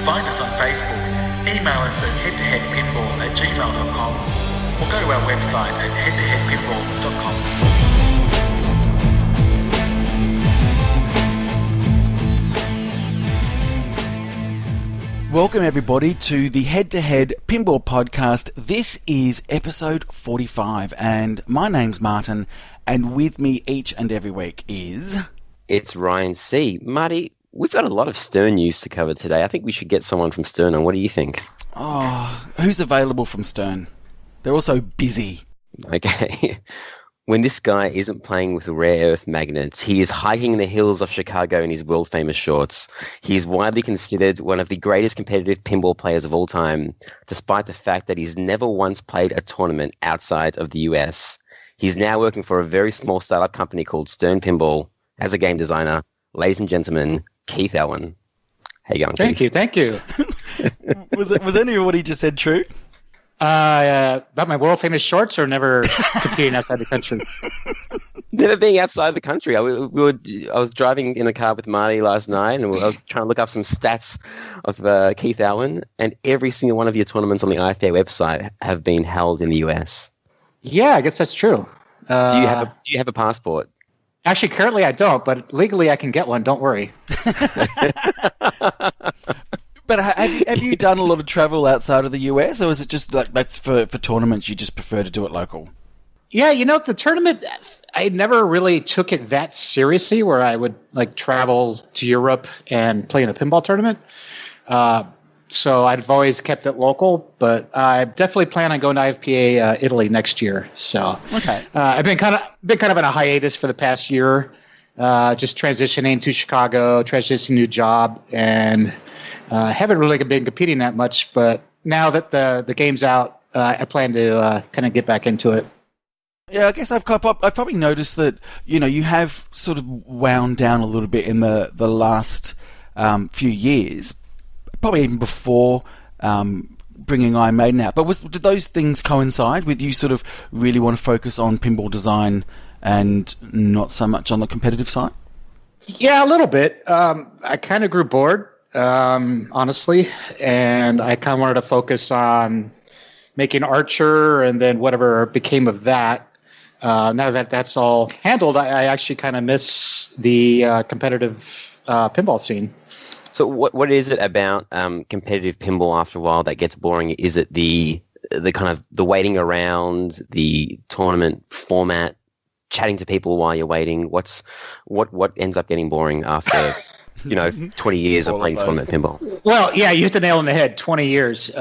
Find us on Facebook, email us at head2headpinball@gmail.com, or go to our website at head2headpinball.com. Welcome everybody to the Head2Head Pinball Podcast. This is episode 45 and my name's Martin, and with me each and every week is... It's Ryan C. Marty, we've got a lot of Stern news to cover today. I think we should get someone from Stern on. What do you think? Oh, who's available from Stern? They're also busy. Okay. When this guy isn't playing with rare earth magnets, he is hiking the hills of Chicago in his world-famous shorts. He is widely considered one of the greatest competitive pinball players of all time, despite the fact that he's never once played a tournament outside of the US. He's now working for a very small startup company called Stern Pinball as a game designer. Ladies and gentlemen, Keith Elwin. How you going, Keith? Thank you. Was any of what he just said true? About my world-famous shorts, or never competing outside the country? Never being outside the country. I was driving in a car with Marty last night, and I was trying to look up some stats of Keith Elwin, and every single one of your tournaments on the IFA website have been held in the US. Yeah, I guess that's true. Do you have a passport? Actually, currently I don't, but legally I can get one. Don't worry. But have you done a lot of travel outside of the US, or is it just like that's for tournaments you just prefer to do it local? Yeah, the tournament, I never really took it that seriously where I would like travel to Europe and play in a pinball tournament. So I've always kept it local, but I definitely plan on going to IFPA Italy next year. So okay. I've been kind of in a hiatus for the past year, just transitioning to Chicago, transitioning to a job, and haven't really been competing that much. But now that the game's out, I plan to kind of get back into it. Yeah, I guess I've probably noticed that you have sort of wound down a little bit in the last few years. Probably even before bringing Iron Maiden out. But did those things coincide with you sort of really want to focus on pinball design and not so much on the competitive side? Yeah, a little bit. I kind of grew bored, honestly, and I kind of wanted to focus on making Archer and then whatever became of that. Now that that's all handled, I actually kind of miss the competitive pinball scene. So what is it about competitive pinball after a while that gets boring? Is it the kind of the waiting around, the tournament format, chatting to people while you're waiting? What ends up getting boring after 20 years of playing tournament pinball? Well, yeah, you hit the nail on the head. 20 years.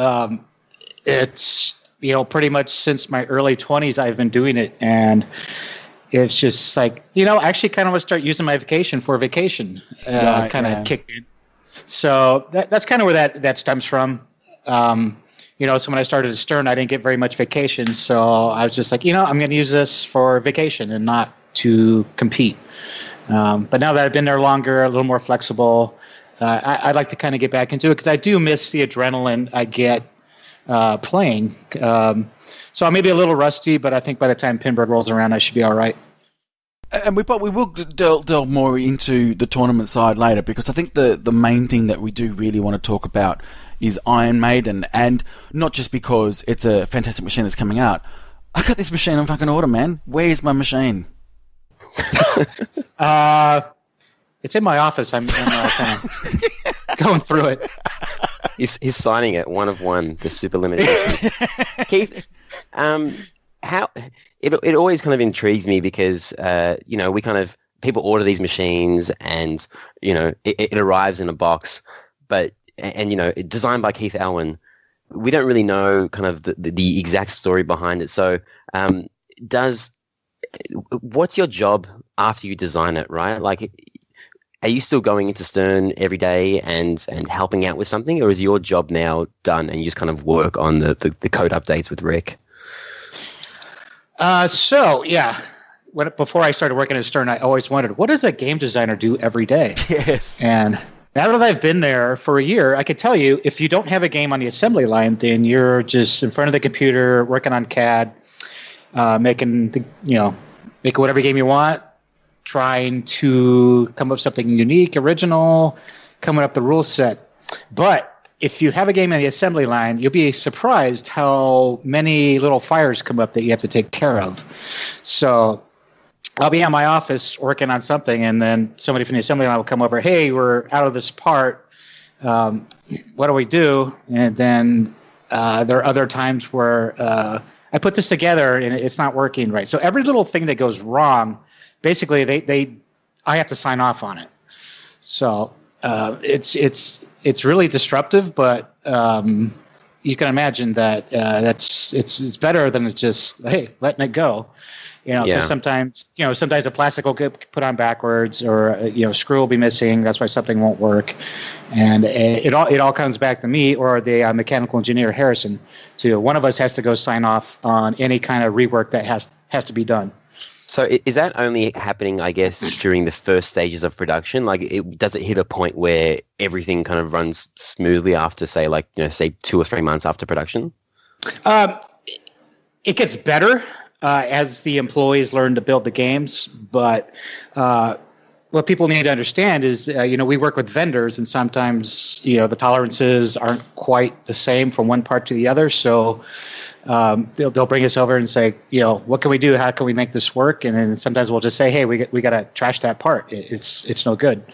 It's pretty much since my early 20s I've been doing it, and it's just like actually kind of want to start using my vacation for a vacation. Kicked in. So that's kind of where that stems from. So when I started at Stern, I didn't get very much vacation. So I was just like, I'm going to use this for vacation and not to compete. But now that I've been there longer, a little more flexible, I'd like to kind of get back into it because I do miss the adrenaline I get playing. So I may be a little rusty, but I think by the time Pinbird rolls around, I should be all right. And we will delve more into the tournament side later, because I think the main thing that we do really want to talk about is Iron Maiden, and not just because it's a fantastic machine that's coming out. I got this machine on fucking order, man. Where's my machine? It's in my office. I'm kind of going through it. He's signing it, one of one, the super limited edition. Keith, how it always kind of intrigues me because we kind of people order these machines and it arrives in a box, but designed by Keith Elwin, we don't really know kind of the exact story behind it. So what's your job after you design it, right? Like, are you still going into Stern every day and helping out with something, or is your job now done and you just kind of work on the code updates with Rick? Before I started working at Stern, I always wondered, what does a game designer do every day? Yes. And now that I've been there for a year, I could tell you, if you don't have a game on the assembly line, then you're just in front of the computer working on CAD, making whatever game you want, trying to come up with something unique, original, coming up the rule set. But if you have a game in the assembly line, you'll be surprised how many little fires come up that you have to take care of. So I'll be at my office working on something, and then somebody from the assembly line will come over. Hey, we're out of this part. What do we do? And then there are other times where I put this together and it's not working right. So every little thing that goes wrong, basically I have to sign off on it. So it's really disruptive, but you can imagine that it's better than just, hey, letting it go. Because sometimes a plastic will get put on backwards, or a screw will be missing. That's why something won't work, and it all comes back to me or the mechanical engineer Harrison. One of us has to go sign off on any kind of rework that has to be done. So is that only happening, I guess, during the first stages of production? Like, does it hit a point where everything kind of runs smoothly after, say 2 or 3 months after production? It gets better as the employees learn to build the games, but what people need to understand is, we work with vendors, and sometimes, the tolerances aren't quite the same from one part to the other. So they'll bring us over and say, what can we do? How can we make this work? And then sometimes we'll just say, hey, we got to trash that part. It's no good.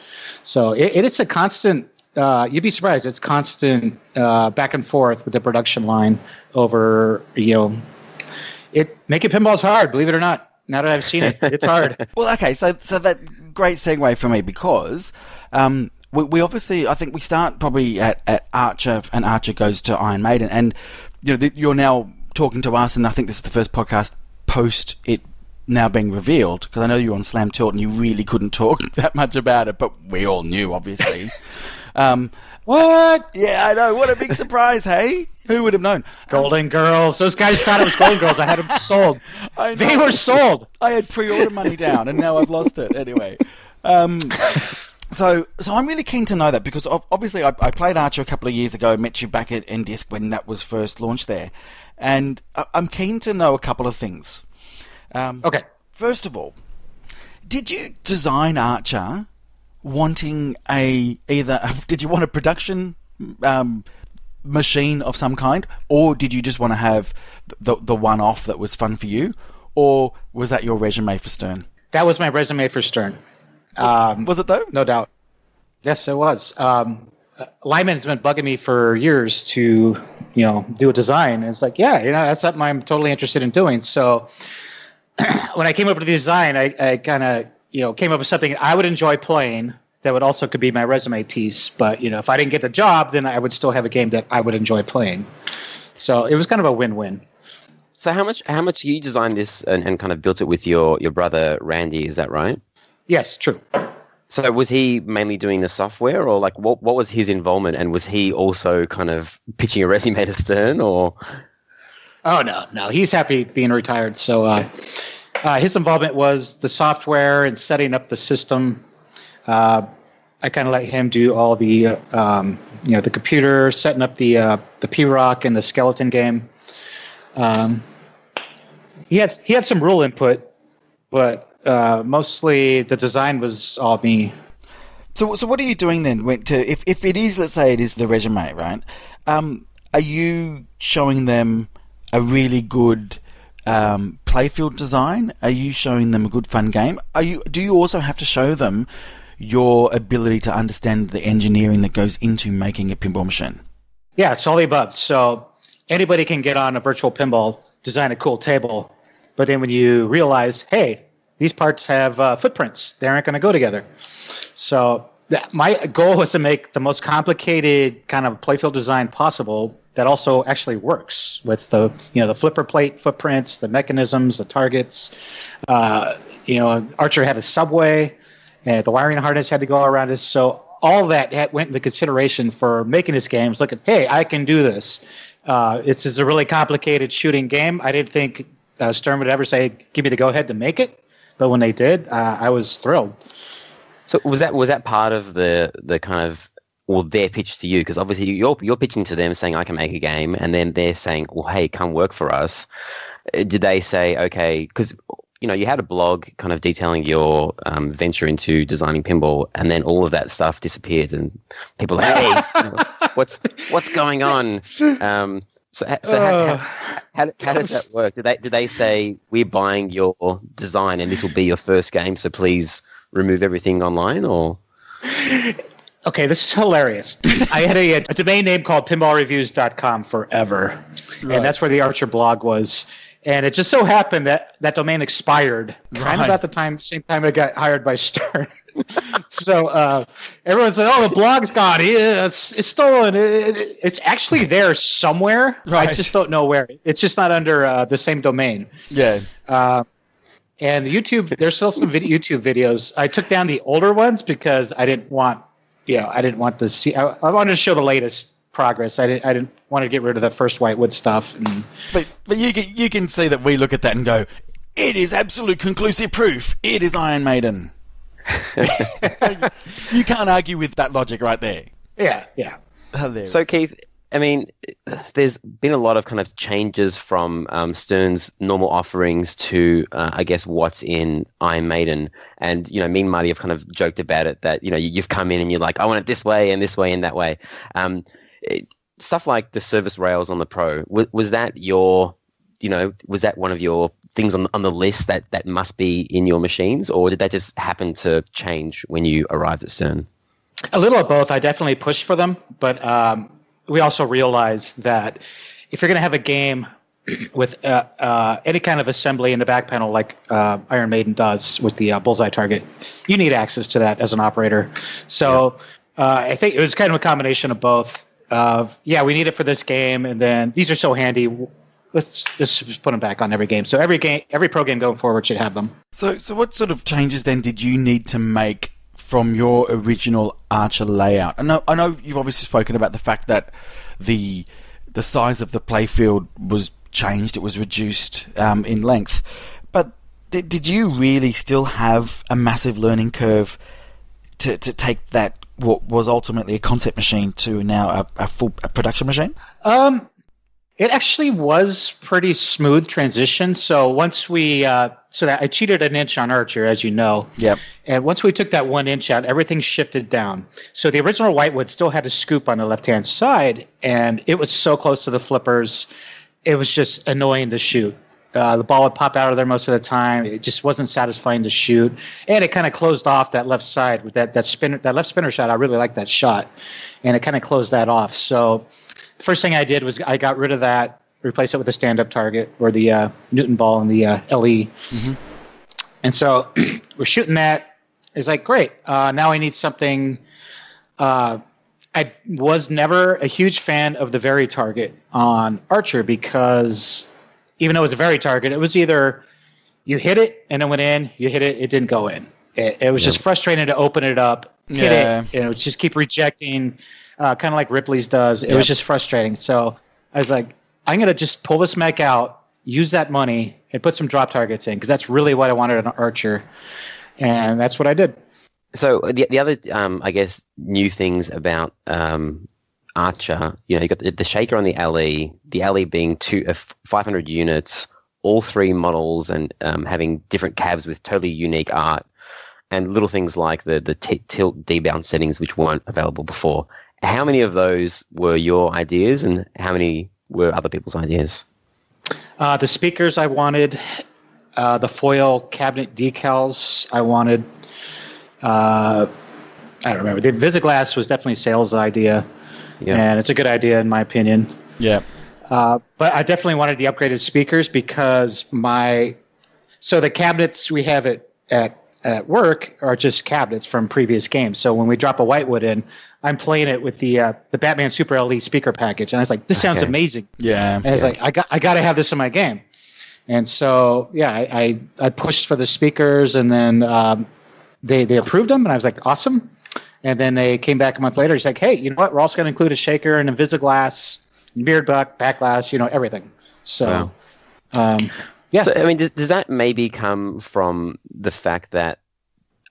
So it's a constant. You'd be surprised. It's constant back and forth with the production line over, making pinball's hard, believe it or not. Now that I've seen it, it's hard. Well, okay, so that great segue for me, because we obviously, I think we start probably at Archer, and Archer goes to Iron Maiden, and you're now talking to us, and I think this is the first podcast post it now being revealed, because I know you're on Slam Tilt and you really couldn't talk that much about it, but we all knew, obviously. What? Yeah, I know. What a big surprise, hey? Who would have known? Golden Girls. Those guys thought it was Golden Girls. I had them sold. I know. They were sold. I had pre-order money down, and now I've lost it. Anyway. So I'm really keen to know that, because obviously I played Archer a couple of years ago, met you back at NDisc when that was first launched there. And I'm keen to know a couple of things. Okay. First of all, did you design Archer wanting did you want a production machine of some kind, or did you just want to have the one-off that was fun for you, or was that your resume for Stern? That was my resume for Stern. Was it though? No doubt. Yes, it was. Lyman has been bugging me for years to, do a design. And it's like, that's something I'm totally interested in doing. So when I came up with the design, I kind of, came up with something I would enjoy playing that would also could be my resume piece. But, if I didn't get the job, then I would still have a game that I would enjoy playing. So it was kind of a win-win. So how much you designed this and kind of built it with your brother Randy, is that right? Yes, true. So was he mainly doing the software, or like what was his involvement, and was he also kind of pitching a resume to Stern, or? Oh, no. He's happy being retired. So his involvement was the software and setting up the system. I kind of let him do all the, the computer, setting up the P-Rock and the skeleton game. He had some rule input, but mostly the design was all me. So what are you doing then? If it is, let's say it is the resume, right? Are you showing them a really good playfield design? Are you showing them a good fun game? Do you also have to show them your ability to understand the engineering that goes into making a pinball machine? Yeah, it's all the above. So anybody can get on a virtual pinball, design a cool table, but then when you realize, hey, these parts have footprints, they aren't going to go together. So my goal was to make the most complicated kind of playfield design possible that also actually works with the flipper plate footprints, the mechanisms, the targets. Archer had a subway, and the wiring harness had to go around it. So all that went into consideration for making this game. Look at, hey, I can do this. It's a really complicated shooting game. I didn't think Stern would ever say, give me the go-ahead to make it. But when they did, I was thrilled. So was that part of the kind of, or their pitch to you? Because obviously you're pitching to them saying, I can make a game, and then they're saying, well, hey, come work for us. Did they say, okay, because you had a blog kind of detailing your venture into designing pinball, and then all of that stuff disappeared, and people are like, hey, what's going on? So how does that work? Did they say, we're buying your design and this will be your first game, so please remove everything online, or? Okay, this is hilarious. I had a domain name called pinballreviews.com forever, right. And that's where the Archer blog was. And it just so happened that that domain expired kind of at the same time I got hired by Stern. So everyone said, "Oh, the blog's gone. It's stolen. It's actually there somewhere. Right. I just don't know where. It's just not under the same domain." Yeah. And YouTube, there's still some YouTube videos. I took down the older ones because I didn't want to see. I wanted to show the latest progress. I didn't want to get rid of the first Whitewood stuff. But you can see that we look at that and go, it is absolute conclusive proof. It is Iron Maiden. You can't argue with that logic right there. Yeah. Hilarious. So Keith, I mean, there's been a lot of kind of changes from Stern's normal offerings to, I guess, what's in Iron Maiden. And, me and Marty have kind of joked about it that, you've come in and you're like, I want it this way and this way and that way. Stuff like the service rails on the Pro, was that was that one of your things on the list that must be in your machines, or did that just happen to change when you arrived at Stern? A little of both. I definitely pushed for them, but we also realized that if you're going to have a game with any kind of assembly in the back panel like Iron Maiden does with the bullseye target, you need access to that as an operator. So I think it was kind of a combination of both. We need it for this game, and then these are so handy. Let's just put them back on every game. So every pro game going forward should have them. So what sort of changes then did you need to make from your original Archer layout? I know you've obviously spoken about the fact that the size of the playfield was changed. It was reduced in length. But did you really still have a massive learning curve to take that, what was ultimately a concept machine, to now a full production machine? It actually was pretty smooth transition. So once we, so that I cheated an inch on Archer, as you know. Yep. And once we took that 1 inch out, everything shifted down. So the original Whitewood still had a scoop on the left-hand side, and it was so close to the flippers, it was just annoying to shoot. The ball would pop out of there most of the time. It just wasn't satisfying to shoot. And it kind of closed off that left side with that left spinner shot. I really liked that shot. And it kind of closed that off. So the first thing I did was I got rid of that, replaced it with a stand-up target, or the Newton ball and the LE. Mm-hmm. And so we're shooting that. It's like, great. Now I need something. I was never a huge fan of the Very target on Archer because even though it was a Very target, it was either you hit it and it went in, you hit it, it didn't go in. It was just frustrating to open it up, hit it, and it would just keep rejecting, kind of like Ripley's does. It was just frustrating. So I was like, I'm going to just pull this mech out, use that money, and put some drop targets in because that's really what I wanted in an Archer. And that's what I did. So the other, I guess, new things about Archer, you got the shaker on the LE being 500 units, all three models, and having different cabs with totally unique art, and little things like the tilt debounce settings, which weren't available before. How many of those were your ideas, and how many were other people's ideas? The speakers I wanted, the foil cabinet decals I wanted. I don't remember. The Visiglass was definitely Sales' idea, and it's a good idea in my opinion. Yeah. But I definitely wanted the upgraded speakers because the cabinets we have at work are just cabinets from previous games. So when we drop a Whitewood in, I'm playing it with the Batman Super LE speaker package, and I was like, this sounds amazing. Yeah. And I was like, I got to have this in my game. And so I pushed for the speakers, and then they approved them, and I was like, awesome. And then they came back a month later. He's like, hey, you know what? We're also going to include a shaker and a Visiglass, mirrored back glass, everything. So, yeah. So, I mean, does that maybe come from the fact that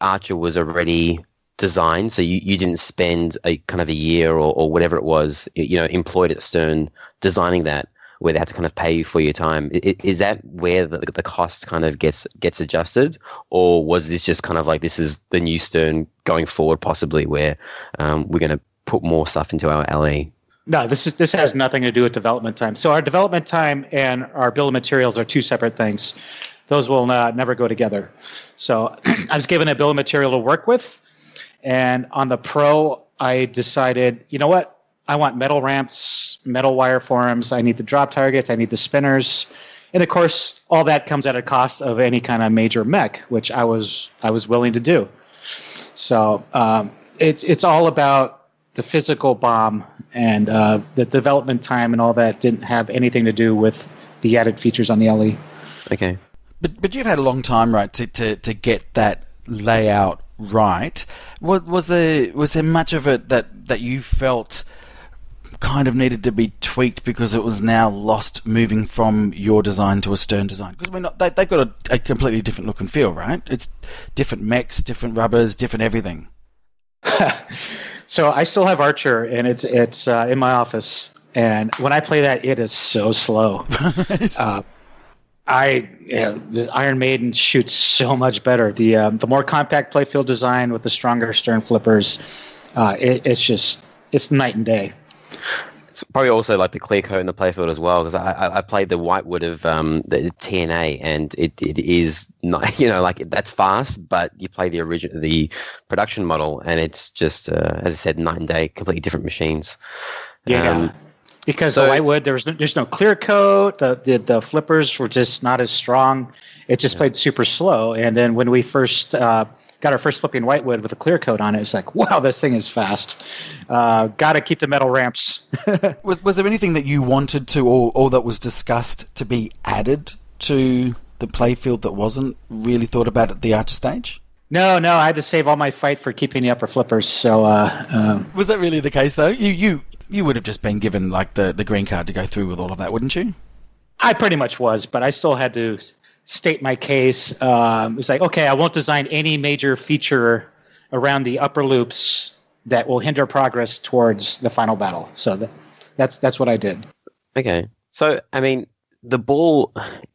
Archer was already designed, so you didn't spend a kind of a year or whatever it was, employed at Stern designing that? where they have to kind of pay you for your time. Is that where the cost kind of gets adjusted, or was this just kind of like this is the new Stern going forward, possibly where we're going to put more stuff into our LE? No, this has nothing to do with development time. So our development time and our bill of materials are two separate things. Those will never go together. So I was given a bill of material to work with, and on the Pro, I decided, you know what? I want metal ramps, metal wire forms. I need the drop targets. I need the spinners, and of course, all that comes at a cost of any kind of major mech, which I was willing to do. So it's all about the physical BOM, and the development time and all that didn't have anything to do with the added features on the LE. Okay. But you've had a long time, right, to get that layout right. Was there much of it that you felt kind of needed to be tweaked because it was now lost moving from your design to a Stern design? Because they've got a completely different look and feel, right? It's different mechs, different rubbers, different everything. So I still have Archer, and it's in my office. And when I play that, it is so slow. The Iron Maiden shoots so much better. The more compact playfield design with the stronger Stern flippers, it's night and day. It's probably also like the clear coat in the playfield as well, because I played the Whitewood of the TNA, and it is not, like that's fast, but you play the production model, and it's just as I said, night and day, completely different machines. Yeah. Because the Whitewood, there's no clear coat. The flippers were just not as strong. It just played super slow. And then when we first got our first flipping Whitewood with a clear coat on it, it's like, wow, this thing is fast. Got to keep the metal ramps. Was there anything that you wanted to, or that was discussed to be added to the playfield that wasn't really thought about at the Archer stage? No, I had to save all my fight for keeping the upper flippers. So was that really the case, though? You would have just been given like the green card to go through with all of that, wouldn't you? I pretty much was, but I still had to state my case. It was like, okay, I won't design any major feature around the upper loops that will hinder progress towards the final battle. So that's what I did. Okay, so I mean, the ball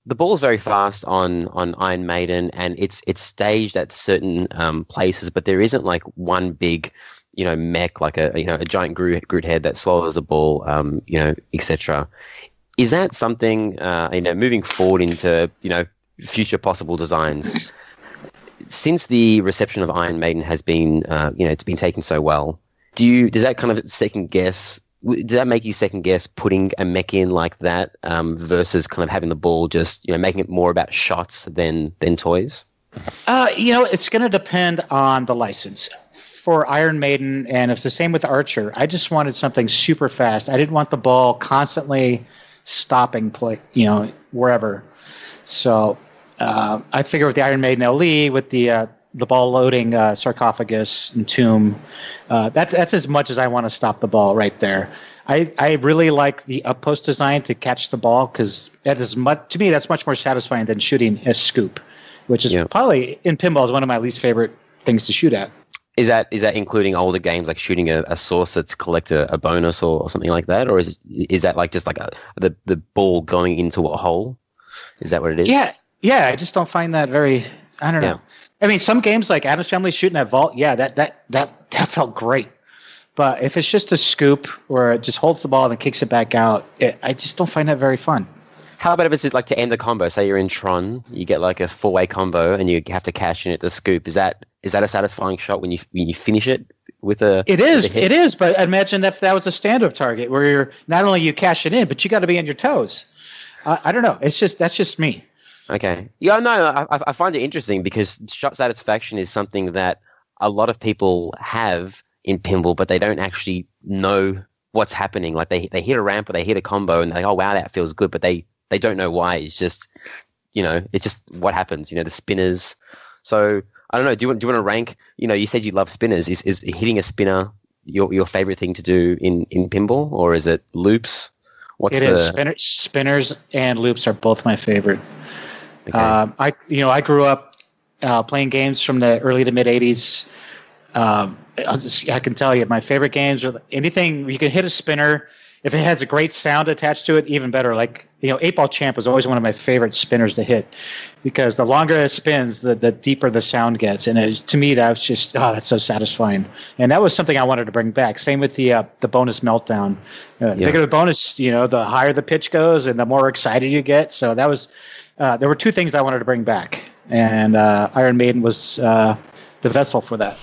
is very fast on Iron Maiden, and it's staged at certain places, but there isn't like one big mech, like a giant Groot head that swallows the ball, etc. Is that something, moving forward into, future possible designs, since the reception of Iron Maiden has been, it's been taken so well, does that kind of does that make you second guess putting a mech in like that, versus kind of having the ball just, making it more about shots than toys? It's going to depend on the license. For Iron Maiden, and it's the same with Archer, I just wanted something super fast. I didn't want the ball constantly stopping play, wherever. So I figure with the Iron Maiden LE, with the ball loading sarcophagus and tomb, that's as much as I want to stop the ball right there. I really like the up post design to catch the ball, because to me that's much more satisfying than shooting a scoop, which is probably in pinball is one of my least favorite things to shoot at. Is that including older games like shooting a source that's collect a bonus or something like that, or is that like just like the ball going into a hole? Is that what it is? Yeah. I just don't find that very. I don't know. I mean, some games like Addams Family shooting at vault, that felt great. But if it's just a scoop where it just holds the ball and kicks it back out, I just don't find that very fun. How about if it's like to end a combo? Say you're in Tron, you get like a 4-way combo, and you have to cash in at the scoop. Is that a satisfying shot when you finish it with a? It is. But imagine if that was a stand-up target where you're not only you cash it in, but you got to be on your toes. I don't know. That's just me. Okay. Yeah. No. I find it interesting because shot satisfaction is something that a lot of people have in pinball, but they don't actually know what's happening. Like they hit a ramp or they hit a combo, and they're like, oh wow, that feels good, but they don't know why. It's just, it's just what happens, the spinners. So I don't know. Do you want to rank, you said you love spinners. Is hitting a spinner your favorite thing to do in pinball, or is it loops? Spinners and loops are both my favorite. Okay. I grew up playing games from the early to mid 80s. I can tell you my favorite games are anything you can hit a spinner. If it has a great sound attached to it, even better. Like, 8-Ball Champ was always one of my favorite spinners to hit because the longer it spins, the deeper the sound gets. And to me, that was just, that's so satisfying. And that was something I wanted to bring back. Same with the bonus meltdown. The bigger the bonus, the higher the pitch goes and the more excited you get. So that was, there were two things I wanted to bring back. And Iron Maiden was the vessel for that.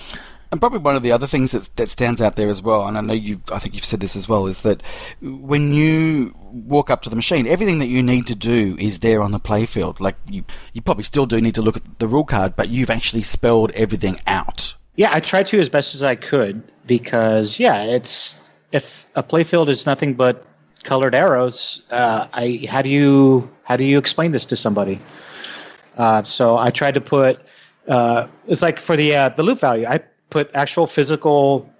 And probably one of the other things that stands out there as well, and I think you've said this as well, is that when you walk up to the machine, everything that you need to do is there on the playfield. Like you probably still do need to look at the rule card, but you've actually spelled everything out. Yeah, I tried to as best as I could because it's if a playfield is nothing but colored arrows, how do you explain this to somebody? So I tried to put it's like for the loop value, I put actual physical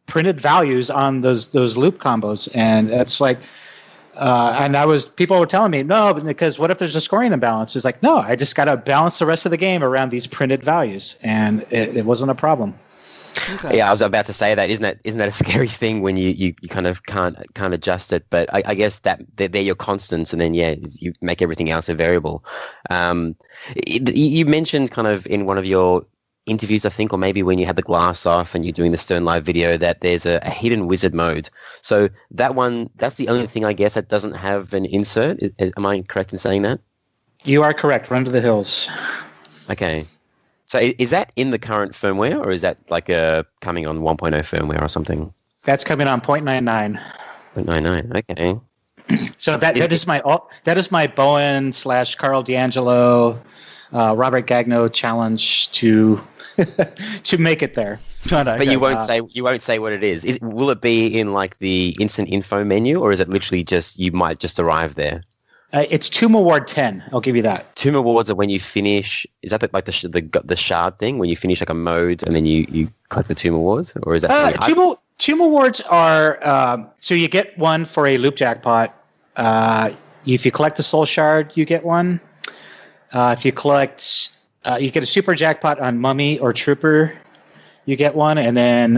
printed values on those loop combos, and it's like and people were telling me no, because what if there's a scoring imbalance? It's like, no, I just got to balance the rest of the game around these printed values, and it wasn't a problem. Okay. Yeah, I was about to say that. Isn't that a scary thing when you kind of can't adjust it? But I guess that they're your constants, and then you make everything else a variable. You mentioned kind of in one of your interviews, I think, or maybe when you had the glass off and you're doing the Stern Live video, that there's a hidden wizard mode. So that's the only thing, I guess, that doesn't have an insert. Am I correct in saying that? You are correct. Run to the hills. Okay. So is that in the current firmware, or is that like coming on 1.0 firmware or something? That's coming on 0.99. 0.99. Okay. So that is my Bowen / Carl D'Angelo, Robert Gagno challenge to make it there. But you won't say what it is. Will it be in like the instant info menu, or is it literally just you might just arrive there? It's Tomb Award 10. I'll give you that. Tomb Awards are when you finish. Is that the shard thing when you finish like a mode and then you collect the Tomb Awards, or is that Tomb Awards are so you get one for a loop jackpot. If you collect a soul shard, you get one. If you collect, you get a super jackpot on Mummy or Trooper, you get one, and then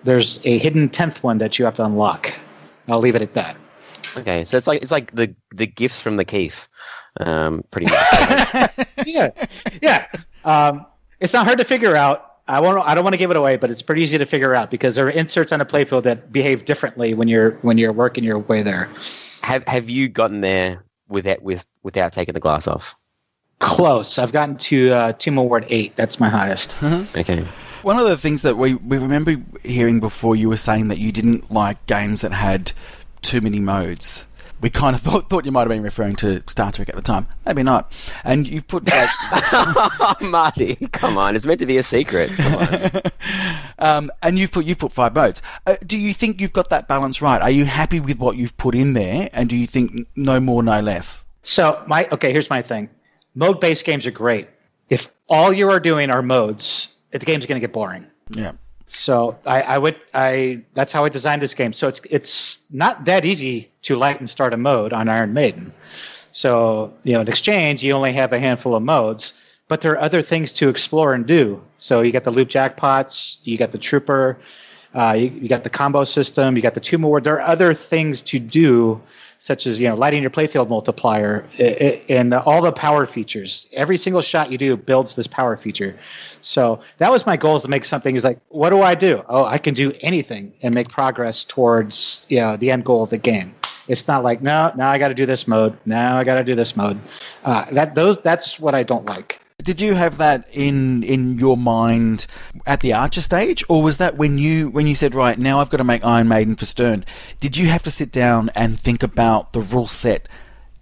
there's a hidden 10th one that you have to unlock. I'll leave it at that. Okay, so it's like the gifts from the Keith, pretty much. yeah. It's not hard to figure out. I don't want to give it away, but it's pretty easy to figure out because there are inserts on a playfield that behave differently when you're working your way there. Have you gotten there without taking the glass off? Close. I've gotten to Team Award 8. That's my highest. Okay. One of the things that we remember hearing before, you were saying that you didn't like games that had too many modes. We kind of thought you might have been referring to Star Trek at the time. Maybe not. And you've put like Marty, come on, it's meant to be a secret. Come on. And you've put 5 modes. Do you think you've got that balance right? Are you happy with what you've put in there? And do you think no more, no less? So here's my thing. Mode-based games are great. If all you are doing are modes, the game's going to get boring. Yeah. So that's how I designed this game. So it's not that easy to light and start a mode on Iron Maiden. So, in exchange, you only have a handful of modes, but there are other things to explore and do. So you got the loop jackpots, you got the Trooper, you got the combo system, you got the Tomb Award. There are other things to do, such as lighting your playfield multiplier and all the power features. Every single shot you do builds this power feature. So that was my goal, is to make something is like, what do I do? Oh, I can do anything and make progress towards the end goal of the game. It's not like now I got to do this mode. Now I got to do this mode. That's what I don't like. Did you have that in your mind at the Archer stage, or was that when you said, right, now I've got to make Iron Maiden for Stern? Did you have to sit down and think about the rule set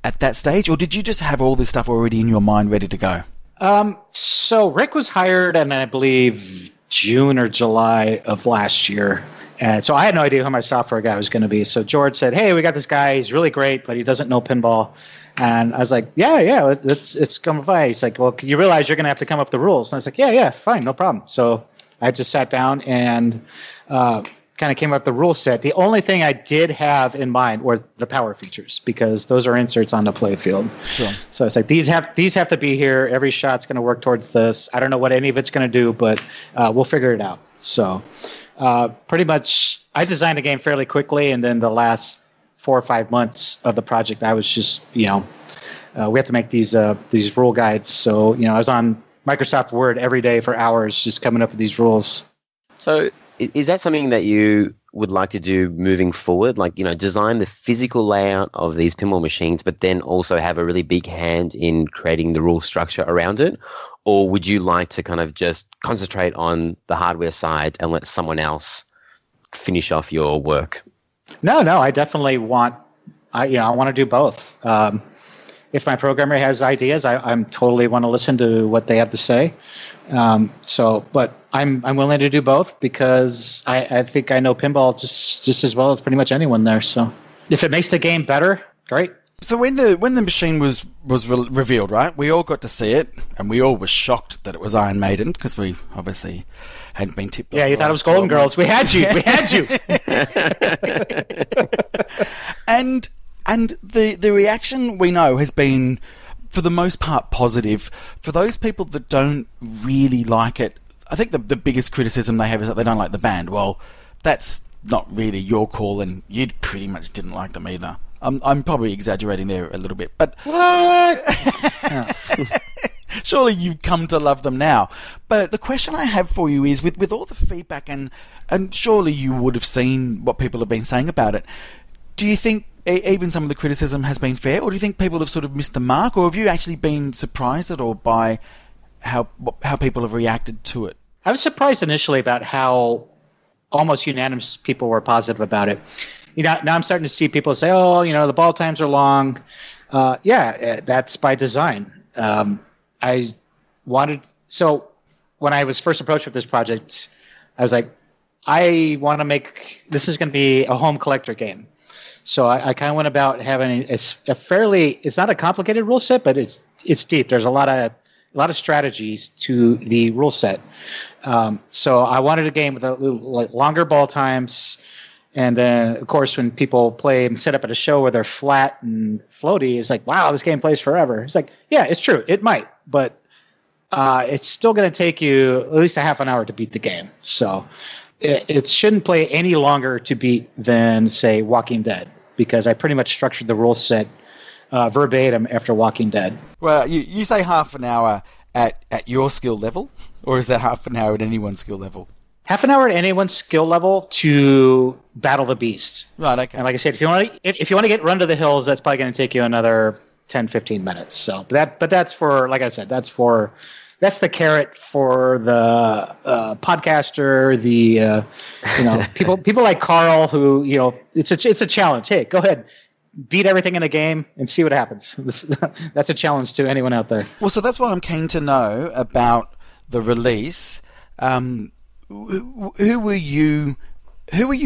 at that stage, or did you just have all this stuff already in your mind ready to go? So Rick was hired in, I believe, June or July of last year. And so I had no idea who my software guy was going to be. So George said, hey, we got this guy. He's really great, but he doesn't know pinball. And I was like, yeah, it's come by. He's like, well, you realize you're going to have to come up with the rules. And I was like, yeah, fine, no problem. So I just sat down and kind of came up with the rule set. The only thing I did have in mind were the power features, because those are inserts on the playfield. Sure. So it's like, these have to be here. Every shot's going to work towards this. I don't know what any of it's going to do, but we'll figure it out. So pretty much I designed the game fairly quickly, and then the last 4 or 5 months of the project, I was just, we have to make these rule guides. So, I was on Microsoft Word every day for hours just coming up with these rules. So is that something that you would like to do moving forward? Like, design the physical layout of these pinball machines, but then also have a really big hand in creating the rule structure around it? Or would you like to kind of just concentrate on the hardware side and let someone else finish off your work? No, I definitely want to do both. If my programmer has ideas, I'm totally want to listen to what they have to say. But I'm willing to do both because I think I know pinball just as well as pretty much anyone there. So if it makes the game better, great. So when the machine was revealed, right, we all got to see it, and we all were shocked that it was Iron Maiden because we obviously hadn't been tipped off. Yeah, you thought it was Golden Girls. We had you. We had you. And the reaction we know has been, for the most part, positive. For those people that don't really like it, I think the biggest criticism they have is that they don't like the band. Well, that's not really your call, and you pretty much didn't like them either. I'm probably exaggerating there a little bit, but what? Surely you've come to love them now. But the question I have for you is, with all the feedback, and surely you would have seen what people have been saying about it, do you think even some of the criticism has been fair, or do you think people have sort of missed the mark, or have you actually been surprised at all by how people have reacted to it? I was surprised initially about how almost unanimous people were positive about it. Now I'm starting to see people say, "Oh, the ball times are long." That's by design. So when I was first approached with this project, I was like, I want to make this is going to be a home collector game. So I kind of went about having it's not a complicated rule set, but it's deep. There's a lot of strategies to the rule set. So I wanted a game with longer ball times. And then, of course, when people play and set up at a show where they're flat and floaty, it's like, wow, this game plays forever. It's like, yeah, it's true. It might, but it's still going to take you at least a half an hour to beat the game. So it shouldn't play any longer to beat than, say, Walking Dead, because I pretty much structured the rule set verbatim after Walking Dead. Well, you say half an hour at your skill level, or is that half an hour at anyone's skill level? Half an hour at anyone's skill level to battle the beasts. Right, okay. And like I said, if you want to get Run to the Hills, that's probably going to take you another 10, 15 minutes. So, but that's for, like I said, that's the carrot for the podcaster, the people like Carl who, it's a challenge. Hey, go ahead, beat everything in a game and see what happens. That's a challenge to anyone out there. Well, so that's what I'm keen to know about the release. Who were you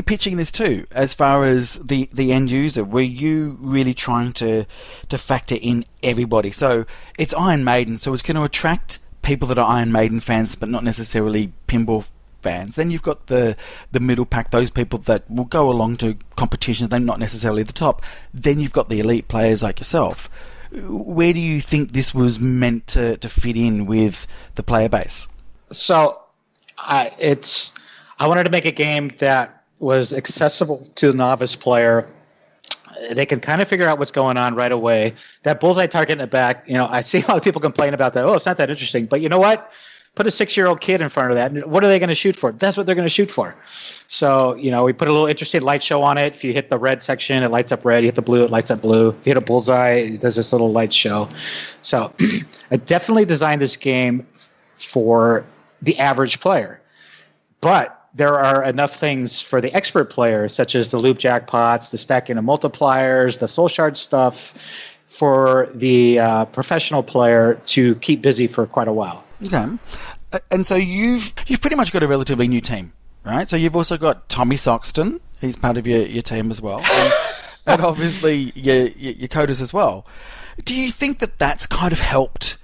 pitching this to as far as the end user? Were you really trying to factor in everybody? So it's Iron Maiden, so it's going to attract people that are Iron Maiden fans but not necessarily pinball fans. Then you've got the middle pack, those people that will go along to competitions, they're not necessarily the top. Then you've got the elite players like yourself. Where do you think this was meant to fit in with the player base? So I wanted to make a game that was accessible to the novice player. They can kind of figure out what's going on right away. That bullseye target in the back, I see a lot of people complain about that. Oh, it's not that interesting. But you know what? Put a 6-year-old kid in front of that. What are they going to shoot for? That's what they're going to shoot for. So, we put a little interesting light show on it. If you hit the red section, it lights up red. You hit the blue, it lights up blue. If you hit a bullseye, it does this little light show. So I definitely designed this game for the average player. But there are enough things for the expert player, such as the loop jackpots, the stacking of multipliers, the soul shard stuff, for the professional player to keep busy for quite a while. Okay. And so you've pretty much got a relatively new team, right? So you've also got Tommy Soxton. He's part of your team as well. And obviously your coders as well. Do you think that that's kind of helped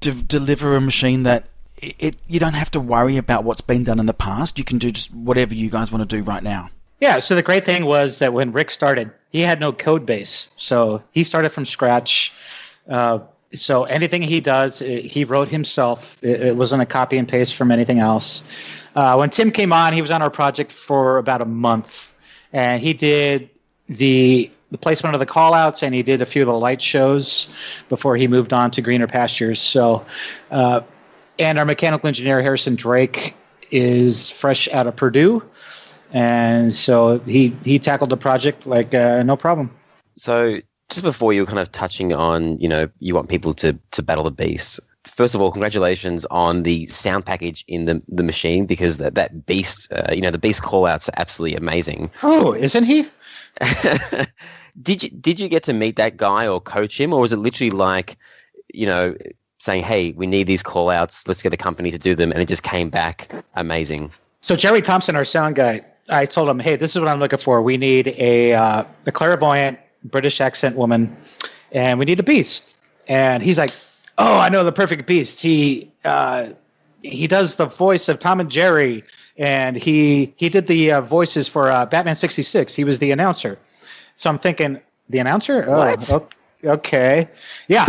deliver a machine that you don't have to worry about what's been done in the past? You can do just whatever you guys want to do right now. Yeah, so the great thing was that when Rick started, he had no code base. So he started from scratch. So anything he does, he wrote himself. It wasn't a copy and paste from anything else. When Tim came on, he was on our project for about a month, and he did the placement of the call-outs, and he did a few of the light shows before he moved on to greener pastures. So, and our mechanical engineer, Harrison Drake, is fresh out of Purdue, and so he tackled the project like no problem. So just before you were kind of touching on, you want people to battle the beast. First of all, congratulations on the sound package in the machine, because that beast, the beast call-outs are absolutely amazing. Oh, isn't he? Did you get to meet that guy or coach him, or was it literally like, saying, hey, we need these call-outs, let's get the company to do them, and it just came back amazing? So Jerry Thompson, our sound guy, I told him, hey, this is what I'm looking for. We need a clairvoyant British accent woman, and we need a beast. And he's like, oh, I know the perfect beast. He does the voice of Tom and Jerry, and he did the voices for Batman 66. He was the announcer. So I'm thinking, the announcer? Oh, what? Okay. Yeah.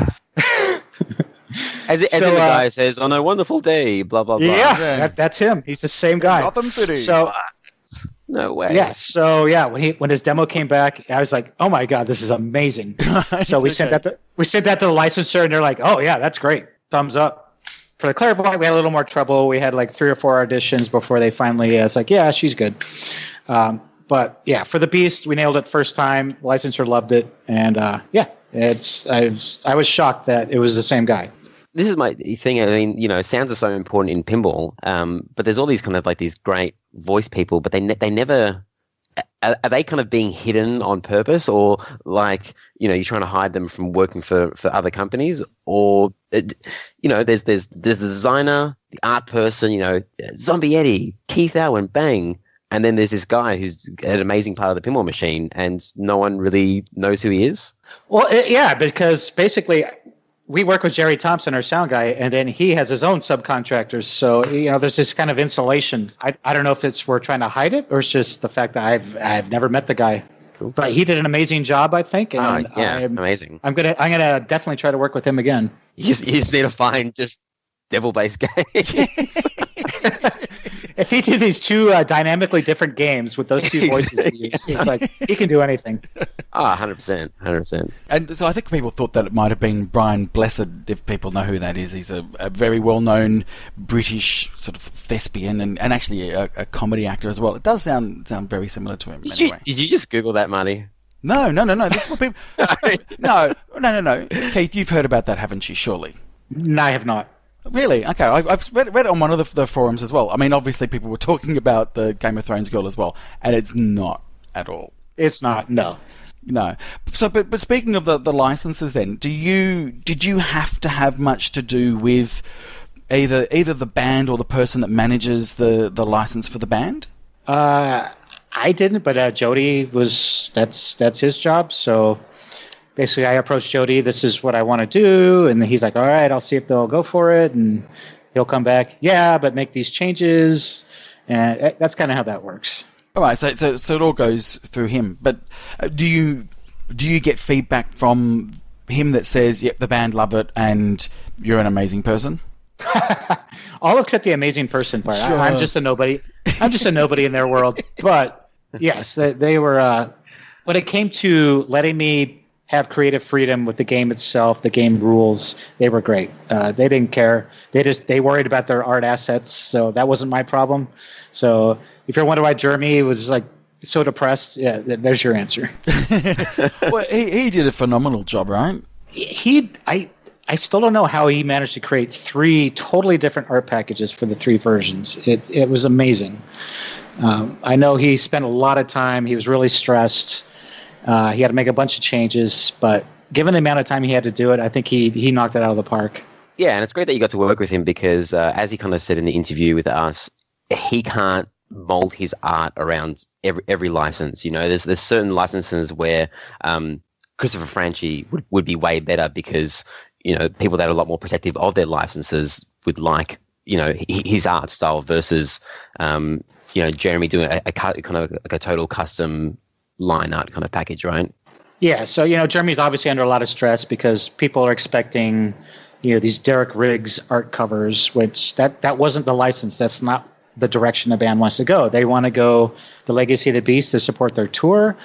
As in the guy says, on a wonderful day, blah, blah, blah. Yeah. That's him. He's the same guy. Gotham City. So no way. yeah. So yeah, when his demo came back, I was like, oh my God, this is amazing. So we sent that to the licensor, and they're like, oh yeah, that's great. Thumbs up. For the clairvoyant, we had a little more trouble. We had like 3 or 4 auditions before they finally it's like, yeah, she's good. But yeah, for the beast, we nailed it first time. The licensor loved it, and I was shocked that it was the same guy. This is my thing. I mean, sounds are so important in pinball, but there's all these kind of like these great voice people, but they never are they kind of being hidden on purpose, or like you're trying to hide them from working for other companies, or there's the designer, the art person, Zombie Eddie, Keith Elwin, bang. And then there's this guy who's an amazing part of the pinball machine, and no one really knows who he is. Well, yeah, because basically we work with Jerry Thompson, our sound guy, and then he has his own subcontractors. So, there's this kind of insulation. I don't know if we're trying to hide it, or it's just the fact that I've never met the guy. Cool. But he did an amazing job, I think. And amazing. I'm gonna definitely try to work with him again. You just need to find just devil-based games. If he did these 2 dynamically different games with those 2 voices, it's like he can do anything. 100%. And so I think people thought that it might have been Brian Blessed, if people know who that is. He's a very well-known British sort of thespian and actually a comedy actor as well. It does sound very similar to him. Anyway. Did you just Google that, Marty? No. This is what people... No. Keith, you've heard about that, haven't you, surely? No, I have not. Really? Okay. I've read it on one of the forums as well. I mean, obviously people were talking about the Game of Thrones girl as well, and it's not at all. It's not, no. No. So, but speaking of the licenses then, did you have to have much to do with either the band or the person that manages the license for the band? I didn't, but Jody that's his job, so... Basically, I approached Jody, this is what I want to do, and he's like, all right, I'll see if they'll go for it, and he'll come back, yeah, but make these changes, and that's kind of how that works. All right, so it all goes through him, but do you get feedback from him that says, yep, the band love it, and you're an amazing person? All except the amazing person part. Sure. I'm just a nobody. I'm just a nobody in their world, but yes, they were, when it came to letting me have creative freedom with the game itself, the game rules, they were great. They didn't care. They worried about their art assets, so that wasn't my problem. So if you're wondering why Jeremy was like so depressed, yeah, there's your answer. Well, he did a phenomenal job, right? I still don't know how he managed to create 3 totally different art packages for the 3 versions. It was amazing. I know he spent a lot of time. He was really stressed. He had to make a bunch of changes, but given the amount of time he had to do it, I think he knocked it out of the park. Yeah, and it's great that you got to work with him because, as he kind of said in the interview with us, he can't mold his art around every license. There's certain licenses where Christopher Franchi would be way better because, people that are a lot more protective of their licenses would like, his art style versus, Jeremy doing a kind of like a total custom line art kind of package, right? Yeah, so Jeremy's obviously under a lot of stress because people are expecting these Derek Riggs art covers, which that wasn't the license. That's not the direction the band wants to go. They want to go the Legacy of the Beast to support their tour.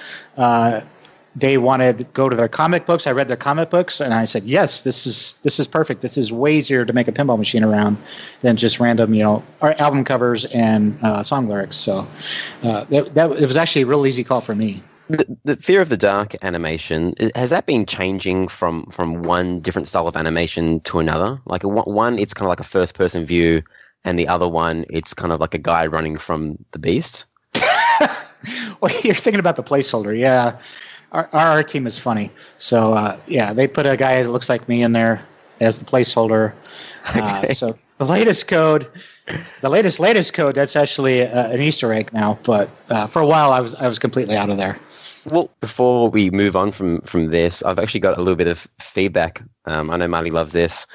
They wanted to go to their comic books. I read their comic books, and I said, yes, this is perfect. This is way easier to make a pinball machine around than just random, album covers and song lyrics. So it was actually a real easy call for me. The Fear of the Dark animation, has that been changing from one different style of animation to another? Like one, it's kind of like a first-person view, and the other one, it's kind of like a guy running from the beast? Well, you're thinking about the placeholder, yeah. Our art team is funny. So, they put a guy that looks like me in there as the placeholder. Okay. So the latest code, that's actually an Easter egg now. But for a while, I was completely out of there. Well, before we move on from this, I've actually got a little bit of feedback. I know Marty loves this.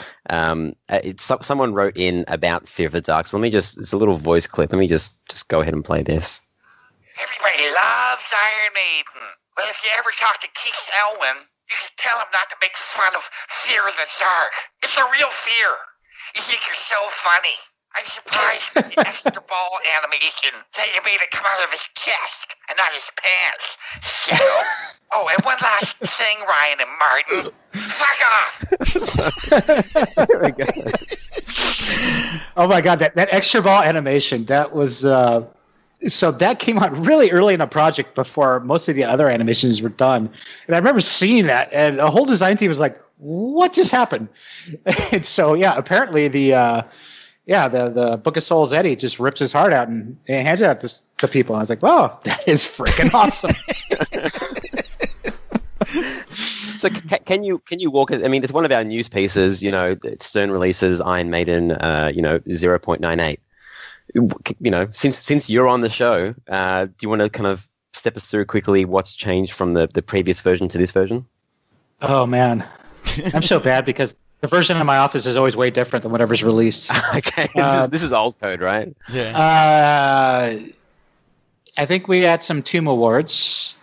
Someone wrote in about Fear of the Dark. So it's a little voice clip. Let me just go ahead and play this. Everybody loves Iron Maiden. Well, if you ever talk to Keith Elwin, you can tell him not to make fun of Fear of the Dark. It's a real fear. You think you're so funny. I'm surprised in the extra ball animation that you made it come out of his chest and not his pants. So, and one last thing, Ryan and Martin. Fuck off! There we go. Oh my God, that extra ball animation, that was... So that came out really early in the project before most of the other animations were done. And I remember seeing that, and the whole design team was like, what just happened? And so, apparently the Book of Souls Eddie just rips his heart out and hands it out to people. I was like, wow, that is freaking awesome. So can you walk us? I mean, it's one of our news pieces, Stern releases Iron Maiden, 0.98. Since you're on the show, do you want to kind of step us through quickly what's changed from the previous version to this version? Oh, man. I'm so bad because the version in my office is always way different than whatever's released. Okay. This is old code, right? Yeah. I think we had some Tomb Awards.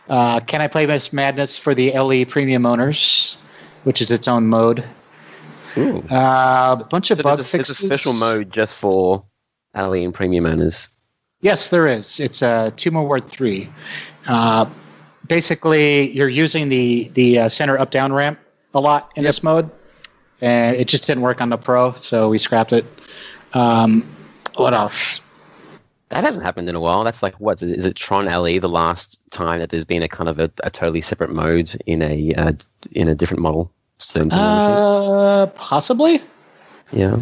Can I Play Miss Madness for the LE Premium owners, which is its own mode. Ooh. A bunch of bug there's fixes. a special mode just for LE and Premium owners. Yes, there is. It's Tomb Award 3. Basically, you're using the center up-down ramp a lot in this mode, and it just didn't work on the Pro, so we scrapped it. What else? That hasn't happened in a while. That's like, what, is it Tron LE the last time that there's been a kind of a totally separate mode in a different model? Possibly. Yeah.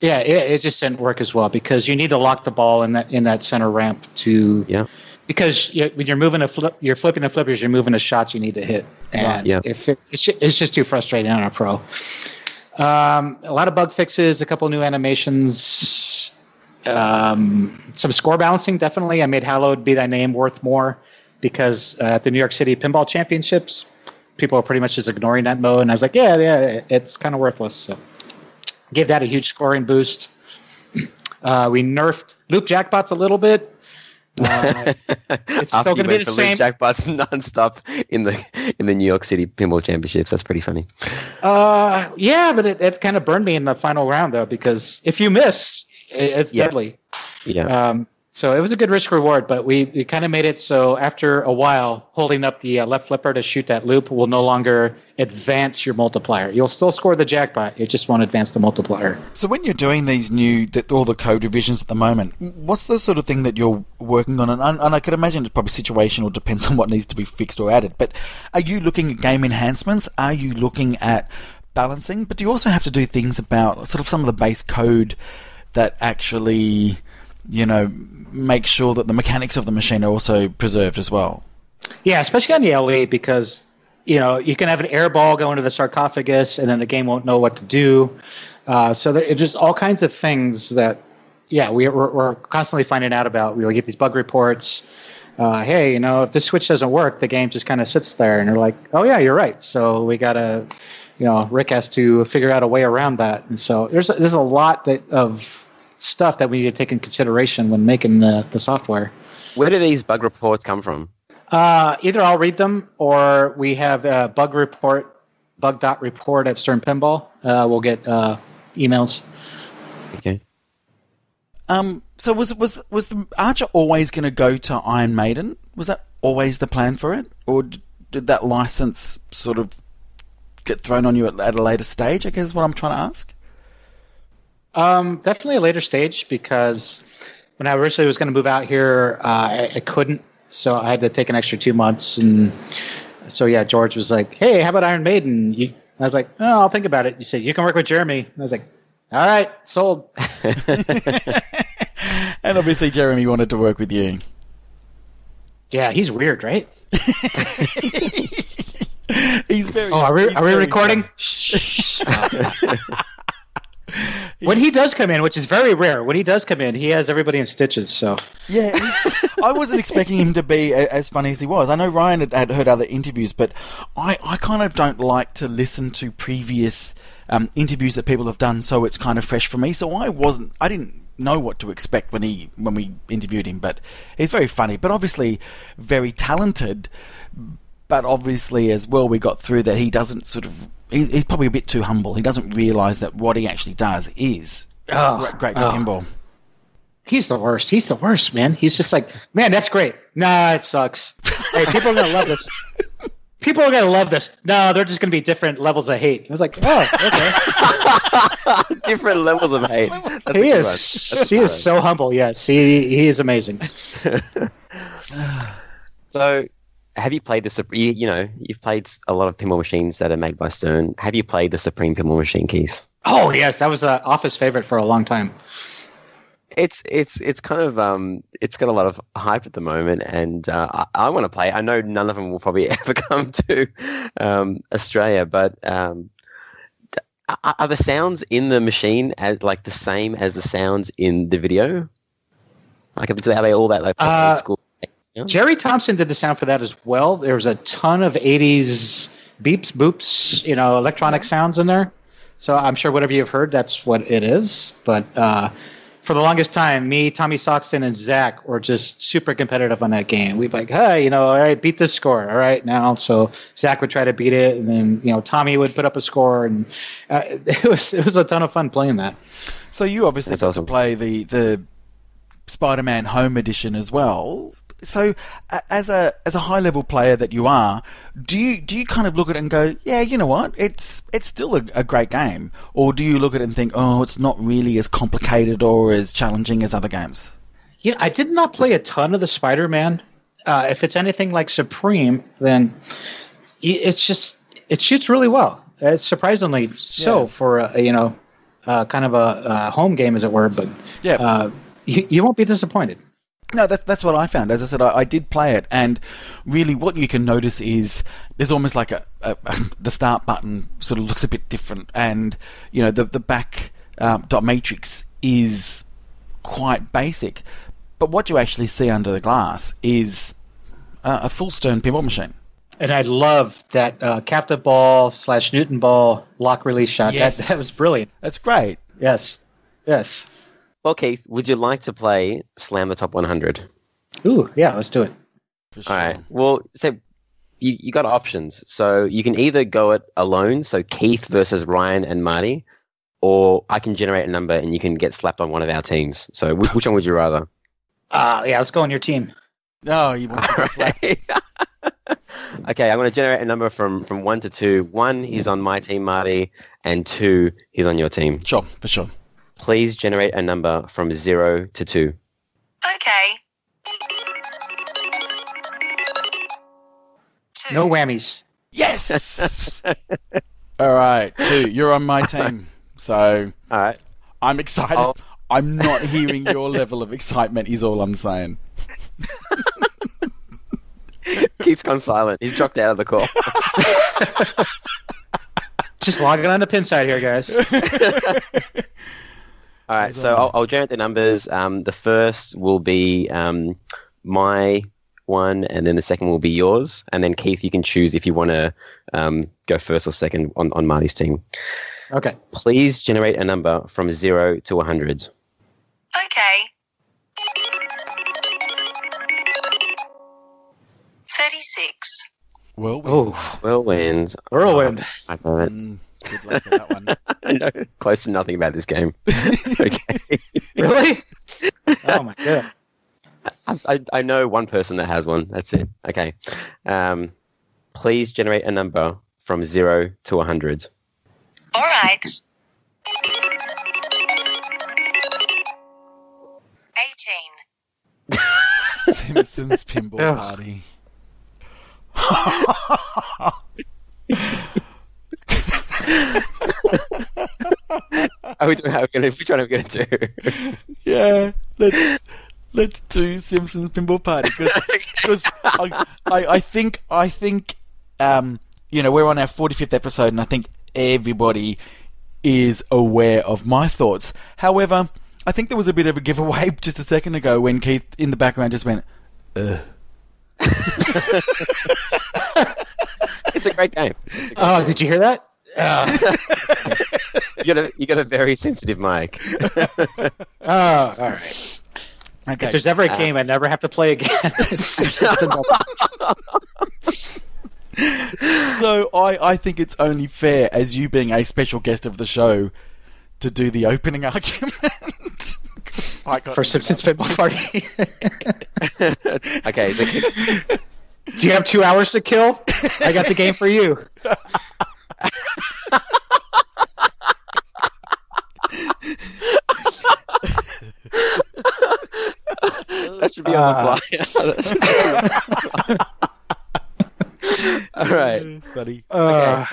Yeah, it just didn't work as well because you need to lock the ball in that center ramp to. Yeah. Because when you're moving you're flipping the flippers, you're moving the shots you need to hit, and it's just too frustrating on a Pro. A lot of bug fixes, a couple new animations, some score balancing. Definitely, I made "Hallowed Be Thy Name" worth more because at the New York City Pinball Championships, people are pretty much just ignoring that mode, and I was like, yeah, it's kind of worthless. So. Gave that a huge scoring boost. We nerfed loop jackpots a little bit. It's still going to be the same. Loop jackpots nonstop in the New York City Pinball Championships. That's pretty funny. Yeah, but it kind of burned me in the final round though because if you miss, it's deadly. Yeah. So it was a good risk reward, but we kind of made it so after a while, holding up the left flipper to shoot that loop will no longer advance your multiplier. You'll still score the jackpot. It just won't advance the multiplier. So when you're doing these all the code revisions at the moment, what's the sort of thing that you're working on? And I could imagine it's probably situational, depends on what needs to be fixed or added. But are you looking at game enhancements? Are you looking at balancing? But do you also have to do things about sort of some of the base code that actually, make sure that the mechanics of the machine are also preserved as well? Yeah, especially on the LE because, you can have an air ball go into the sarcophagus and then the game won't know what to do. So there's just all kinds of things that, we're constantly finding out about. We'll get these bug reports. Hey, if this switch doesn't work, the game just kind of sits there and they're like, oh yeah, you're right. So we got to, Rick has to figure out a way around that. And so there's a lot of stuff that we need to take in consideration when making the software. Where do these bug reports come from? Either I'll read them or we have a bug.report at Stern Pinball. We'll get emails. Okay. So was the Archer always going to go to Iron Maiden? Was that always the plan for it, or did that license sort of get thrown on you at a later stage? I guess is what I'm trying to ask. Definitely a later stage, because when I originally was going to move out here, I couldn't, so I had to take an extra 2 months. And so yeah, George was like, "Hey, how about Iron Maiden?" I was like, "Oh, I'll think about it." You said you can work with Jeremy. And I was like, "All right, sold." And obviously, Jeremy wanted to work with you. Yeah, he's weird, right? He's very. Oh, are we recording? When he does come in, which is very rare, when he does come in, he has everybody in stitches. So yeah, I wasn't expecting him to be as funny as he was. I know Ryan had heard other interviews, but I kind of don't like to listen to previous interviews that people have done, so it's kind of fresh for me. So I didn't know what to expect when we interviewed him, but he's very funny, but obviously very talented. But obviously as well, we got through that he doesn't sort of. He's probably a bit too humble. He doesn't realise that what he actually does is great for pinball. He's the worst. He's the worst, man. He's just like, man, that's great. Nah, it sucks. Hey, people are going to love this. People are going to love this. No, they're just going to be different levels of hate. I was like, oh, okay. Different levels of hate. He is so humble. Yes, he is amazing. So, have you played you've played a lot of pinball machines that are made by Stern. Have you played the Supreme Pinball Machine, Keith? Oh, yes. That was an office favorite for a long time. It's kind of it's got a lot of hype at the moment, and I want to play. I know none of them will probably ever come to Australia, but are the sounds in the machine as like the same as the sounds in the video? Like are they all that like old school? Jerry Thompson did the sound for that as well. There was a ton of 80s beeps, boops, electronic sounds in there. So I'm sure whatever you've heard, that's what it is. But for the longest time, me, Tommy Soxton, and Zach were just super competitive on that game. We'd be like, hey, all right, beat this score. All right, now. So Zach would try to beat it, and then, Tommy would put up a score. And it was a ton of fun playing that. So you obviously got to play the Spider-Man Home Edition as well. So, as a high level player that you are, do you kind of look at it and go, yeah, you know what, it's still a great game, or do you look at it and think, oh, it's not really as complicated or as challenging as other games? Yeah, I did not play a ton of the Spider-Man. If it's anything like Supreme, then it shoots really well. It's surprisingly so for kind of a home game, as it were. But you won't be disappointed. No, that's what I found. As I said, I did play it, and really what you can notice is there's almost like the start button sort of looks a bit different, and the back dot matrix is quite basic, but what you actually see under the glass is a full Stern pinball machine. And I love that captive ball / Newton ball lock release shot. Yes. That was brilliant. That's great. Yes. Well, Keith, would you like to play Slam the Top 100? Ooh, yeah, let's do it. For sure. All right. Well, so you got options. So you can either go it alone, so Keith versus Ryan and Marty, or I can generate a number and you can get slapped on one of our teams. So which one would you rather? Yeah, let's go on your team. No, you want to get slapped. Okay, I'm going to generate a number from 1 to 2. 1 is on my team, Marty, and 2 is on your team. Sure, for sure. Please generate a number from 0 to 2. Okay. 2. No whammies. Yes! All right, 2. You're on my team. So All right. I'm excited. I'm not hearing your level of excitement is all I'm saying. Keith's gone silent. He's dropped out of the call. Just logging on the pin side here, guys. All right, so I'll generate the numbers. The first will be my one, and then the second will be yours. And then, Keith, you can choose if you want to go first or second on Marty's team. Okay. Please generate a number from 0 to 100. Okay. 36. Whirlwind. Whirlwind. I know it. Good luck with that one. I know close to nothing about this game. Okay. Really? Oh my god. I know one person that has one. That's it. Okay. Please generate a number from 0 to 100. All right. 18. Simpsons Pinball Party. Which one are we going to do? Yeah, let's do Simpsons Pinball Party because I think we're on our 45th episode and I think everybody is aware of my thoughts. However, I think there was a bit of a giveaway just a second ago when Keith in the background just went, ugh. It's a great game. Oh, did you hear that? You got a very sensitive mic. Oh, all right. Okay. If there's ever a game I never have to play again, So I think it's only fair, as you being a special guest of the show, to do the opening argument. for Simpsons Pinball Party. Okay. So Do you have 2 hours to kill? I got the game for you. that should be on the fly. All right. Funny. Okay.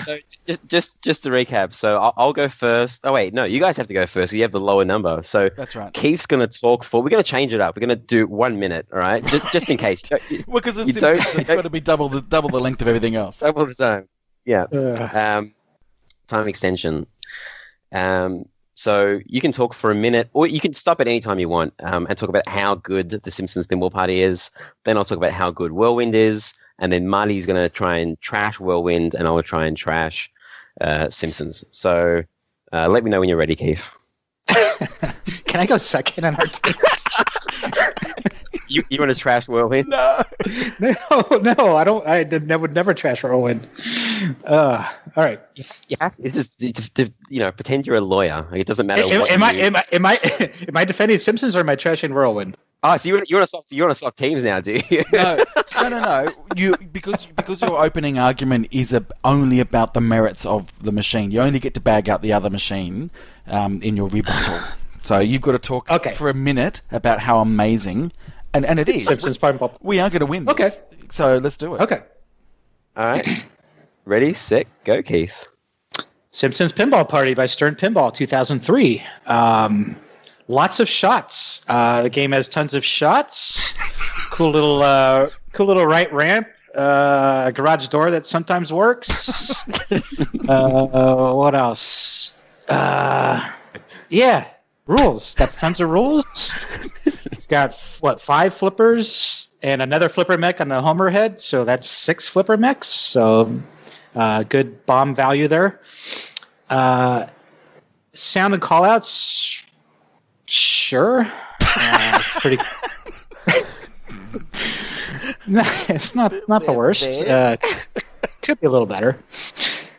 So just to recap. So I'll go first. Oh wait, no, you guys have to go first. You have the lower number. So That's right. Keith's gonna talk for. We're gonna change it up. We're gonna do 1 minute. All right, just in case. Well, because it's Simpsons, it's got to be double the length of everything else. Double the time. Yeah. Time extension. So you can talk for a minute, or you can stop at any time you want, and talk about how good the Simpsons Pinball Party is. Then I'll talk about how good Whirlwind is, and then Marty's going to try and trash Whirlwind, and I'll try and trash Simpsons. So let me know when you're ready, Keith. Can I go second on our team? You want to trash Whirlwind? No, I don't. I would never trash Whirlwind. All right. You have to pretend you're a lawyer. It doesn't matter. Am I defending Simpsons or am I trashing Whirlwind? Oh, so you want to swap teams now, do you? No. You because your opening argument is only about the merits of the machine. You only get to bag out the other machine in your rebuttal. So you've got to talk for a minute about how amazing, and it is. Simpsons Pinball. We are going to win this. Okay. So let's do it. Okay. All right. Ready, set, go, Keith. Simpsons Pinball Party by Stern Pinball, 2003. Lots of shots. The game has tons of shots. Cool little right ramp. A garage door that sometimes works. What else? Yeah, rules. Got tons of rules. It's got 5 flippers and another flipper mech on the Homer head, so that's 6 flipper mechs. So good bomb value there. Sound and callouts, sure. Pretty. No, it's not the worst. Could be a little better.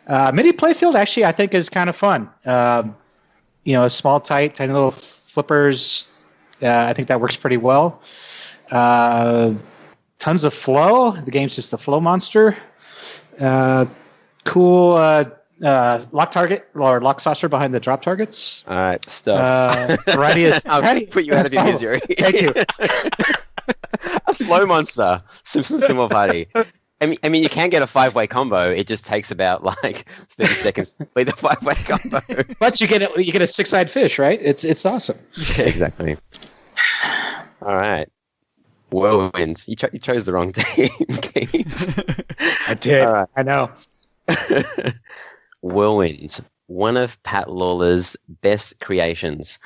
Mini playfield actually I think is kind of fun. Small, tight, tiny little flippers. I think that works pretty well. Tons of flow. The game's just a flow monster. Cool lock target or lock saucer behind the drop targets. All right, stop. I'll put you out of your misery. Thank you. A flow monster. Simpsons Pinball Party. I mean, you can get a 5-way combo. It just takes about 30 seconds to complete the 5-way combo. But you get a 6-eyed fish, right? It's awesome. Yeah, exactly. All right. Whirlwinds. You chose the wrong team. I did. Right. I know. Whirlwind, one of Pat Lawler's best creations.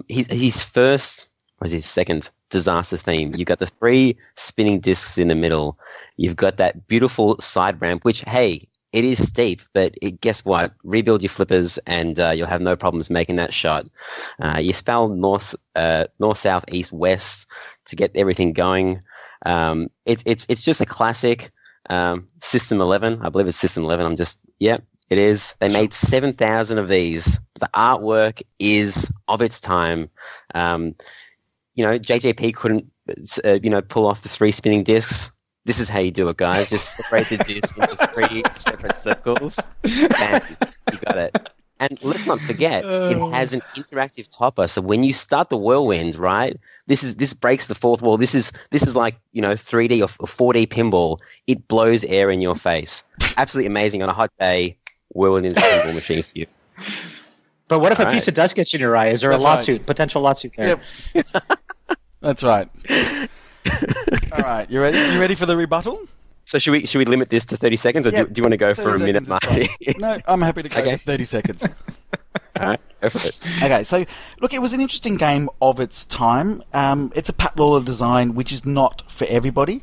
His first, was his second disaster theme. You've got the 3 spinning discs in the middle. You've got that beautiful side ramp, which, hey, it is steep, but guess what? Rebuild your flippers and you'll have no problems making that shot. You spell north, south, east, west to get everything going. It's just a classic. System 11, I believe it's System 11. It is. They made 7,000 of these. The artwork is of its time. JJP couldn't, pull off the 3 spinning discs. This is how you do it, guys. Just separate the disc into 3 separate circles. Bam, you got it. And let's not forget, it has an interactive topper. So when you start the whirlwind, right, this breaks the fourth wall. This is like 3D or 4D pinball. It blows air in your face. Absolutely amazing on a hot day. Whirlwind is a pinball machine for you. But what if a piece of dust gets in your eye? Is there a lawsuit, potential lawsuit there? Yep. That's right. All right, you ready? You ready for the rebuttal? So should we limit this to 30 seconds, or do you want to go for a minute, Marty? No, I'm happy to go for 30 seconds. All right, go for it. Okay, so look, it was an interesting game of its time. It's a Pat Lawler design, which is not for everybody.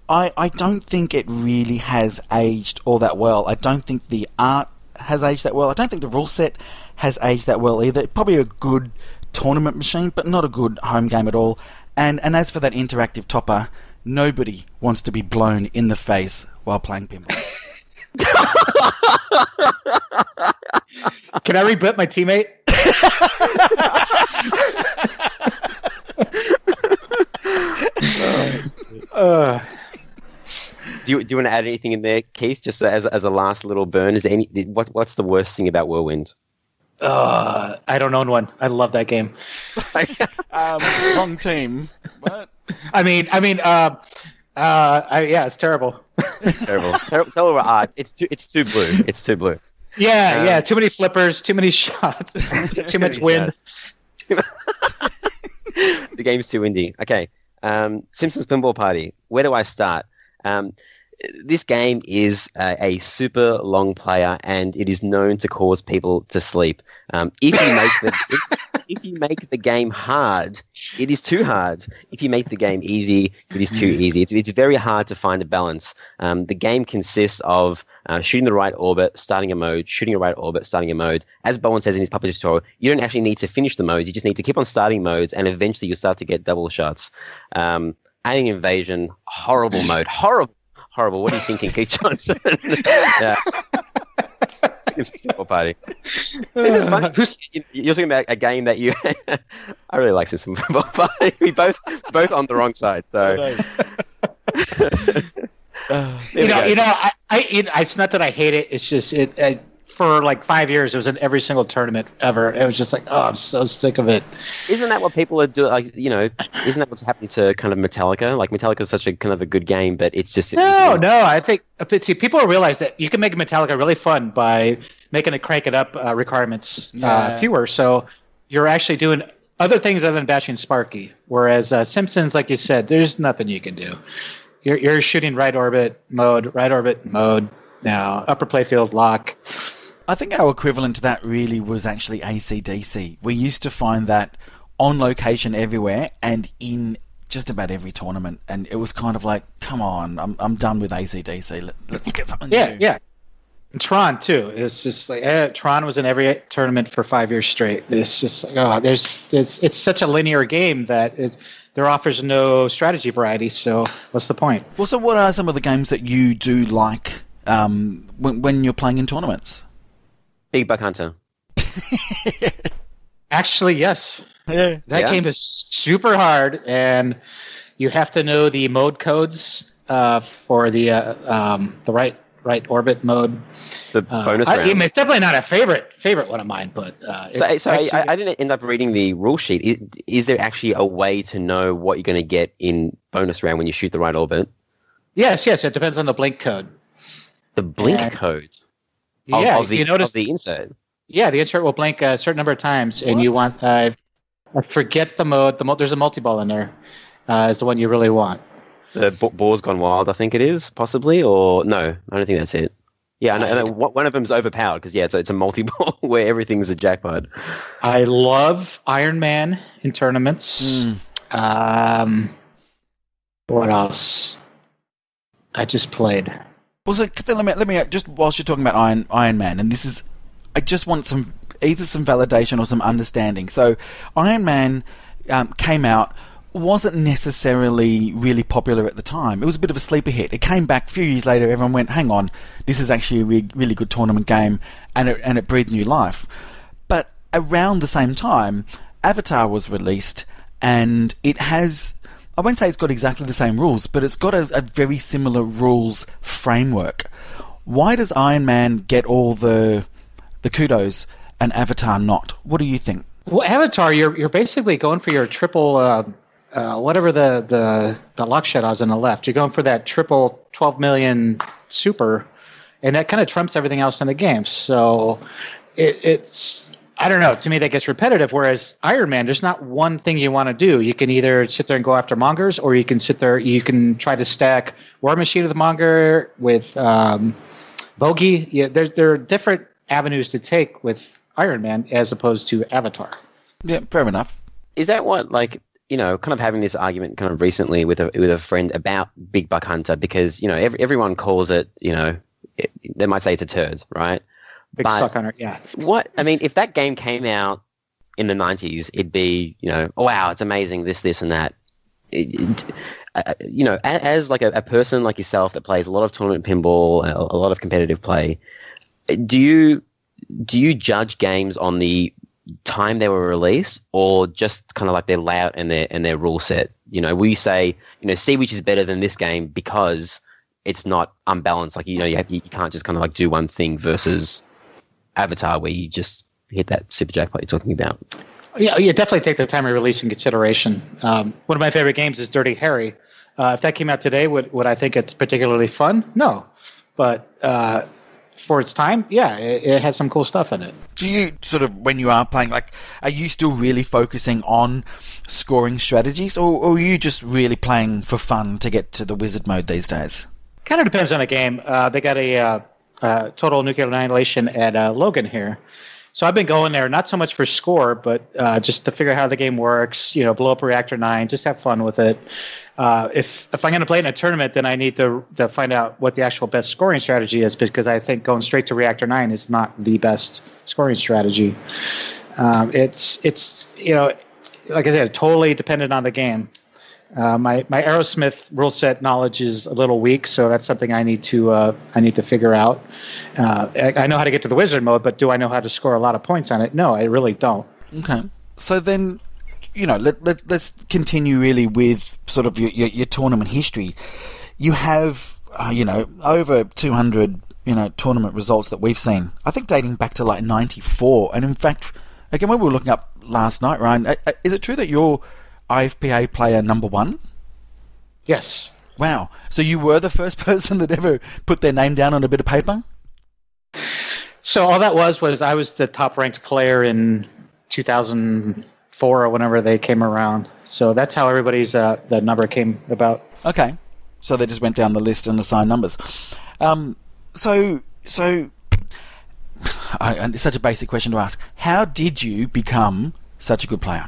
I don't think it really has aged all that well. I don't think the art has aged that well. I don't think the rule set has aged that well either. Probably a good tournament machine, but not a good home game at all. And as for that interactive topper, nobody wants to be blown in the face while playing pinball. Can I rebut my teammate? Do you want to add anything in there, Keith? Just as a last little burn, is there what's the worst thing about Whirlwind? I don't own one. I love that game. Wrong team. What? Yeah, it's terrible. Terrible. Terrible art. It's too blue. It's too blue. Yeah. Too many flippers. Too many shots. Too much wind. The game's too windy. Okay. Simpsons Pinball Party. Where do I start? This game is a super long player, and it is known to cause people to sleep. If you make the game hard, it is too hard. If you make the game easy, it is too easy. It's very hard to find a balance. The game consists of shooting the right orbit, starting a mode, shooting a right orbit, starting a mode. As Bowen says in his puppet tutorial, you don't actually need to finish the modes. You just need to keep on starting modes, and eventually you'll start to get double shots. Alien Invasion, horrible mode. Horrible. What are you thinking, Keith Johnson? Yeah. Simple Party. This is funny. You're talking about a game that you. I really like Simple Party. We both on the wrong side. So. It's not that I hate it. It's just for like 5 years, it was in every single tournament ever. It was just like, I'm so sick of it. Isn't that what people are doing? Like, isn't that what's happened to kind of Metallica? Like, Metallica is such a kind of a good game, but it's just no. I think people realize that you can make Metallica really fun by making it crank it up requirements fewer. So you're actually doing other things other than bashing Sparky. Whereas Simpsons, like you said, there's nothing you can do. You're shooting right orbit mode. Now upper playfield lock. I think our equivalent to that really was actually AC/DC. We used to find that on location everywhere and in just about every tournament, and it was kind of like, come on, I'm done with AC/DC. Let's get something new. Yeah. And Tron too. It's just like Tron was in every tournament for 5 years straight. It's just like it's such a linear game that there offers no strategy variety. So what's the point? Well, so what are some of the games that you do like when you're playing in tournaments? Big Buck Hunter. Actually, yes. Yeah. That game is super hard, and you have to know the mode codes for the right orbit mode. The bonus round. It's definitely not a favorite one of mine, but I didn't end up reading the rule sheet. Is there actually a way to know what you're going to get in bonus round when you shoot the right orbit? Yes. It depends on the blink code. The blink code. Of the insert. Yeah, the insert will blink a certain number of times, and you want. I forget the mode. There's a multi-ball in there. Is the one you really want. The Boar's Gone Wild, I think it is, possibly, or no, I don't think that's it. Yeah, I know one of them's overpowered because it's a multi-ball where everything's a jackpot. I love Iron Man in tournaments. What else? I just played. Well, so let me just whilst you're talking about Iron Man, and I just want either some validation or some understanding. So, Iron Man came out, wasn't necessarily really popular at the time. It was a bit of a sleeper hit. It came back a few years later. Everyone went, "Hang on, this is actually a really good tournament game," and it breathed new life. But around the same time, Avatar was released, and it has, I won't say it's got exactly the same rules, but it's got a very similar rules framework. Why does Iron Man get all the kudos and Avatar not? What do you think? Well, Avatar, you're basically going for your triple, whatever the luck shadow is on the left. You're going for that triple 12 million super, and that kind of trumps everything else in the game. So it's, I don't know, to me that gets repetitive, whereas Iron Man, there's not one thing you want to do. You can either sit there and go after mongers, or you can you can try to stack War Machine with monger, with Bogey. Yeah, there are different avenues to take with Iron Man as opposed to Avatar. Yeah, fair enough. Is that what, like, you know, kind of having this argument kind of recently with a friend about Big Buck Hunter, because, you know, everyone calls it, you know, they might say it's a turd, right? Big Buck Hunter, yeah. What, I mean, if that game came out in the 90s, it'd be, you know, oh, wow, it's amazing, this and that. You know, as like a person like yourself that plays a lot of tournament pinball, a lot of competitive play, do you judge games on the time they were released, or just kind of like their layout and their rule set? You know, will you say, you know, Sea Witch is better than this game because it's not unbalanced? Like, you know, you can't just kind of like do one thing versus Avatar where you just hit that super jackpot you're talking about. Yeah, you definitely take the time of release in consideration. One of my favorite games is Dirty Harry. If that came out today, would I think it's particularly fun? No. But for its time, yeah, it has some cool stuff in it. Do you sort of, when you are playing, like, are you still really focusing on scoring strategies, or are you just really playing for fun to get to the wizard mode these days? Kind of depends on the game. They got a Total Nuclear Annihilation at Logan here. So I've been going there, not so much for score, but just to figure out how the game works, you know, blow up Reactor 9, just have fun with it. If I'm going to play in a tournament, then I need to find out what the actual best scoring strategy is, because I think going straight to Reactor 9 is not the best scoring strategy. It's you know, like I said, totally dependent on the game. My Aerosmith rule set knowledge is a little weak, so that's something I need to figure out. I know how to get to the wizard mode, but do I know how to score a lot of points on it? No, I really don't. Okay, so then, you know, let's continue really with sort of your tournament history. You have you know, over 200 tournament results that we've seen. I think dating back to like '94, and in fact, again, when we were looking up last night, Ryan, is it true that you're IFPA player number 1? Yes. Wow. So you were the first person that ever put their name down on a bit of paper? So all that was I was the top ranked player in 2004 or whenever they came around. So that's how everybody's that number came about. Okay. So they just went down the list and assigned numbers. So it's such a basic question to ask. How did you become such a good player?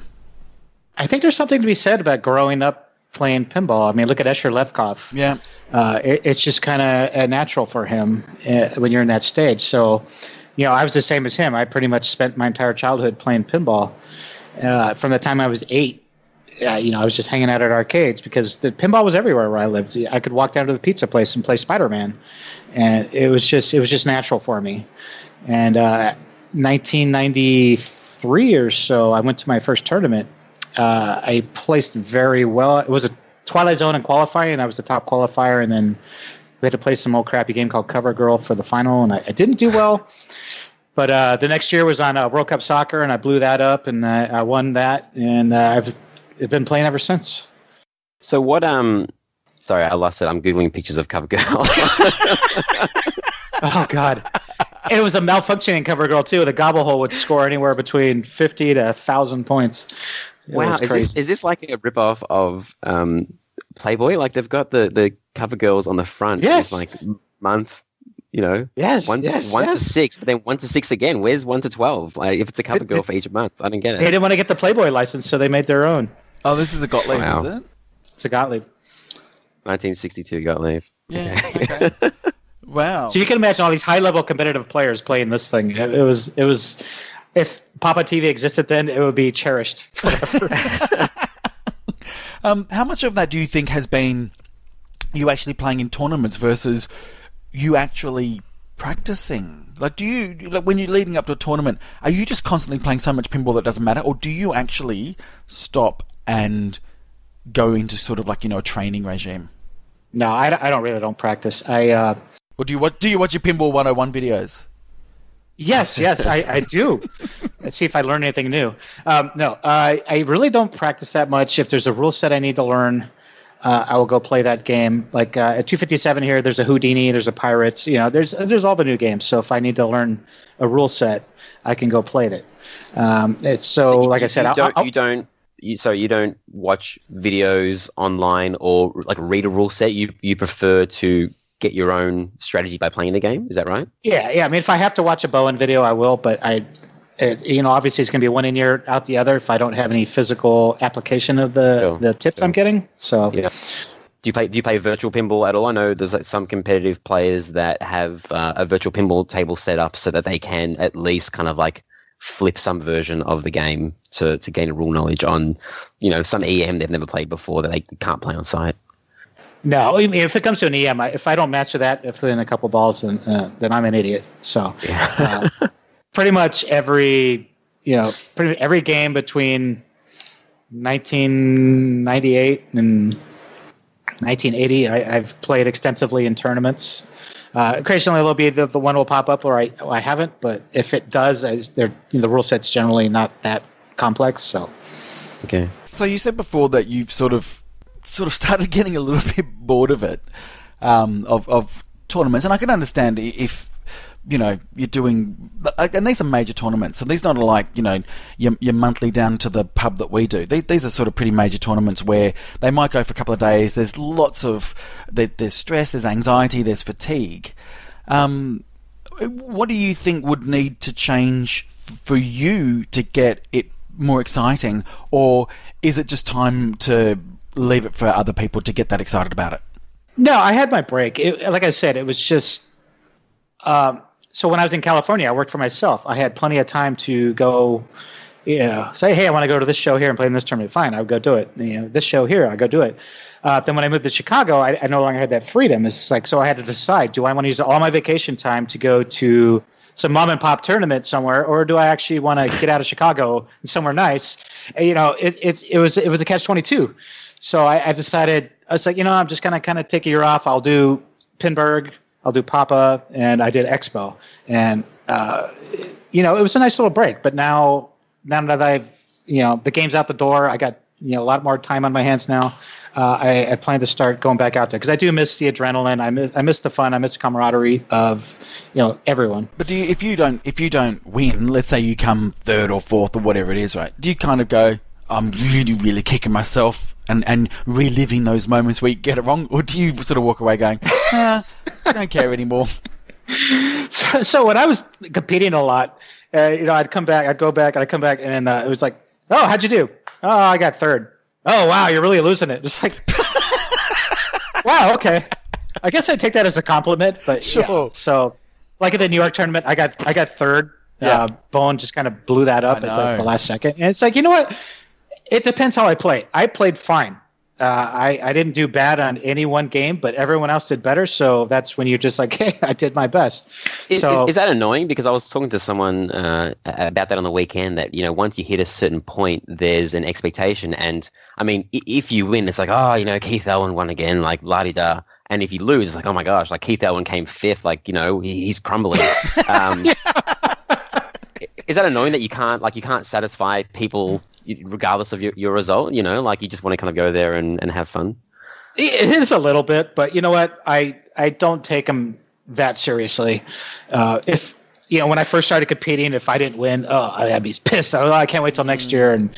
I think there's something to be said about growing up playing pinball. I mean, look at Escher Levkov. Yeah. It's just kind of natural for him when you're in that stage. So, you know, I was the same as him. I pretty much spent my entire childhood playing pinball. From the time I was 8, you know, I was just hanging out at arcades because the pinball was everywhere where I lived. I could walk down to the pizza place and play Spider-Man, and it was just natural for me. And 1993 or so, I went to my first tournament. I placed very well. It was a Twilight Zone in qualifying, and I was the top qualifier. And then we had to play some old crappy game called Cover Girl for the final, and I didn't do well. But the next year was on World Cup Soccer, and I blew that up, and I won that, and I've been playing ever since. So what? Sorry, I lost it. I'm googling pictures of Cover Girl. Oh God. It was a malfunctioning Cover Girl too. The gobble hole would score anywhere between 50 to 1,000 points. Wow, is this like a ripoff of Playboy? Like they've got the Cover Girls on the front. Yes. With like month, you know. Yes. One to 6, but then 1 to 6 again. Where's 1 to 12? Like if it's a Cover Girl for each month, I don't get it. They didn't want to get the Playboy license, so they made their own. Oh, this is a Gottlieb, Wow. is it? It's a Gottlieb. 1962 Gottlieb. Yeah. Okay. Wow. So you can imagine all these high-level competitive players playing this thing. It was. If Papa TV existed then, it would be cherished forever. How much of that do you think has been you actually playing in tournaments versus you actually practicing? Like, do you, like, when you're leading up to a tournament, are you just constantly playing so much pinball that doesn't matter, or do you actually stop and go into sort of like, a training regime? No, I don't practice. Or do you watch your Pinball 101 videos? Yes, I do. Let's see if I learn anything new. No, I really don't practice that much. If there's a rule set I need to learn, I will go play that game. Like at 257 here, there's a Houdini, there's a Pirates. There's all the new games. So if I need to learn a rule set, I can go play it. Like I said, you don't watch videos online or like read a rule set. You prefer to get your own strategy by playing the game. Is that right? Yeah. I mean, if I have to watch a Bowen video, I will. But obviously it's going to be one in ear out the other if I don't have any physical application of the tips I'm getting. So yeah. Do you play virtual pinball at all? I know there's like some competitive players that have a virtual pinball table set up so that they can at least kind of like flip some version of the game to gain a rule knowledge on, some EM they've never played before that they can't play on site. No, I mean, if it comes to an EM, if I don't master that within a couple balls, then I'm an idiot. So pretty much every game between 1998 and 1980, I've played extensively in tournaments. Occasionally, there'll be the one will pop up where I haven't, but if it does, the rule set's generally not that complex. So, okay. So you said before that you've sort of started getting a little bit bored of it, of tournaments, and I can understand if you're doing, and these are major tournaments, so these not like your monthly down to the pub that we do. These are sort of pretty major tournaments where they might go for a couple of days. There's lots of there's stress, there's anxiety, there's fatigue. What do you think would need to change for you to get it more exciting, or is it just time to leave it for other people to get that excited about it? No, I had my break. Like I said, it was just so when I was in California, I worked for myself. I had plenty of time to go say, hey, I want to go to this show here and play in this tournament. Fine, I would go do it. This show here, I go do it. Then when I moved to Chicago, I no longer had that freedom. It's like, so I had to decide, do I want to use all my vacation time to go to some mom and pop tournament somewhere, or do I actually want to get out of Chicago and somewhere nice? It was a catch-22. So I decided, I was like, I'm just going to kind of take a year off. I'll do Pinburg, I'll do Papa, and I did Expo. And, it was a nice little break. But now that I've, the game's out the door, I got, a lot more time on my hands now. I plan to start going back out there because I do miss the adrenaline. I miss the fun. I miss the camaraderie of, everyone. But if you don't win, let's say you come third or fourth or whatever it is, right? Do you kind of go, I'm really, really kicking myself and reliving those moments where you get it wrong? Or do you sort of walk away going, I don't care anymore? So when I was competing a lot, I'd come back, and it was like, oh, how'd you do? Oh, I got third. Oh, wow, you're really losing it. Just like, wow, okay. I guess I take that as a compliment, but sure. Yeah. So, like at the New York tournament, I got third. Yeah. Bowen just kind of blew that up at the last second. And it's like, you know what? It depends how I play. I played fine. I didn't do bad on any one game, but everyone else did better. So that's when you're just like, hey, I did my best. Is that annoying? Because I was talking to someone about that on the weekend that, once you hit a certain point, there's an expectation. And I mean, if you win, it's like, oh, Keith Elwin won again, like la-di-da. And if you lose, it's like, oh my gosh, like Keith Elwin came fifth, like, he's crumbling. Is that annoying that you can't satisfy people regardless of your result? Like you just want to kind of go there and have fun? It is a little bit, but you know what? I don't take them that seriously. If when I first started competing, if I didn't win, I'd be pissed. I can't wait till next year. And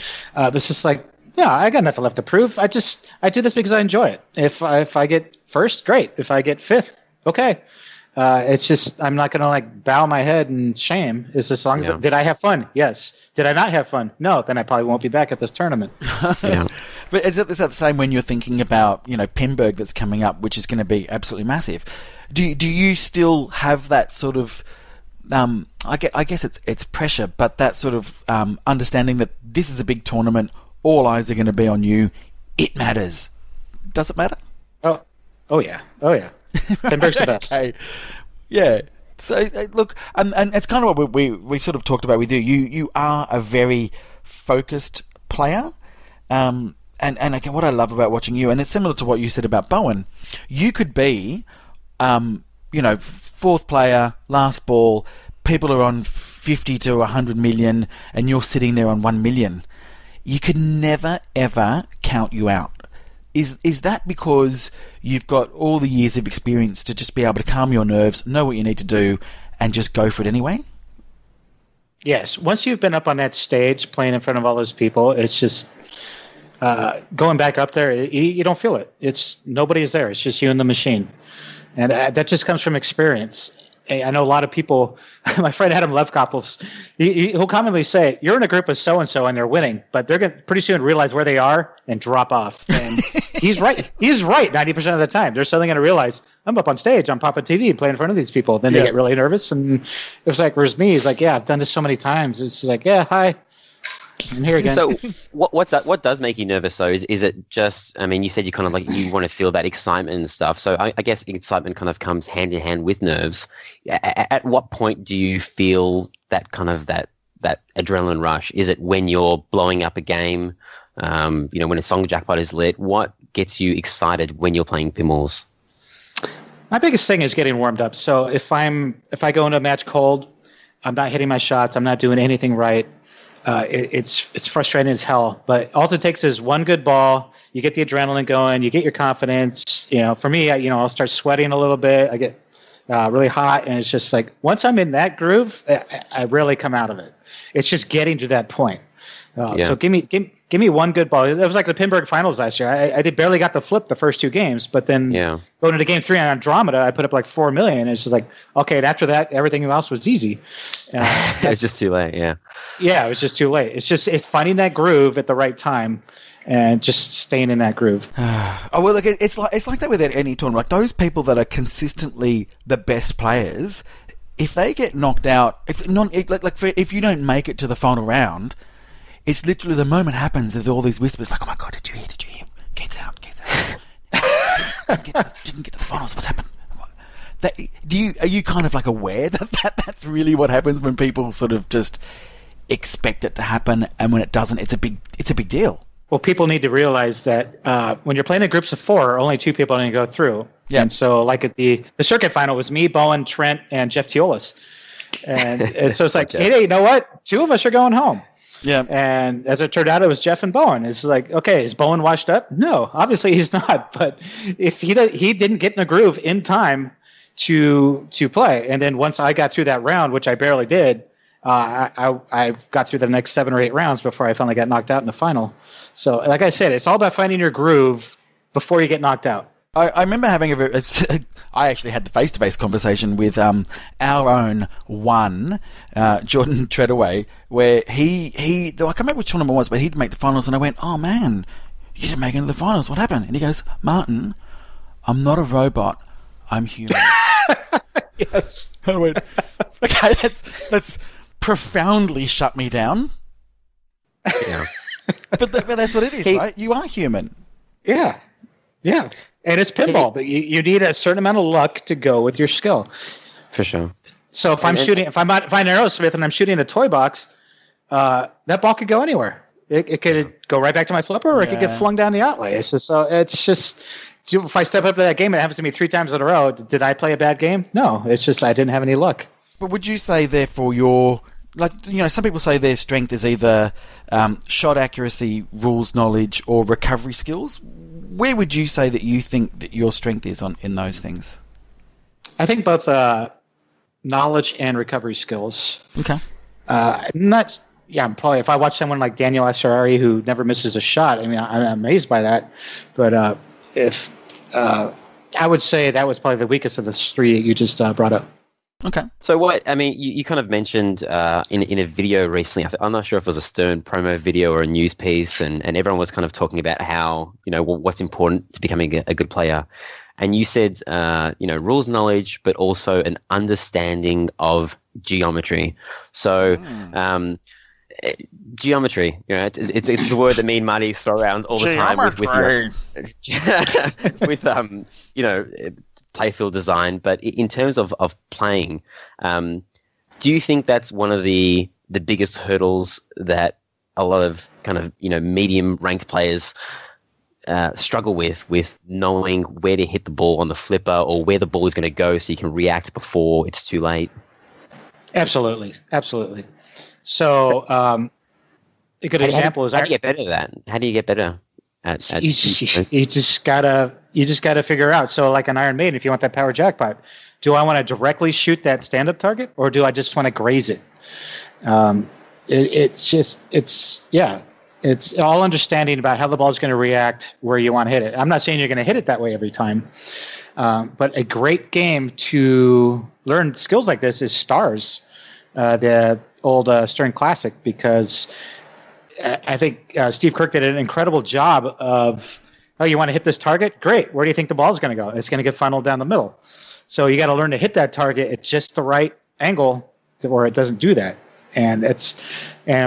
this is like, yeah, I got nothing left to prove. I do this because I enjoy it. If I get first, great. If I get fifth, okay. It's just I'm not going to bow my head in shame. It's as long as did I have fun? Yes. Did I not have fun? No. Then I probably won't be back at this tournament. Yeah. But is that the same when you're thinking about Pinburg that's coming up, which is going to be absolutely massive? Do you still have that sort of I guess it's pressure, but that sort of understanding that this is a big tournament, all eyes are going to be on you. It matters. Does it matter? Oh yeah. Pinburg's the best. Okay. Yeah. So look, and it's kind of what we sort of talked about with you. You are a very focused player. and again, what I love about watching you, and it's similar to what you said about Bowen, you could be, fourth player, last ball, people are on 50 to 100 million, and you're sitting there on 1 million. You could never, ever count you out. Is that because you've got all the years of experience to just be able to calm your nerves, know what you need to do, and just go for it anyway? Yes. Once you've been up on that stage playing in front of all those people, it's just going back up there, you don't feel it. Nobody is there. It's just you and the machine. And that just comes from experience. I know a lot of people, my friend Adam Levkoppels, he'll commonly say, you're in a group of so-and-so and they're winning, but they're going to pretty soon realize where they are and drop off. And he's right. He's right 90% of the time. They're suddenly going to realize, I'm up on stage, I'm popping TV, playing in front of these people. Then they get really nervous. And it was like, whereas me, he's like, yeah, I've done this so many times. It's like, yeah, hi. I'm here again. So what does make you nervous though? Is it just, I mean, you said you kind of like, you want to feel that excitement and stuff. So I guess excitement kind of comes hand in hand with nerves. At what point do you feel that kind of that adrenaline rush? Is it when you're blowing up a game? When a song jackpot is lit? What gets you excited when you're playing pinballs? My biggest thing is getting warmed up. So if I go into a match cold, I'm not hitting my shots, I'm not doing anything right. It's frustrating as hell, but all it takes is one good ball. You get the adrenaline going, you get your confidence. For me, I'll start sweating a little bit. I get really hot, and it's just like once I'm in that groove, I rarely come out of it. It's just getting to that point. So give me one good ball. It was like the Pinburg finals last year. I did barely got the flip the first two games, but then going into game 3 on Andromeda, I put up like 4 million. It's just like, okay, and after that, everything else was easy. It was just too late, yeah. Yeah, it was just too late. It's finding that groove at the right time and just staying in that groove. Look, it's like that with any tournament. Like those people that are consistently the best players, if they get knocked out, if you don't make it to the final round, it's literally the moment happens with all these whispers like, oh my God, did you hear? Gates out. Didn't get to the finals. What's happened? Are you kind of like aware that that's really what happens when people sort of just expect it to happen, and when it doesn't, it's a big deal? Well, people need to realize that when you're playing in groups of 4, only 2 people are going to go through. Yeah. And so like at the circuit final was me, Bowen, Trent, and Jeff Teolis. And so it's like, hey, you know what? 2 of us are going home. Yeah. And as it turned out, it was Jeff and Bowen. It's like, okay, is Bowen washed up? No, obviously he's not. But if he didn't get in a groove in time to play, and then once I got through that round, which I barely did, I got through the next 7 or 8 rounds before I finally got knocked out in the final. So, like I said, it's all about finding your groove before you get knocked out. I remember having I actually had the face-to-face conversation with our own Jordan Treadaway, where I can't remember which tournament it was, but he'd make the finals, and I went, oh man, you didn't make it into the finals, what happened? And he goes, Martin, I'm not a robot, I'm human. Yes. I went, okay, that's profoundly shut me down. Yeah. But that's what it is, right? You are human. Yeah. Yeah. And it's pinball, but you need a certain amount of luck to go with your skill. For sure. So if I'm an Aerosmith and I'm shooting a toy box, that ball could go anywhere. It could go right back to my flipper, or it could get flung down the outlay. It's just if I step up to that game, it happens to me 3 times in a row. Did I play a bad game? No, it's just I didn't have any luck. But would you say, therefore, some people say their strength is either shot accuracy, rules knowledge, or recovery skills. Where would you say that you think that your strength is in those things? I think both knowledge and recovery skills. Okay. Probably if I watch someone like Daniel Asarari who never misses a shot, I mean, I'm amazed by that. But if I would say that was probably the weakest of the 3 that you just brought up. Okay. So you kind of mentioned in a video recently, I'm not sure if it was a Stern promo video or a news piece, and everyone was kind of talking about how, what's important to becoming a good player. And you said, rules knowledge, but also an understanding of geometry. So geometry, it's a word that me and Marty throw around all the time with playfield design. But in terms of playing, do you think that's one of the biggest hurdles that a lot of kind of medium ranked players struggle with knowing where to hit the ball on the flipper or where the ball is going to go so you can react before it's too late? Absolutely. So a good example is how do you get better at that? How do you get better at you just gotta figure out. So like an Iron Maiden, if you want that power jackpot, do I want to directly shoot that stand-up target, or do I just want to graze it? It's all understanding about how the ball is going to react where you want to hit it. I'm not saying you're going to hit it that way every time, but a great game to learn skills like this is Stars, the old Stern Classic, because I think Steve Kirk did an incredible job of, oh, you want to hit this target? Great. Where do you think the ball is going to go? It's going to get funneled down the middle. So you got to learn to hit that target at just the right angle where it doesn't do that. And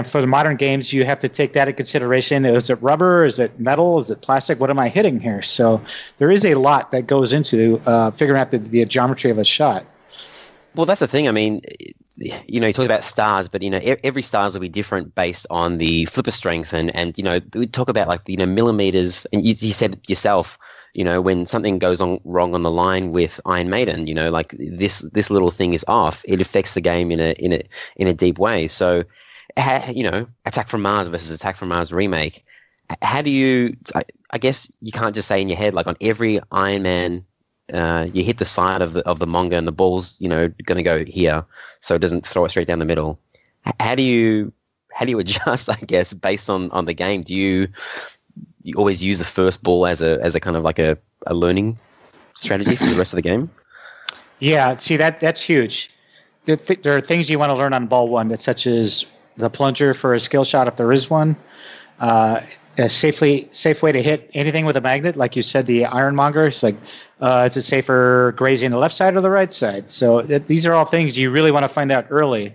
for the modern games, you have to take that into consideration. Is it rubber? Is it metal? Is it plastic? What am I hitting here? So there is a lot that goes into figuring out the geometry of a shot. Well, that's the thing. I mean, you talk about stars, but every stars will be different based on the flipper strength, and we talk about like millimeters. And you said it yourself. When something goes wrong on the line with Iron Maiden, like this little thing is off, it affects the game in a deep way. So, Attack from Mars versus Attack from Mars remake. How do you? I guess you can't just say in your head like on every Iron Man. You hit the side of the manga and the ball's going to go here, so it doesn't throw it straight down the middle. How do you adjust? I guess based on the game, do you always use the first ball as a kind of like a learning strategy for the rest of the game? Yeah, see that's huge. There are things you want to learn on ball one, such as the plunger for a skill shot if there is one. A safe way to hit anything with a magnet, like you said, the ironmonger. It's like, is it safer grazing the left side or the right side? So these are all things you really want to find out early.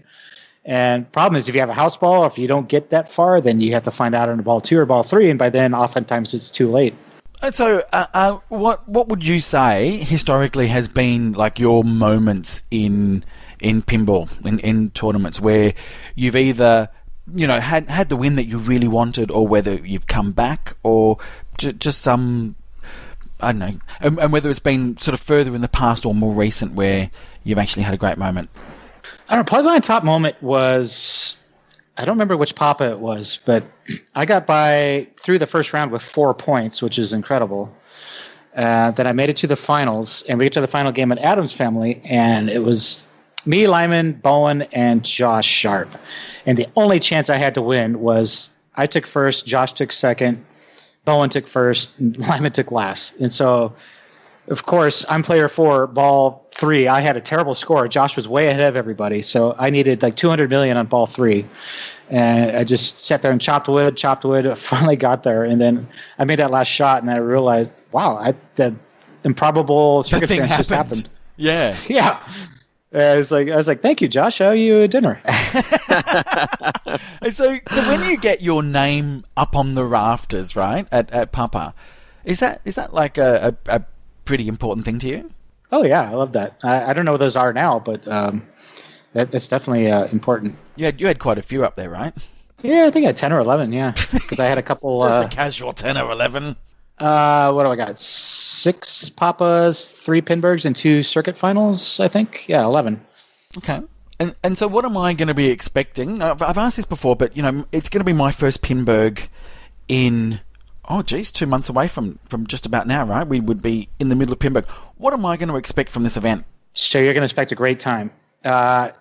And problem is, if you have a house ball, if you don't get that far, then you have to find out on a ball 2 or ball 3, and by then, oftentimes it's too late. And so, what would you say historically has been like your moments in pinball, in tournaments where you've either had the win that you really wanted, or whether you've come back, or just some, I don't know, and whether it's been sort of further in the past or more recent where you've actually had a great moment? I don't know, probably my top moment was, I don't remember which Papa it was, but I got through the first round with 4 points, which is incredible. Then I made it to the finals, and we get to the final game at Adam's Family, and it was me, Lyman, Bowen, and Josh Sharp. And the only chance I had to win was I took first, Josh took second, Bowen took first, and Lyman took last. And so, of course, I'm player 4, ball 3. I had a terrible score. Josh was way ahead of everybody. So I needed like 200 million on ball 3. And I just sat there and chopped wood. I finally got there. And then I made that last shot, and I realized, wow, the improbable circumstance just happened. Yeah. Yeah. I was like, thank you, Josh. I owe you a dinner. So when you get your name up on the rafters, right, at Papa, is that like a pretty important thing to you? Oh yeah, I love that. I don't know what those are now, but that's definitely important. You had quite a few up there, right? Yeah, I think I had 10 or 11. Yeah, because I had a couple. Just a casual 10 or 11. What do I got? 6 Papas, 3 Pinbergs, and 2 circuit finals, I think. Yeah, 11. Okay. And so what am I going to be expecting? I've asked this before, but, it's going to be my first Pinberg in, 2 months away from just about now, right? We would be in the middle of Pinberg. What am I going to expect from this event? So you're going to expect a great time. The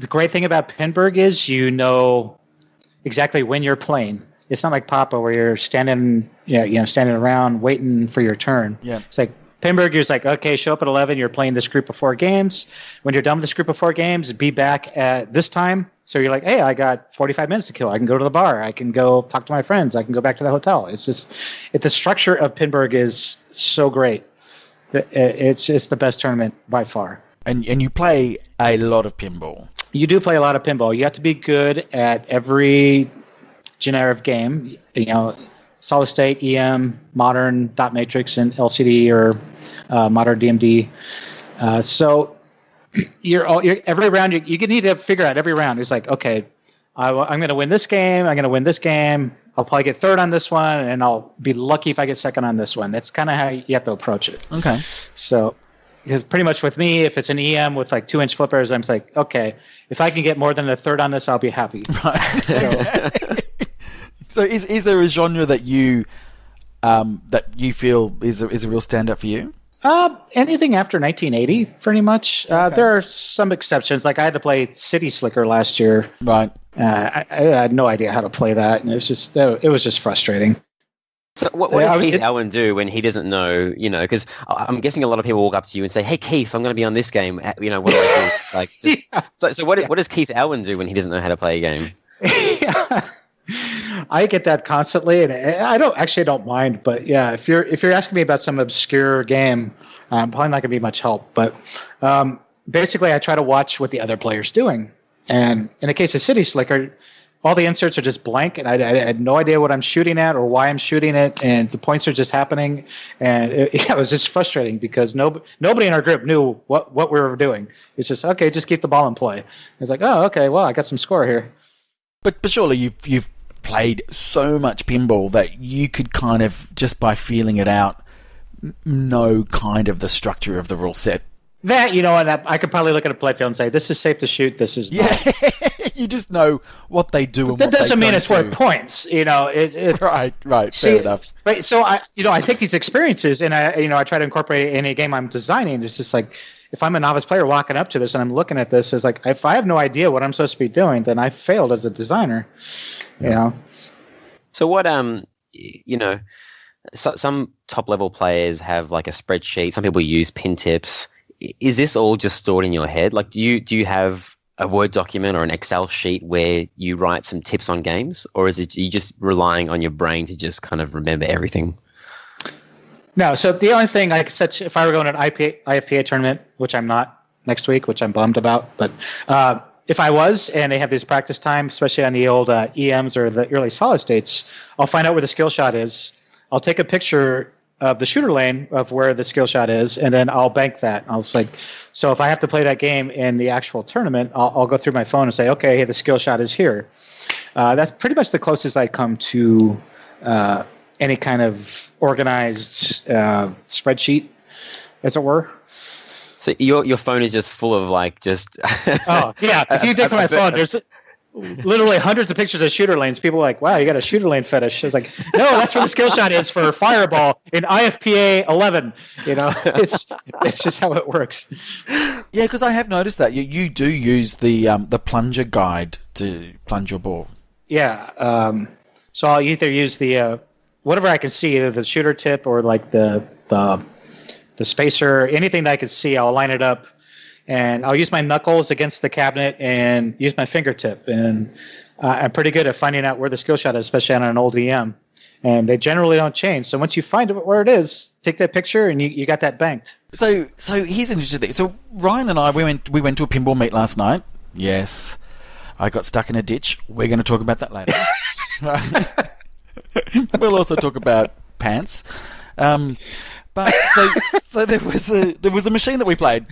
great thing about Pinberg is you know exactly when you're playing. It's not like Papa where you're standing around waiting for your turn. Yeah. It's like Pinberg, you're like, okay, show up at 11. You're playing this group of 4 games. When you're done with this group of 4 games, be back at this time. So you're like, hey, I got 45 minutes to kill. I can go to the bar. I can go talk to my friends. I can go back to the hotel. It's just, the structure of Pinberg is so great. It's the best tournament by far. And you play a lot of pinball. You do play a lot of pinball. You have to be good at every generic game, solid state, EM, modern, dot matrix, and LCD or modern DMD. So you're every round you need to figure out every round. It's like, okay, I'm going to win this game. I'm going to win this game. I'll probably get third on this one, and I'll be lucky if I get second on this one. That's kind of how you have to approach it. Okay. So, because pretty much with me, if it's an EM with like 2-inch flippers, I'm just like, okay, if I can get more than a third on this, I'll be happy. Right. So is there a genre that you feel is a real standout for you? Anything after 1980, pretty much. Okay. There are some exceptions. Like I had to play City Slicker last year. Right. I had no idea how to play that, and it was just frustrating. So what does Keith Elwin do when he doesn't know, because I'm guessing a lot of people walk up to you and say, hey, Keith, I'm going to be on this game. What do I do? It's like, so what does Keith Elwin do when he doesn't know how to play a game? Yeah. I get that constantly, and I don't mind. But yeah, if you're asking me about some obscure game, I'm probably not going to be much help. But basically, I try to watch what the other player's doing. And in the case of City Slicker, all the inserts are just blank, and I had no idea what I'm shooting at or why I'm shooting it, and the points are just happening. And it was just frustrating because nobody in our group knew what we were doing. It's just, okay, just keep the ball in play. It's like, oh, okay, well, I got some score here. But surely you've played so much pinball that you could kind of, just by feeling it out, know kind of the structure of the rule set. That, and I could probably look at a playfield and say, this is safe to shoot, this is not. Yeah, you just know what they do and that what they don't do. That doesn't mean it's worth points, Right, fair enough. Right, so I take these experiences and I try to incorporate it in a game I'm designing. It's just like, if I'm a novice player walking up to this and I'm looking at this, it's like, if I have no idea what I'm supposed to be doing, then I failed as a designer, So what, some top level players have like a spreadsheet. Some people use pin tips. Is this all just stored in your head? Like, do you have a Word document or an Excel sheet where you write some tips on games, or is it you just relying on your brain to just kind of remember everything? No. So the only thing if I were going to an IFPA tournament, which I'm not next week, which I'm bummed about, but if I was, and they have this practice time, especially on the old EMs or the early solid states, I'll find out where the skill shot is. I'll take a picture of the shooter lane of where the skill shot is, and then I'll bank that. I'll just so if I have to play that game in the actual tournament, I'll go through my phone and say, okay, hey, the skill shot is here. That's pretty much the closest I come to any kind of organized spreadsheet, as it were. So your phone is just full of Oh yeah, if you take my phone, there's literally hundreds of pictures of shooter lanes. People are like, wow, you got a shooter lane fetish. It's like, no, that's where the skill shot is for Fireball in IFPA 11. It's just how it works. Yeah, because I have noticed that you do use the plunger guide to plunge your ball. Yeah, so I'll either use the whatever I can see, either the shooter tip or like the spacer, anything that I can see, I'll line it up. And I'll use my knuckles against the cabinet and use my fingertip. And I'm pretty good at finding out where the skill shot is, especially on an old EM. And they generally don't change. So once you find where it is, take that picture and you got that banked. So here's an interesting thing. So Ryan and I, we went to a pinball meet last night. Yes. I got stuck in a ditch. We're going to talk about that later. We'll also talk about pants. But so there was a machine that we played,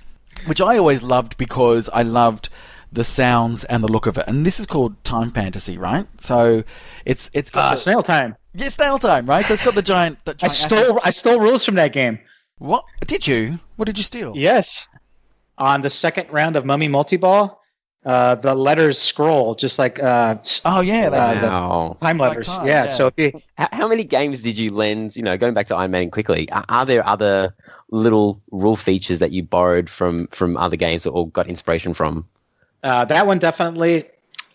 which I always loved because I loved the sounds and the look of it. And this is called Time Fantasy, right? So it's got Snail Time. Yeah, Snail Time, right? So it's got the giant. I stole rules from that game. What did you? What did you steal? Yes, on the second round of Mummy Multiball, the letters scroll just like oh yeah, wow. Time letters. Like time, yeah. yeah. So how many games did you lend? Going back to Iron Man quickly, are there other little rule features that you borrowed from other games or got inspiration from? That one definitely.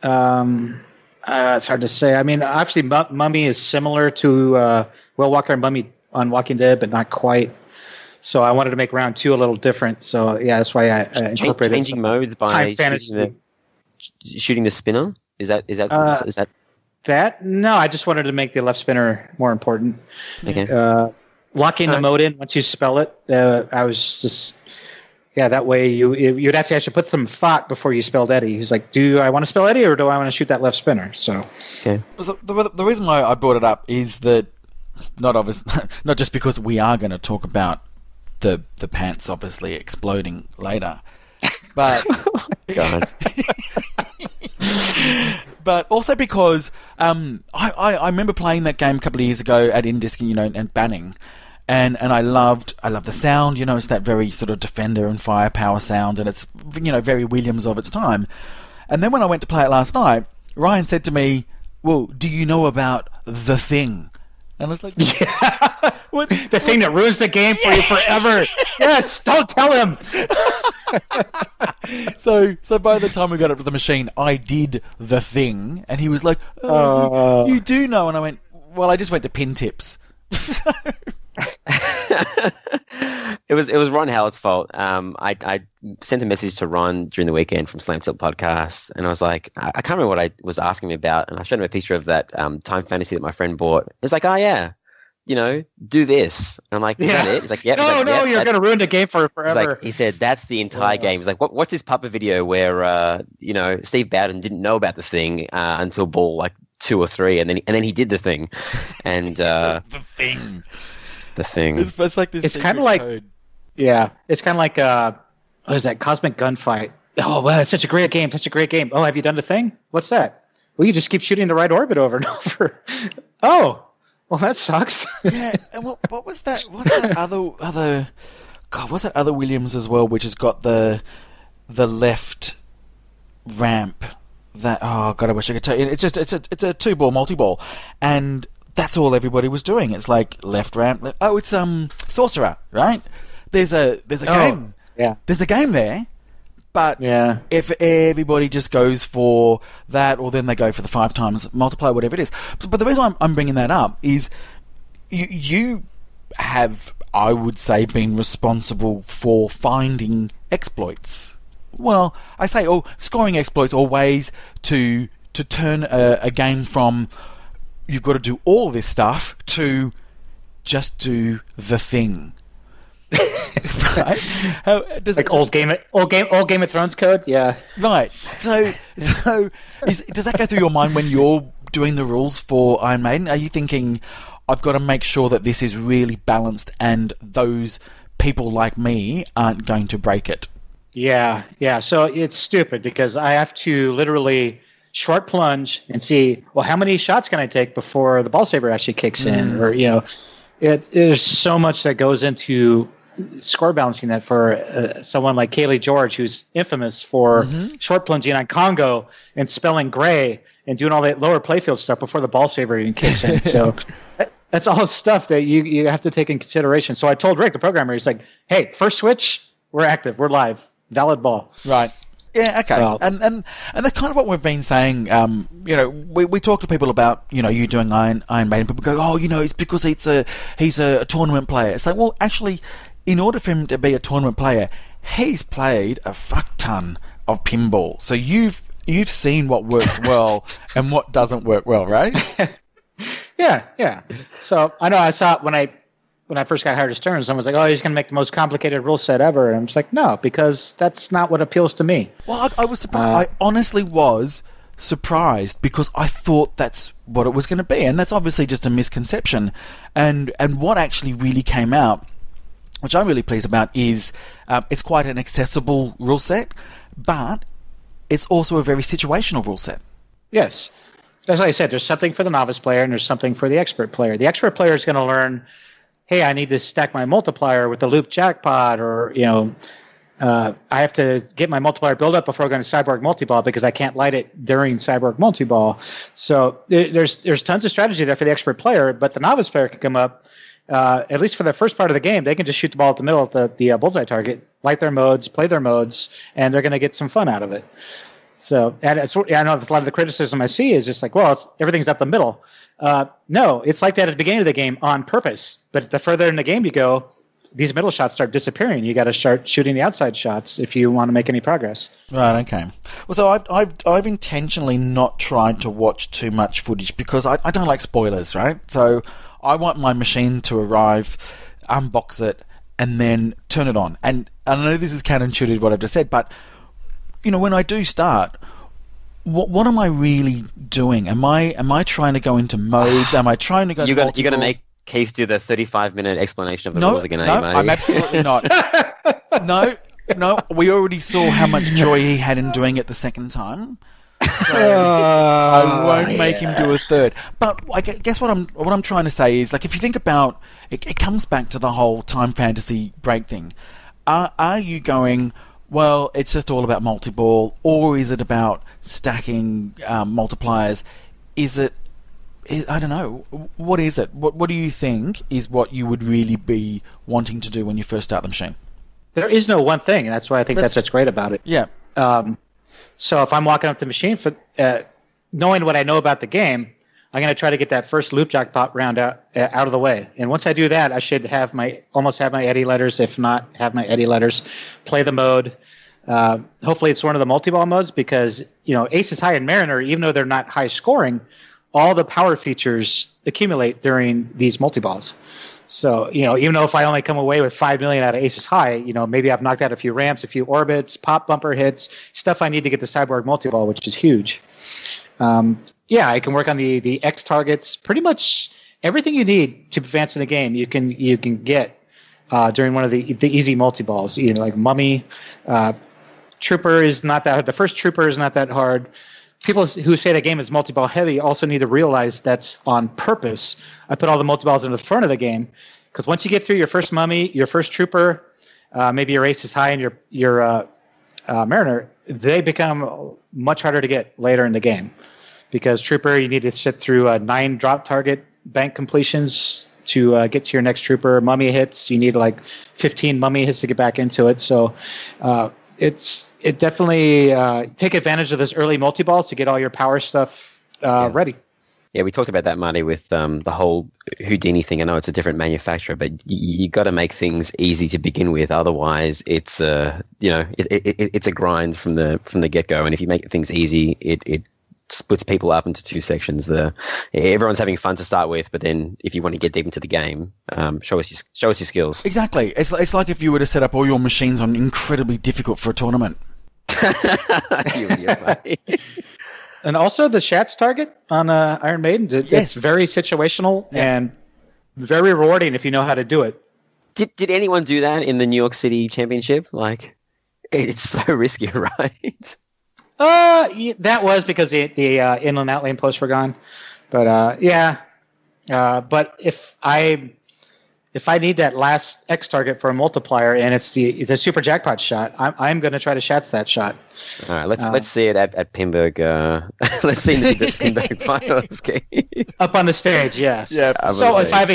It's hard to say. I mean, obviously, Mummy is similar to Will Walker and Mummy on Walking Dead, but not quite. So I wanted to make round 2 a little different. So yeah, that's why I incorporated changing modes by shooting the spinner. Is that that? No, I just wanted to make the left spinner more important. Okay. Locking the mode in once you spell it. I was just that way you'd have to actually put some thought before you spelled Eddie. He's like, do I want to spell Eddie or do I want to shoot that left spinner? So okay. So the reason why I brought it up is that not just because we are going to talk about the pants obviously exploding later, but God. but also because I remember playing that game a couple of years ago at Indisc, and Banning. And I loved the sound, it's that very sort of Defender and Firepower sound, and it's, very Williams of its time. And then when I went to play it last night, Ryan said to me, well, do you know about The Thing? And I was like, Yeah. what? The thing that ruins the game for you forever. Yes, don't tell him. So by the time we got up to the machine, I did The Thing, and he was like, oh, you do know. And I went, well, I just went to pin tips. It was Ron Howard's fault. I sent a message to Ron during the weekend from Slam Tilt Podcast, and I was like, I can't remember what I was asking him about, and I showed him a picture of that Time Fantasy that my friend bought. It's like, oh yeah, do this. And I'm like, is that it? He's like, yeah. No, you're going to ruin the game for forever. He said, that's the entire game. He's like, what's this puppet video where, Steve Bowden didn't know about The Thing until ball like 2 or 3, and then he did The Thing. And The Thing. The Thing. It's like this. It's kind of like, code. Yeah, it's kind of like, what is that, Cosmic Gunfight? Oh, well, it's such a great game, Oh, have you done The Thing? What's that? Well, you just keep shooting the right orbit over and over. Oh, well, that sucks. Yeah, and what was that? What's that other? God, what's that other Williams as well, which has got the left ramp? That I wish I could tell you. It's a 2-ball multi-ball, and that's all everybody was doing. It's like left ramp. It's Sorcerer, right? There's a game. Yeah. There's a game there. But yeah. If everybody just goes for that, or then they go for the 5 times multiplier, whatever it is. But the reason I'm bringing that up is you have, I would say, been responsible for finding exploits. Well, I say, scoring exploits, or ways to turn a game from you've got to do all this stuff to just do the thing. Right? Old Game of Thrones code, yeah. Right. So does that go through your mind when you're doing the rules for Iron Maiden? Are you thinking, I've got to make sure that this is really balanced, and those people like me aren't going to break it? Yeah. So it's stupid because I have to literally short plunge and see, well, how many shots can I take before the ball saver actually kicks in, or there's so much that goes into score balancing that for someone like Kaylee George, who's infamous for short plunging on Congo and spelling gray and doing all that lower playfield stuff before the ball saver even kicks in. So that's all stuff that you have to take in consideration. So I told Rick, the programmer, he's like, hey, first switch, we're active, we're live, valid ball. Right. Yeah, okay. So, and that's kind of what we've been saying. We talk to people about, you doing Iron Maiden. People go, it's because he's a tournament player. It's like, well, actually, in order for him to be a tournament player, he's played a fuck ton of pinball. So you've seen what works well and what doesn't work well, right? Yeah. So I know I saw it when I first got hired as Stern. Someone was like, oh, he's going to make the most complicated rule set ever. And I'm just like, no, because that's not what appeals to me. Well, I was surprised. I honestly was surprised because I thought that's what it was going to be. And that's obviously just a misconception. And what actually really came out, which I'm really pleased about, is it's quite an accessible rule set, but it's also a very situational rule set. Yes. As I said, there's something for the novice player and there's something for the expert player. The expert player is going to learn, hey, I need to stack my multiplier with the loop jackpot, or, I have to get my multiplier build up before going to Cyborg Multiball because I can't light it during Cyborg Multiball. So there's tons of strategy there for the expert player, but the novice player can come up, at least for the first part of the game, they can just shoot the ball at the middle of the bullseye target, light their modes, play their modes, and they're going to get some fun out of it. So, and I know a lot of the criticism I see is just like, well, everything's up the middle. No, it's like that at the beginning of the game on purpose. But the further in the game you go, these middle shots start disappearing. You got to start shooting the outside shots if you want to make any progress. Right. Okay. Well, so I've intentionally not tried to watch too much footage because I don't like spoilers. Right. So I want my machine to arrive, unbox it, and then turn it on. And I know this is counterintuitive what I've just said, but when I do start, what am I really doing? Am I trying to go into modes? Am I trying to go? You're going to make Keith do the 35-minute explanation of the rules again, No, I'm absolutely not. No. We already saw how much joy he had in doing it the second time. So I won't make him do a third. But I guess what I'm trying to say is, like, if you think about it, it comes back to the whole time fantasy break thing. Are you going, well, it's just all about multi-ball, or is it about stacking multipliers? I don't know. What is it? What do you think is what you would really be wanting to do when you first start the machine? There is no one thing, and that's why I think that's what's great about it. Yeah. So if I'm walking up the machine, for knowing what I know about the game, I'm going to try to get that first loop jackpot round out of the way. And once I do that, I should almost have my Eddie letters, if not have my Eddie letters, play the mode. Hopefully it's one of the multi-ball modes because, Aces High and Mariner, even though they're not high scoring, all the power features accumulate during these multi-balls. So, even though if I only come away with 5 million out of Aces High, maybe I've knocked out a few ramps, a few orbits, pop bumper hits, stuff I need to get the Cyborg multi-ball, which is huge. I can work on the X targets. Pretty much everything you need to advance in the game, you can get during one of the easy multi-balls. Like Mummy, Trooper is not that hard. The first Trooper is not that hard. People who say the game is multi-ball heavy also need to realize that's on purpose. I put all the multi-balls in the front of the game because once you get through your first Mummy, your first Trooper, maybe your Aces High and your Mariner, they become much harder to get later in the game. Because Trooper, you need to sit through 9 drop target bank completions to get to your next Trooper. Mummy hits, you need like 15 Mummy hits to get back into it. So it definitely take advantage of this early multi-balls to get all your power stuff ready. Yeah, we talked about that, Marty, with the whole Houdini thing. I know it's a different manufacturer, but you got to make things easy to begin with. Otherwise, it's it's a grind from the get-go. And if you make things easy, it splits people up into 2 sections. Everyone's having fun to start with, but then if you want to get deep into the game, show us your skills. Exactly. It's like if you were to set up all your machines on incredibly difficult for a tournament. And also the Shats target on Iron Maiden, it's very situational and very rewarding if you know how to do it. Did anyone do that in the New York City Championship? Like, it's so risky, right? That was because the inland outlane posts were gone, but but if I need that last X target for a multiplier and it's the super jackpot shot, I'm going to try to Shats that shot. All right, let's see it at Pinburg. Let's see the Pinburg finals game up on the stage. Yes. Yeah. So if I have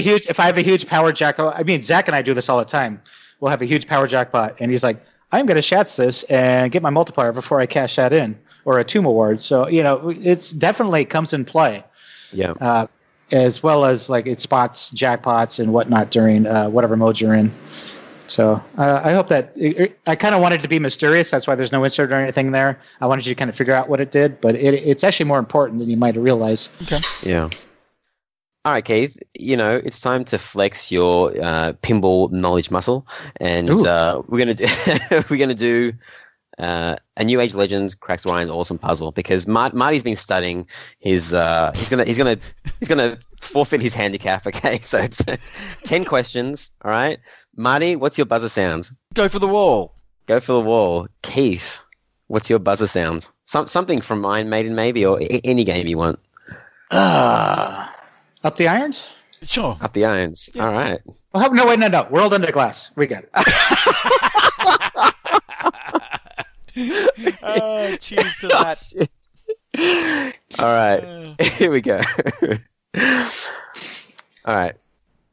a huge power jackpot, I mean Zach and I do this all the time. We'll have a huge power jackpot, and he's like, I'm going to Shats this and get my multiplier before I cash that in, or a Tomb Award. So, it's definitely comes in play. Yeah. As well as like it spots jackpots and whatnot during whatever mode you're in. So I hope that I kind of wanted it to be mysterious. That's why there's no insert or anything there. I wanted you to kind of figure out what it did, but it's actually more important than you might realize. Okay. Yeah. All right, Keith, it's time to flex your pinball knowledge muscle, and we're going to do a New Age Legends cracks Ryan's awesome puzzle, because Marty's been studying his he's gonna forfeit his handicap. Okay, so it's 10 questions. All right, Marty, what's your buzzer sound? Go for the wall. Go for the wall. Keith, what's your buzzer sound? Something from Iron Maiden, maybe, or any game you want. Up the irons? Sure. Up the irons. Yeah. All right. Well, no. World Under Glass. We got it. Cheers to that. All right. Here we go. All right.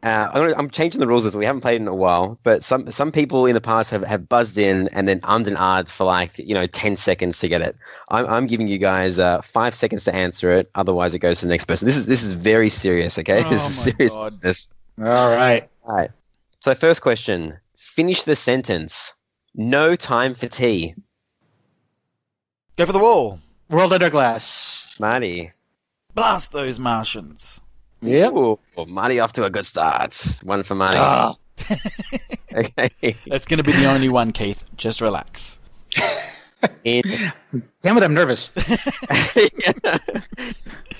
I'm changing the rules as we haven't played in a while, but some people in the past have buzzed in and then ummed and ahed for 10 seconds to get it. I'm giving you guys 5 seconds to answer it. Otherwise, it goes to the next person. This is very serious. Okay, this is serious business. All right. So first question: finish the sentence. No time for tea. Go for the wall. World Under Glass. Marty. Blast those Martians. Yep. Ooh, Marty off to a good start. One for Marty. Okay. That's going to be the only one, Keith. Just relax. Damn it, I'm nervous.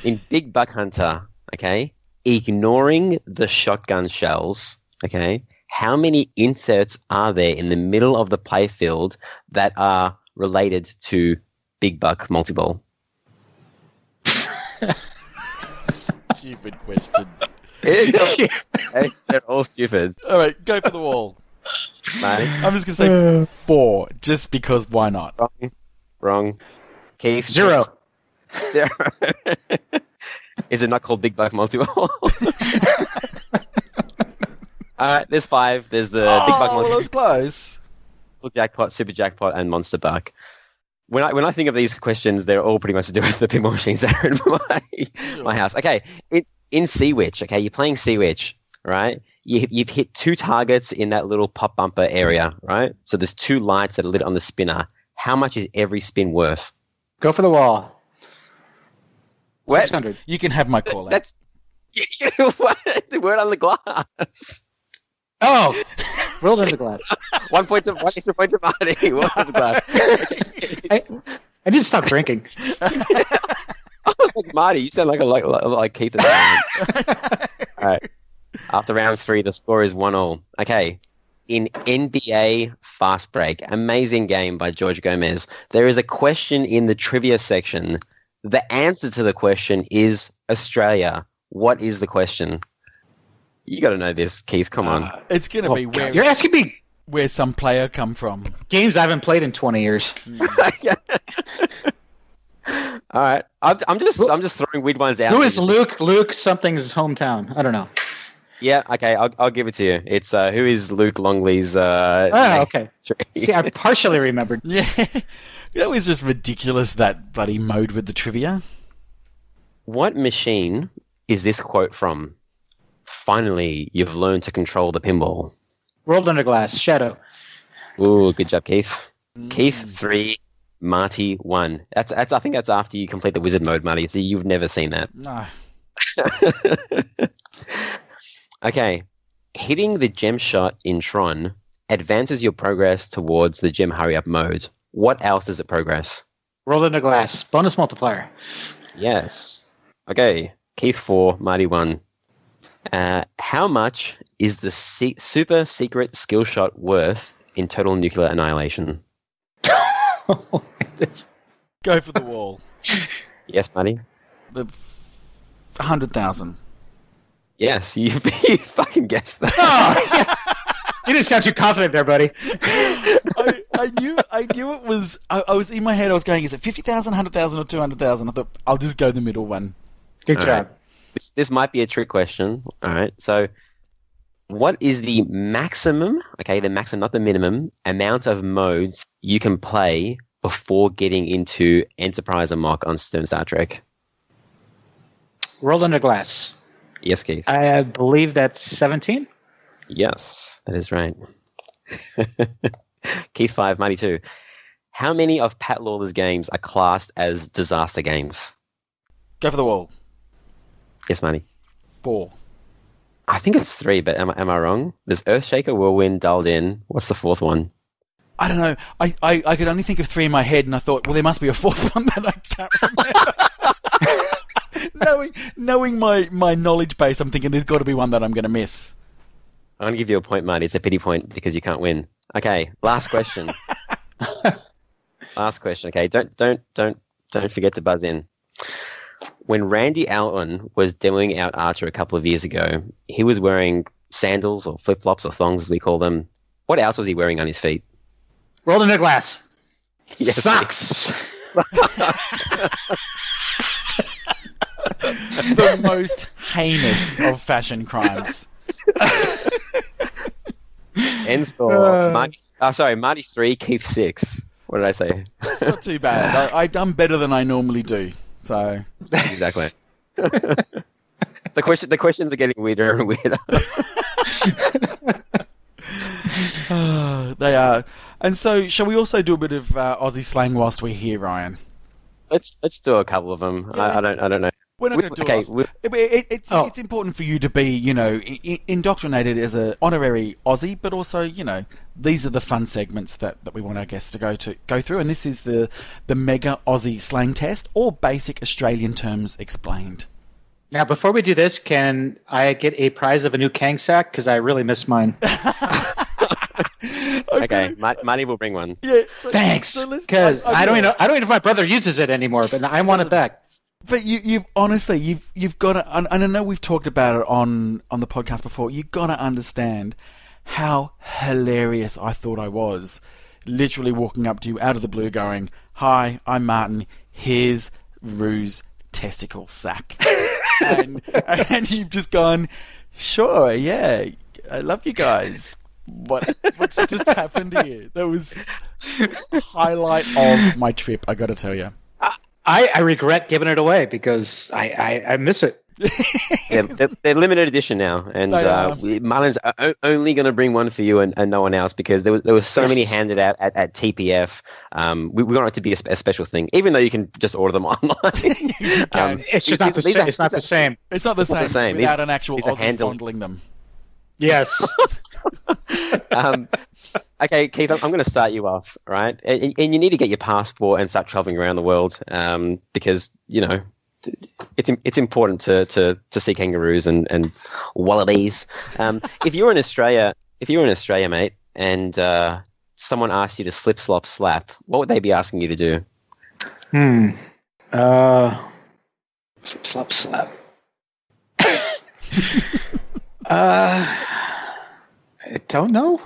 In Big Buck Hunter, okay, ignoring the shotgun shells, okay, how many inserts are there in the middle of the playfield that are related to Big Buck multi-ball? Stupid question. They're all stupid. All right, go for the wall. Marty? I'm just going to say 4, just because why not? Wrong. Keith? 0. 0. Is it not called Big Buck Multi-Ball? Alright, there's 5. There's the Big Buck Well, Multi-Ball, that was close. Jackpot, Super Jackpot, and Monster Buck. When I think of these questions, they're all pretty much to do with the pinball machines that are in my house. Okay, in Sea Witch, okay, you're playing Sea Witch, right? You've hit 2 targets in that little pop bumper area, right? So there's 2 lights that are lit on the spinner. How much is every spin worth? Go for the wall. What? 600. You can have my call out. That's what? The word on the glass. Oh, rolled in the glass. 1 extra point to Marty. Word on the glass. I need to stop drinking. I was like, Marty, you sound like Keith at the moment. All right. After round 3, the score is 1-1. Okay. In NBA Fast Break, amazing game by George Gomez, there is a question in the trivia section. The answer to the question is Australia. What is the question? You got to know this, Keith. Come on. It's going to be where You're asking me where some player come from. games I haven't played in 20 years. All right. I'm just throwing weird ones out. Who is Luke? Luke something's hometown. I don't know. Yeah. Okay. I'll give it to you. It's who is Luke Longley's? Okay. See, I partially remembered. Yeah. That was just ridiculous, that bloody mode with the trivia. What machine is this quote from? Finally, you've learned to control the pinball. Rolled under glass. Shadow. Ooh, good job, Keith. Keith 3, Marty 1. That's. I think that's after you complete the wizard mode, Marty. So you've never seen that. No. Okay. Hitting the gem shot in Tron advances your progress towards the gem hurry up mode. What else does it progress? Rolled under glass. Bonus multiplier. Yes. Okay. Keith 4, Marty 1. How much is the super secret skill shot worth in total nuclear annihilation? Go for the wall. Yes, Marty? The 100,000. Yes, you fucking guessed that. Oh, yes. You didn't sound too confident there, buddy. I knew it was. I was in my head. I was going, is it 50,000, 100,000, or 200,000? I thought I'll just go the middle one. Good All job. right. This might be a trick question. All right. So, what is the maximum? Okay, the maximum, not the minimum, amount of modes you can play before getting into Enterprise and Mock on Star Trek? Rolled under glass. Yes, Keith. I believe that's 17. Yes, that is right. Keith 5, Marty 2. How many of Pat Lawler's games are classed as disaster games? Go for the wall. Yes, Marty. 4. I think it's 3, but am I wrong? There's Earthshaker, Whirlwind, Dialed In. What's the 4th one? I don't know. I could only think of 3 in my head, and I thought, well, there must be a 4th one that I can't remember. knowing my knowledge base, I'm thinking there's got to be one that I'm going to miss. I'm going to give you a point, Marty. It's a pity point because you can't win. Okay, last question. Last question. Okay, don't forget to buzz in. When Randy Elwin was demoing out Archer a couple of years ago, he was wearing sandals or flip-flops or thongs, as we call them. What else was he wearing on his feet? Rolled under glass. Yes, Socks. The most heinous of fashion crimes. End score. Marty 3, Keith 6. What did I say? That's not too bad. I've done better than I normally do. So Exactly. The questions are getting weirder and weirder. they are. And so, shall we also do a bit of Aussie slang whilst we're here, Ryan? Let's do a couple of them. Yeah. I don't know. We're not going to do it. It's important for you to be, indoctrinated as an honorary Aussie, but also, these are the fun segments that we want our guests to go through. And this is the Mega Aussie Slang Test, or Basic Australian Terms Explained. Now, before we do this, can I get a prize of a new Kang sack? Because I really miss mine. Okay, Marty will bring one. Yeah. Thanks. Because I don't even know if my brother uses it anymore, but I want it back. But you've honestly, you've got to, and I know we've talked about it on the podcast before. You've got to understand how hilarious I thought I was, literally walking up to you out of the blue, going, "Hi, I'm Martin. Here's Rue's testicle sack," and you've just gone, "Sure, yeah, I love you guys." What's just happened here? That was highlight of my trip, I got to tell you. I regret giving it away because I miss it. Yeah, they're limited edition now, and Marlin's only going to bring one for you and no one else, because there was so many handed out at TPF. We want it to be a special thing, even though you can just order them online. It's just not the same. It's not the same. It's not the same without an actual Aussie fondling them. Yes. Okay, Keith, I'm going to start you off, right? And you need to get your passport and start traveling around the world, because it's important to see kangaroos and wallabies. If you're in Australia, mate, and someone asked you to slip, slop, slap, what would they be asking you to do? Slip, slop, slap. I don't know.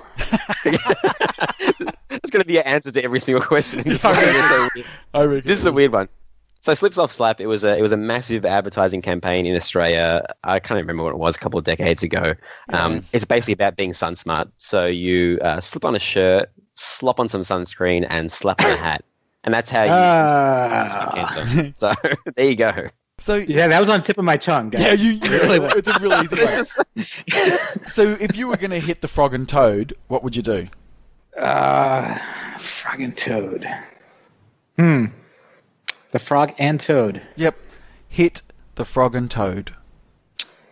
That's going to be your answer to every single question in this one. This is a weird one. So Slip Slop Slap, it was a massive advertising campaign in Australia. I can't remember what it was, a couple of decades ago. It's basically about being sun smart. So you slip on a shirt, slop on some sunscreen, and slap on a hat. And that's how you skip cancer. So there you go. So yeah, that was on the tip of my tongue, guys. Yeah, it's a really easy way. So if you were going to hit the frog and toad, what would you do? Frog and toad. The frog and toad. Yep. Hit the frog and toad.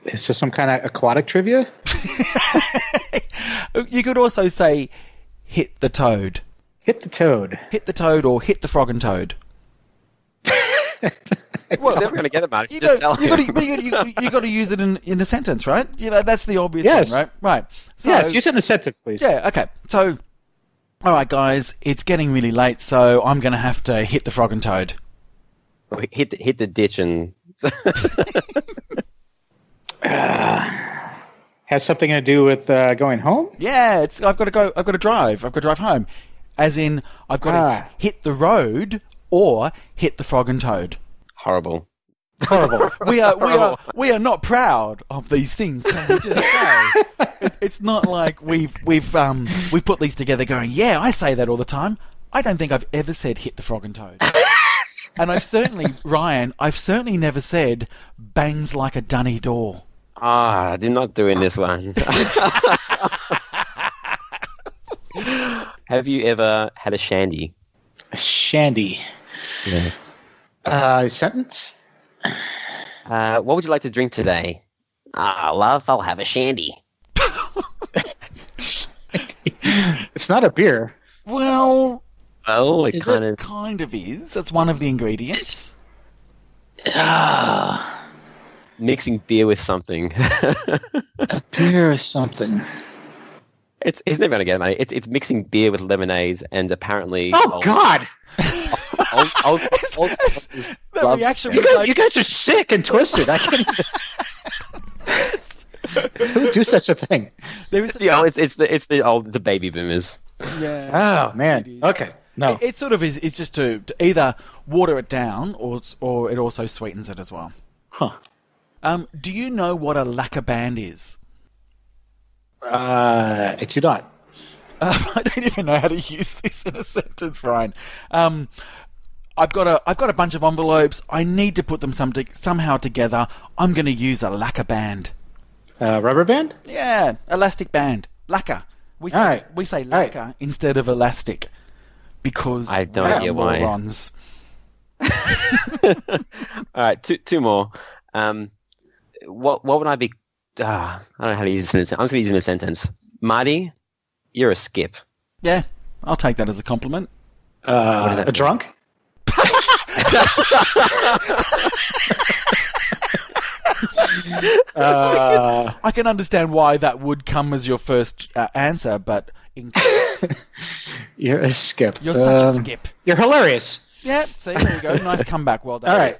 Is this some kind of aquatic trivia? You could also say hit the toad. Hit the toad. Hit the toad or hit the frog and toad. Well, he's never going to get it, Mark. Just tell him. You got to use it in a sentence, right? That's the obvious thing, right? Right. So, yes, use it in a sentence, please. Yeah, okay. So, all right, guys, it's getting really late, so I'm going to have to hit the frog and toad. Hit the ditch and... Has something to do with going home? Yeah, I've got to drive home. As in, I've got to hit the road or hit the frog and toad. Horrible. We are not proud of these things. Can we just say? It's not like we've put these together going, yeah, I say that all the time. I don't think I've ever said hit the frog and toad. And I've certainly never said bangs like a dunny door. I'm not doing this one. Have you ever had a shandy? A shandy. Yes. Sentence? What would you like to drink today? Love, I'll have a shandy. It's not a beer. Well, it kind of is. That's one of the ingredients. Mixing beer with something. A beer or something. He's never going to get it, mate. It's mixing beer with lemonade, and apparently... Oh, God! The reaction you guys are sick and twisted. I can't even... Who would do such a thing? It's the baby boomers. Yeah. Oh, man. Okay. No. It sort of is. It's just to either water it down or it also sweetens it as well. Huh. Do you know what a lacquer band is? I do not. I don't even know how to use this in a sentence, Brian. I've got a bunch of envelopes. I need to put them somehow together. I'm going to use a lacquer band. Rubber band? Yeah, elastic band. Lacquer. We say lacquer instead of elastic because I have no idea why. Morons. All right, two more. What would I be? I don't know how to use this in a sentence. I'm just going to use it in a sentence. Marty, you're a skip. Yeah, I'll take that as a compliment. A drunk? I can understand why that would come as your first answer, but incorrect. You're a skip. You're such a skip. You're hilarious. Yeah, see, there you go. Nice comeback. Well done. All right.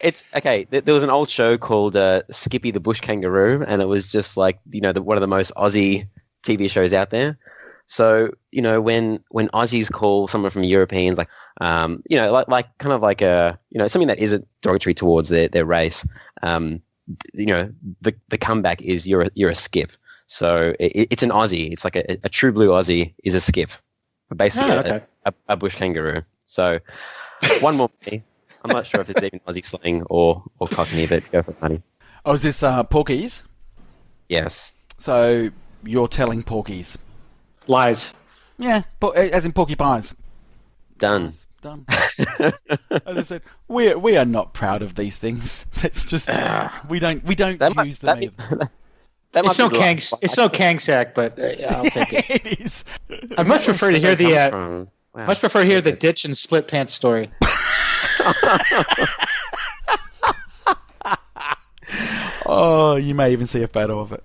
It's okay. There was an old show called Skippy the Bush Kangaroo, and it was just like one of the most Aussie TV shows out there. So when Aussies call someone from Europeans like like kind of like a something that isn't derogatory towards their race, the comeback is you're a skip. So it's an Aussie. It's like a true blue Aussie is a skip, basically a bush kangaroo. So one more. I'm not sure if it's even Aussie slang or Cockney, but go for it, Marty. Oh, is this Porkies? Yes. So you're telling Porkies? Lies. Yeah, as in Porky Pies. Done. Done. As I said, we are not proud of these things. It's just we don't use them either. It's no Kangsack, but I'll take it. It is. I much prefer to hear the ditch and split pants story. Oh, you may even see a photo of it.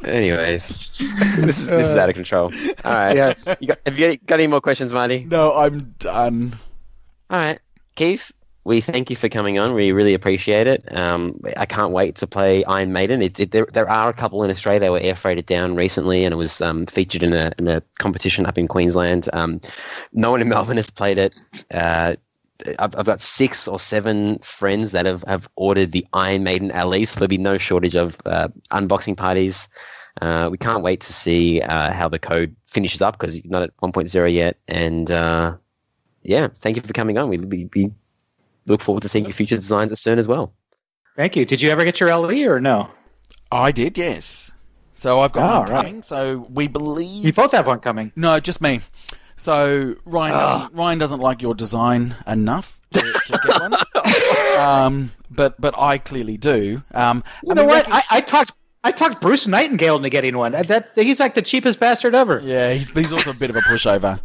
Anyways, this is out of control. All right. Yes. Have you got any more questions, Marty? No, I'm done. All right, Keith. We thank you for coming on. We really appreciate it. I can't wait to play Iron Maiden. There are a couple in Australia that were air freighted down recently, and it was featured in a competition up in Queensland. No one in Melbourne has played it. I've got 6 or 7 friends that have ordered the Iron Maiden at least. There'll be no shortage of unboxing parties. We can't wait to see how the code finishes up because you're not at 1.0 yet. And thank you for coming on. We look forward to seeing your future designs as soon as well. Thank you. Did you ever get your LE or no? I did, yes. So I've got one right. coming. So we believe You both have one coming. No, just me. So Ryan doesn't like your design enough to get one. But I clearly do. You know what? I talked Bruce Nightingale into getting one. He's like the cheapest bastard ever. Yeah, he's also a bit of a pushover.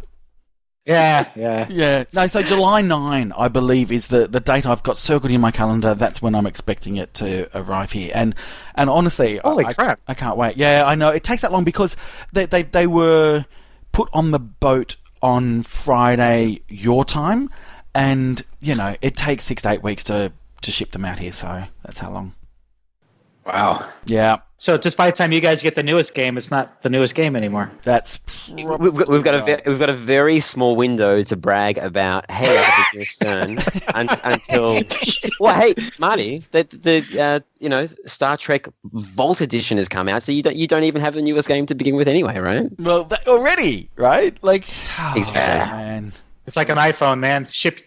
Yeah. No, so July 9, I believe, is the date I've got circled in my calendar. That's when I'm expecting it to arrive here. And honestly, holy crap. I can't wait. Yeah, I know. It takes that long because they were put on the boat on Friday your time, and it takes 6 to 8 weeks to ship them out here. So that's how long. Wow. Yeah. So just by the time you guys get the newest game, it's not the newest game anymore. That's we've got a very small window to brag about. Hey, I have a business turn until. Well, hey, Marty, the Star Trek Vault Edition has come out, so you don't even have the newest game to begin with anyway, right? Well, already, right? Like, exactly. Man. It's like an iPhone, man. Ship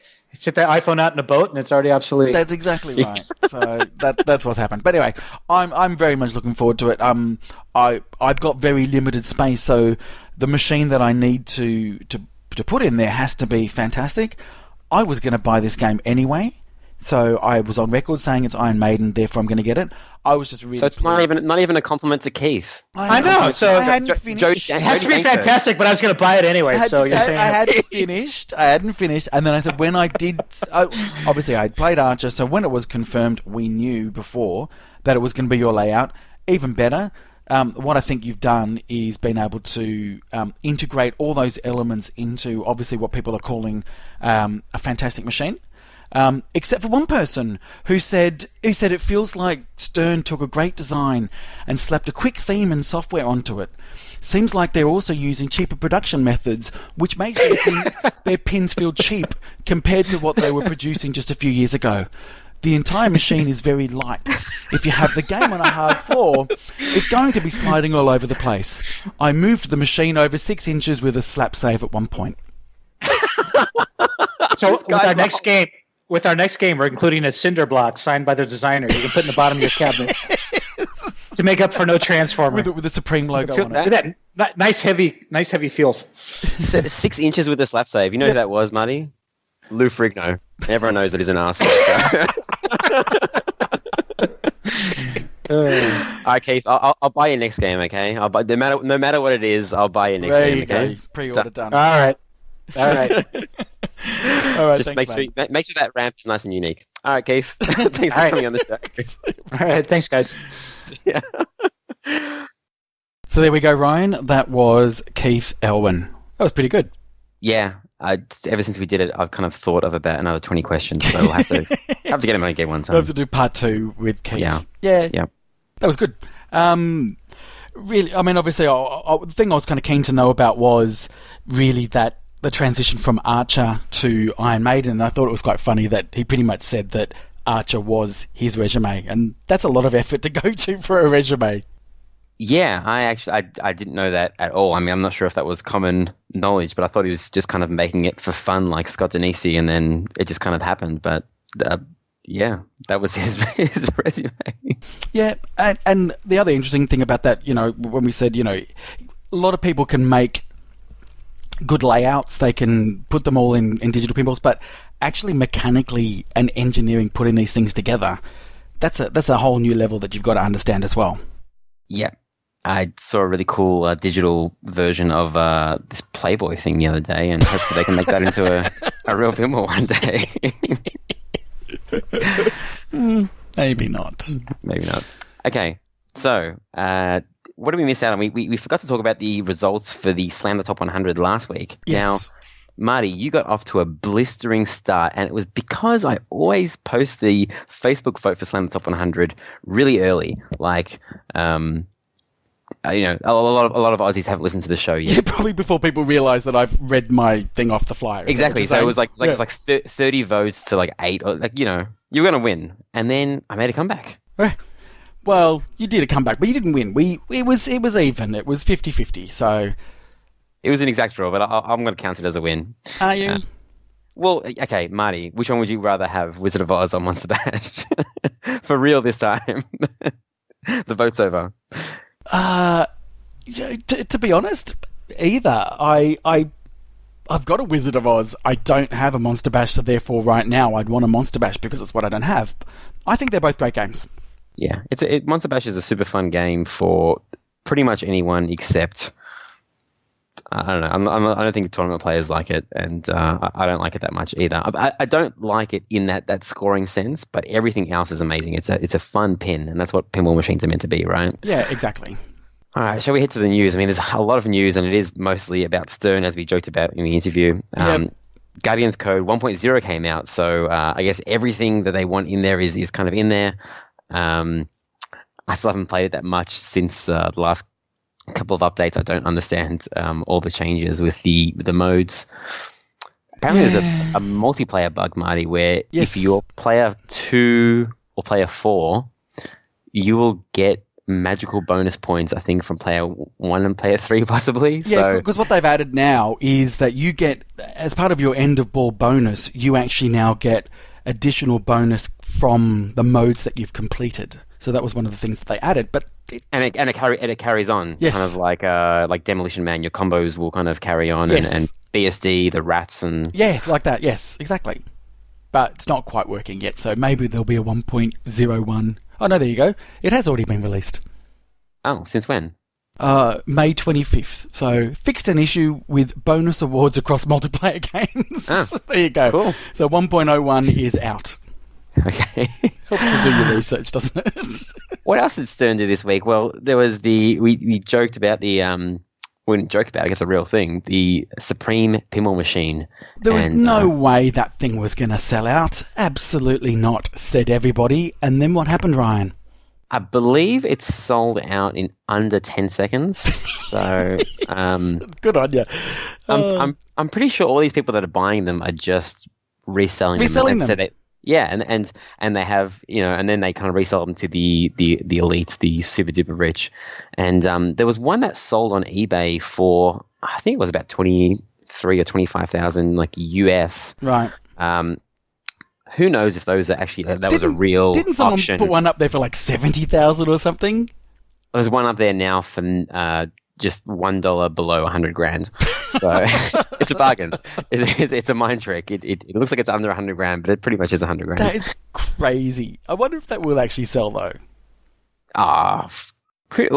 that iPhone out in a boat and it's already obsolete. That's exactly right. So that's what's happened. But anyway, I'm very much looking forward to it. I've got very limited space, so the machine that I need to put in there has to be fantastic. I was going to buy this game anyway, so I was on record saying it's Iron Maiden, therefore I'm going to get it. I was just really. So it's not even a compliment to Keith. I know. So I hadn't finished. It has to be fantastic, but I was going to buy it anyway. I hadn't finished. I hadn't finished, and then I said when I did. Obviously, I had played Archer, so when it was confirmed, we knew before that it was going to be your layout. Even better. What I think you've done is been able to integrate all those elements into obviously what people are calling a fantastic machine. Except for one person who said it feels like Stern took a great design and slapped a quick theme and software onto it. Seems like they're also using cheaper production methods, which makes me think their pins feel cheap compared to what they were producing just a few years ago. The entire machine is very light. If you have the game on a hard floor, it's going to be sliding all over the place. I moved the machine over 6 inches with a slap save at one point. So with our next game, we're including a cinder block signed by the designer you can put in the bottom of your cabinet to make up for no transformer. With the Supreme logo on it. That nice heavy feel. 6 inches with a slap save. You know who that was, Marty? Lou Frigno. Everyone knows that he's an arsehole. So. All right, Keith. I'll buy your next game. Okay. I'll buy no matter what it is. I'll buy your next game. Okay. Pre-order done. All right. All right. Just make sure that ramp is nice and unique. All right, Keith. Thanks for coming on the show. All right. Thanks, guys. Yeah. So there we go, Ryan. That was Keith Elwin. That was pretty good. Yeah. ever since we did it, I've kind of thought of about another 20 questions, so we'll have to get him on again one time. We'll have to do part 2 with Keith. Yeah. That was good. Really, I mean, obviously, the thing I was kind of keen to know about was really that the transition from Archer to Iron Maiden. And I thought it was quite funny that he pretty much said that Archer was his resume, and that's a lot of effort to go to for a resume. Yeah, I didn't know that at all. I mean, I'm not sure if that was common knowledge, but I thought he was just kind of making it for fun, like Scott Denisi, and then it just kind of happened. But yeah, that was his resume. Yeah, and the other interesting thing about that, when we said, a lot of people can make good layouts, they can put them all in digital pinballs, but actually mechanically and engineering putting these things together, that's a whole new level that you've got to understand as well. Yeah. I saw a really cool digital version of this Playboy thing the other day, and hopefully they can make that into a real pinball one day. Maybe not. Maybe not. Okay, so what did we miss out on? We forgot to talk about the results for the Slam the Top 100 last week. Yes. Now, Marty, you got off to a blistering start, and it was because I always post the Facebook vote for Slam the Top 100 really early. Like, a lot of Aussies haven't listened to the show yet. Yeah, probably before people realise that I've read my thing off the flyer. Exactly. So it was like 30 votes to like 8, or you were going to win, and then I made a comeback. Well, you did a comeback, but you didn't win. It was even. It was 50-50. So it was an exact draw, but I'm going to count it as a win. Are you? Well, okay, Marty, which one would you rather have, Wizard of Oz or Monster Bash? For real this time. The vote's over. To be honest, either. I've got a Wizard of Oz. I don't have a Monster Bash, so therefore right now I'd want a Monster Bash because it's what I don't have. I think they're both great games. Yeah, Monster Bash is a super fun game for pretty much anyone except, I don't know, I don't think tournament players like it, and I don't like it that much either. I don't like it in that scoring sense, but everything else is amazing. It's a fun pin, and that's what pinball machines are meant to be, right? Yeah, exactly. All right, shall we head to the news? I mean, there's a lot of news, and it is mostly about Stern, as we joked about in the interview. Yep. Guardians Code 1.0 came out, so I guess everything that they want in there is kind of in there. I still haven't played it that much since the last couple of updates. I don't understand all the changes with the modes. Apparently, there's a multiplayer bug, Marty, where if you're player 2 or player 4, you will get magical bonus points, I think, from player 1 and player 3 possibly. Yeah, because what they've added now is that you get, as part of your end of ball bonus, you actually now get additional bonus from the modes that you've completed. So that was one of the things that they added, but it carries on. Yes. Kind of like Demolition Man. Your combos will kind of carry on, and BSD, the rats, and like that. Yes, exactly. But it's not quite working yet, so maybe there'll be a 1.01. Oh no, there you go. It has already been released. Oh, since when? May 25th. So fixed an issue with bonus awards across multiplayer games. There you go. Cool. So 1.01 is out. Okay. Helps to do your research, doesn't it? What else did Stern do this week? Well, there was we joked about we didn't joke about it, I guess a real thing, the Supreme Pinball Machine. There was no way that thing was going to sell out. Absolutely not, said everybody. And then what happened, Ryan? I believe it's sold out in under 10 seconds. So good on you. I'm pretty sure all these people that are buying them are just reselling them. So and they have, and then they kind of resell them to the elites, the super duper rich. And there was one that sold on eBay for, I think it was about 23 or 25,000 like US. Right. Who knows if those are actually that was a real Didn't someone auction. Put one up there for like 70,000 or something? There's one up there now for just $1 below 100 grand. So it's a bargain. It's a mind trick. It looks like it's under 100 grand, but it pretty much is 100 grand. That is crazy. I wonder if that will actually sell though. Well,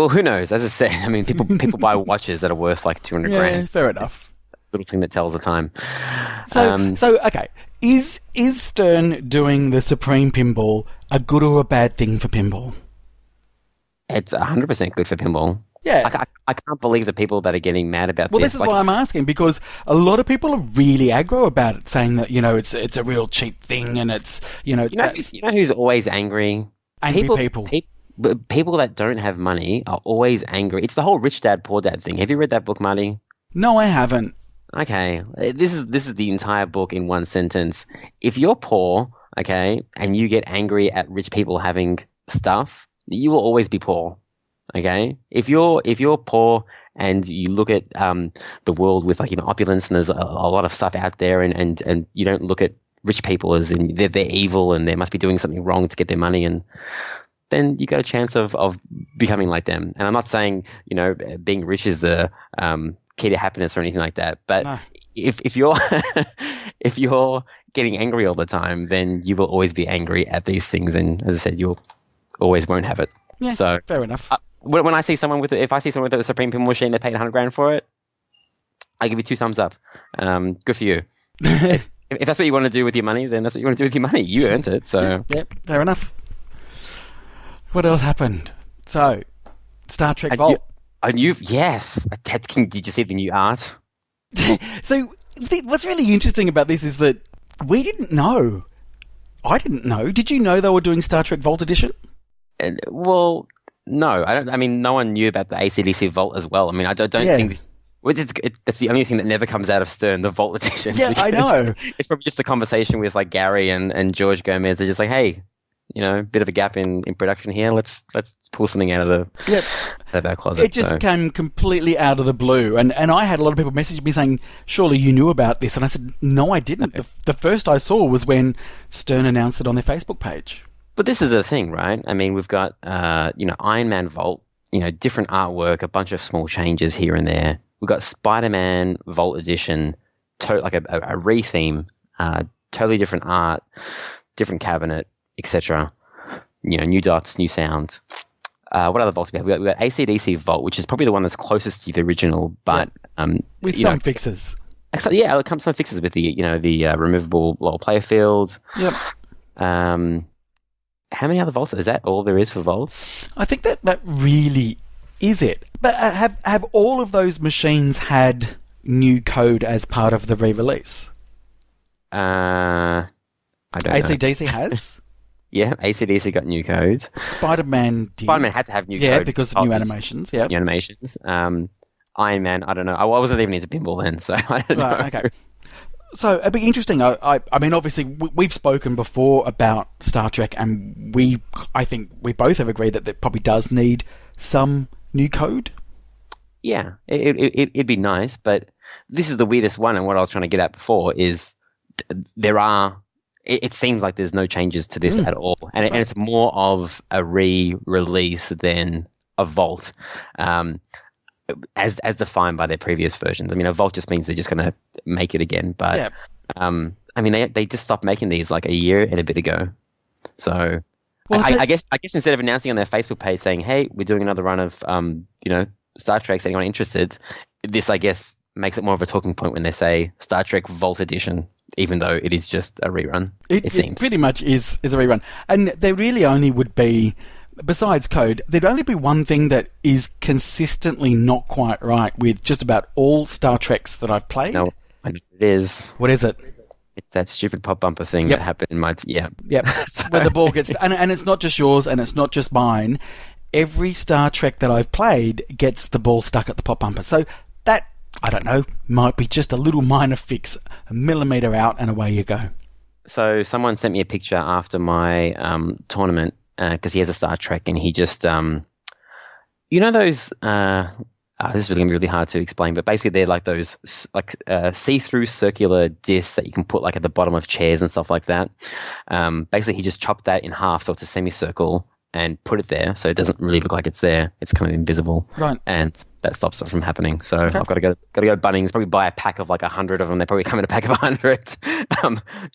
who knows? As I said, I mean, people buy watches that are worth like 200 grand. Yeah, fair enough. It's a little thing that tells the time. So okay. Is Stern doing the Supreme Pinball a good or a bad thing for pinball? It's 100% good for pinball. Yeah. I can't believe the people that are getting mad about Well, this. this is why I'm asking, because a lot of people are really aggro about it, saying that, it's a real cheap thing and it's, You know who's always angry? angry people. People that don't have money are always angry. It's the whole rich dad, poor dad thing. Have you read that book, Marty? No, I haven't. Okay, this is the entire book in one sentence. If you're poor, okay, and you get angry at rich people having stuff, you will always be poor. Okay, if you're poor and you look at the world with opulence, and there's a lot of stuff out there, and you don't look at rich people as in they're evil and they must be doing something wrong to get their money, and then you got a chance of becoming like them. And I'm not saying being rich is the key to happiness or anything like that, but No. if you're if you're getting angry all the time, then you will always be angry at these things, and as I said, you always won't have it. Yeah, So fair enough. when I see someone with a Supreme pinball machine, they paid $100,000 for it, I give you 2 thumbs up. Good for you. If that's what you want to do with your money, then that's what you want to do with your money. You earned it, so Yep, fair enough. What else happened? So, Star Trek Vault. Yes. Ted King, did you see the new art? So, what's really interesting about this is that we didn't know. I didn't know. Did you know they were doing Star Trek Vault Edition? Well, no. I don't. I mean, no one knew about the AC/DC Vault as well. I mean, I don't think this. Well, that's the only thing that never comes out of Stern, the Vault Edition. Yeah, I know. It's probably just a conversation with Gary and George Gomez. They're just like, hey, bit of a gap in production here. Let's pull something out of our closet. It just came completely out of the blue. And I had a lot of people message me saying, surely you knew about this. And I said, no, I didn't. No. The first I saw was when Stern announced it on their Facebook page. But this is the thing, right? I mean, we've got, Iron Man Vault, different artwork, a bunch of small changes here and there. We've got Spider-Man Vault Edition, a re-theme, totally different art, different cabinet, etc. New dots, new sounds. What other vaults do we have? We've got AC/DC Vault, which is probably the one that's closest to the original, but with some fixes. Yeah, it comes some fixes with the removable lower player field. Yep. How many other vaults? Is that all there is for vaults? I think that really is it. But have all of those machines had new code as part of the re-release? I don't know. AC/DC has. Yeah, AC/DC got new codes. Spider-Man did. Spider-Man had to have new code. Yeah, because of new animations. Yeah, new animations. Iron Man, I don't know. I wasn't even into pinball then, so I don't know. Okay. So it'd be interesting. I mean, obviously, we've spoken before about Star Trek, and I think we both have agreed that it probably does need some new code. Yeah, it'd be nice, but this is the weirdest one, and what I was trying to get at before is it seems like there's no changes to this at all, and it's more of a re-release than a vault, as defined by their previous versions. I mean, a vault just means they're just going to make it again, but I mean, they just stopped making these like a year and a bit ago. So I guess instead of announcing on their Facebook page saying, "Hey, we're doing another run of Star Trek, is anyone interested?" This, I guess, makes it more of a talking point when they say Star Trek Vault Edition, even though it is just a rerun. It seems. It pretty much is a rerun. And there really only would be, besides code, there'd only be one thing that is consistently not quite right with just about all Star Treks that I've played. No, I know it is. What is it? It's that stupid pop bumper thing that happened in my... Yep. So. Where the ball gets... And it's not just yours and it's not just mine. Every Star Trek that I've played gets the ball stuck at the pop bumper. So that, I don't know, might be just a little minor fix, a millimetre out and away you go. So someone sent me a picture after my tournament because he has a Star Trek and he just... those... this is really going to be really hard to explain, but basically they're like those see-through circular discs that you can put like at the bottom of chairs and stuff like that. Basically, he just chopped that in half so it's a semicircle and put it there so it doesn't really look like it's there. It's kind of invisible. Right. And that stops it from happening. So I've got to go Bunnings, probably buy a pack of like 100 of them. They probably come in a pack of 100.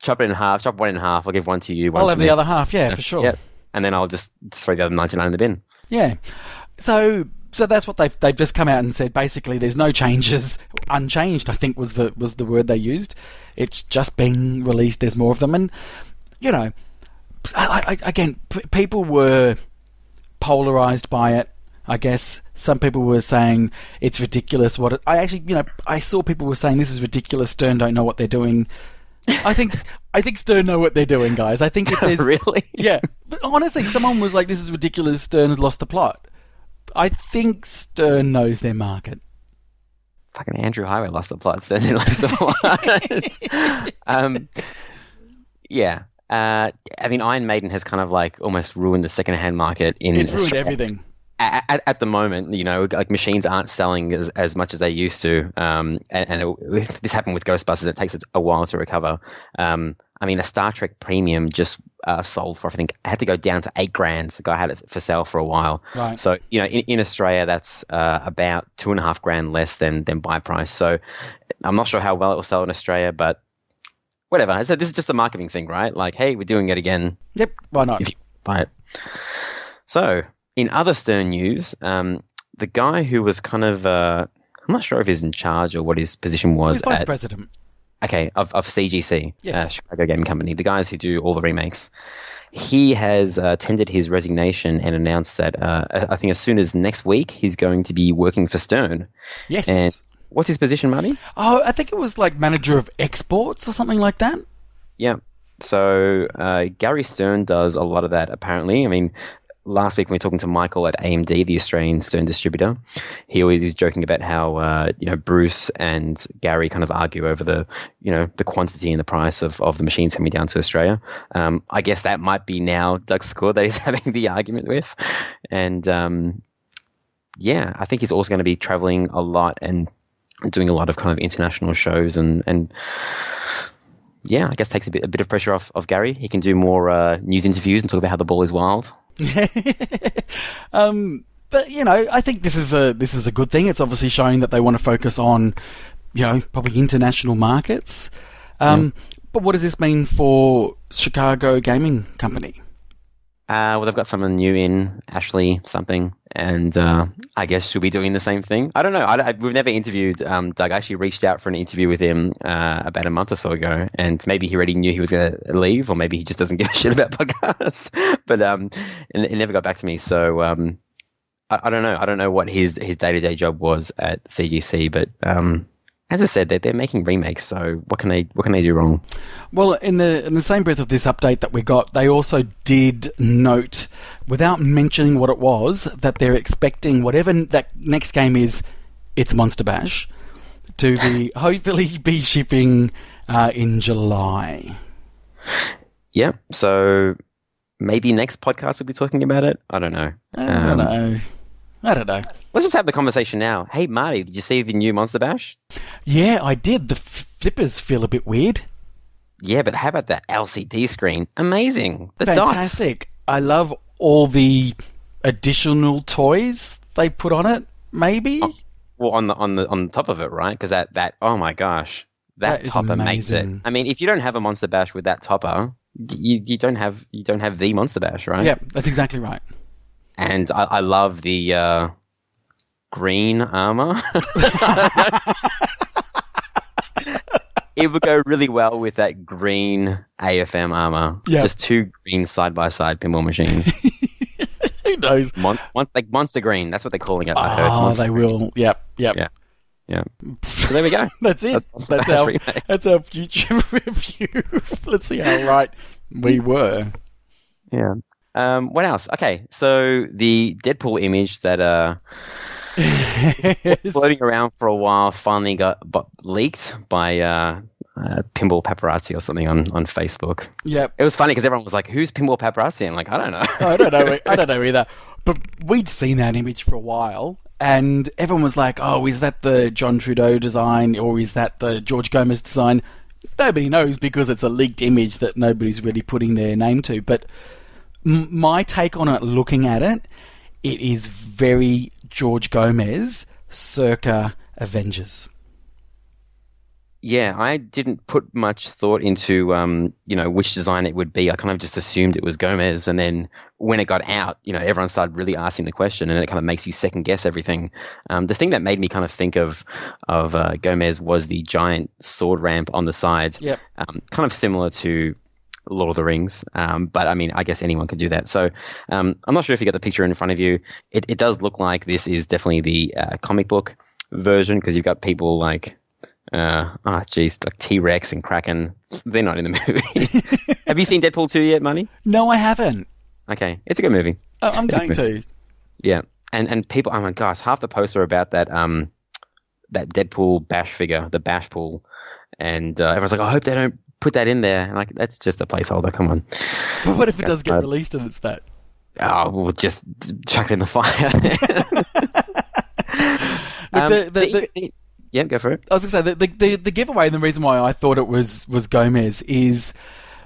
Chop it in half, chop one in half. I'll give one to you. I'll have the other half, for sure. Yep. And then I'll just throw the other 99 in the bin. Yeah. So that's what they've just come out and said. Basically, there's no changes. Unchanged, I think, was the word they used. It's just being released. There's more of them, and again, people were polarized by it. I guess some people were saying it's ridiculous. I saw people were saying this is ridiculous. Stern don't know what they're doing. I think Stern know what they're doing, guys. I think if there's Really? yeah, but honestly, someone was like, "This is ridiculous. Stern has lost the plot." I think Stern knows their market. Fucking Andrew Highway lost the plot. Stern didn't lose the plot. Yeah. I mean, Iron Maiden has kind of like almost ruined the second-hand market in It's ruined Australia. everything. At the moment, like machines aren't selling as much as they used to. This happened with Ghostbusters. It takes a while to recover. I mean, a Star Trek Premium just sold for, I think, I had to go down to $8,000. The guy had it for sale for a while. Right. So, in Australia, that's about $2,500 less than buy price. So I'm not sure how well it will sell in Australia, but whatever. So this is just a marketing thing, right? Like, hey, we're doing it again. Yep, why not? If you buy it. So, in other Stern news, the guy who was kind of, I'm not sure if he's in charge or what his position was. He's vice president. Okay, of CGC, Yes. Chicago Gaming Company, the guys who do all the remakes. He has tendered his resignation and announced that I think as soon as next week he's going to be working for Stern. Yes. And what's his position, Marty? Oh, I think it was like manager of exports or something like that. Yeah. So Gary Stern does a lot of that, apparently. I mean, last week when we were talking to Michael at AMD, the Australian Stern distributor, he always was joking about how Bruce and Gary kind of argue over the quantity and the price of the machines coming down to Australia. I guess that might be now Doug's score that he's having the argument with, and I think he's also going to be traveling a lot and doing a lot of kind of international shows and. Yeah, I guess takes a bit of pressure off Gary. He can do more news interviews and talk about how the ball is wild. But I think this is a good thing. It's obviously showing that they want to focus on, probably international markets. But what does this mean for Chicago Gaming Company? Well, they've got someone new in, Ashley something, and I guess she'll be doing the same thing. I don't know. We've never interviewed Doug. I actually reached out for an interview with him about a month or so ago, and maybe he already knew he was going to leave, or maybe he just doesn't give a shit about podcasts. But it never got back to me. So I don't know. I don't know what his day-to-day job was at CGC, but as I said, they're making remakes. So what can they do wrong? Well, in the same breath of this update that we got, they also did note, without mentioning what it was, that they're expecting whatever that next game is, it's Monster Bash, to be hopefully be shipping in July. Yeah. So maybe next podcast we'll be talking about it. I don't know. I don't know. Let's just have the conversation now. Hey, Marty, did you see the new Monster Bash? Yeah, I did. The flippers feel a bit weird. Yeah, but how about that LCD screen? Amazing. The Fantastic. dots. I love all the additional toys they put on it, maybe? Oh, well, on the top of it, right? Because that oh my gosh, that topper makes it. I mean, if you don't have a Monster Bash with that topper, you don't have the Monster Bash, right? Yeah, that's exactly right. And I love the green armor. It would go really well with that green AFM armor. Yep. Just two green side-by-side pinball machines. Who knows? Like Monster Green. That's what they're calling it. Oh, they will. Yep. Yeah. So there we go. That's it. That's our future review. Let's see how right we were. Yeah. What else? Okay, so the Deadpool image that floating around for a while finally got leaked by Pinball Paparazzi or something on Facebook. Yep. It was funny because everyone was like, "Who's Pinball Paparazzi?" I'm like, I don't know. I don't know either. But we'd seen that image for a while, and everyone was like, "Oh, is that the John Trudeau design, or is that the George Gomez design?" Nobody knows because it's a leaked image that nobody's really putting their name to. But my take on it, looking at it, it is very George Gomez circa Avengers. Yeah, I didn't put much thought into which design it would be. I kind of just assumed it was Gomez, and then when it got out, everyone started really asking the question, and it kind of makes you second guess everything. The thing that made me kind of think of Gomez was the giant sword ramp on the side. Yep. Kind of similar to Lord of the Rings. But I mean, I guess anyone could do that. So I'm not sure if you got the picture in front of you. It does look like this is definitely the comic book version, because you've got people like, like T-Rex and Kraken. They're not in the movie. Have you seen Deadpool 2 yet, Money? No, I haven't. Okay, it's a good movie. Oh, I'm going to. Yeah, and people, oh my gosh, half the posts are about that that Deadpool bash figure, the bash pool, and everyone's like, I hope they don't put that in there. Like, that's just a placeholder. Come on. But what if it does get released and it's that? Oh, we'll just chuck it in the fire. Yeah, go for it. I was going to say, the giveaway, and the reason why I thought it was Gomez, is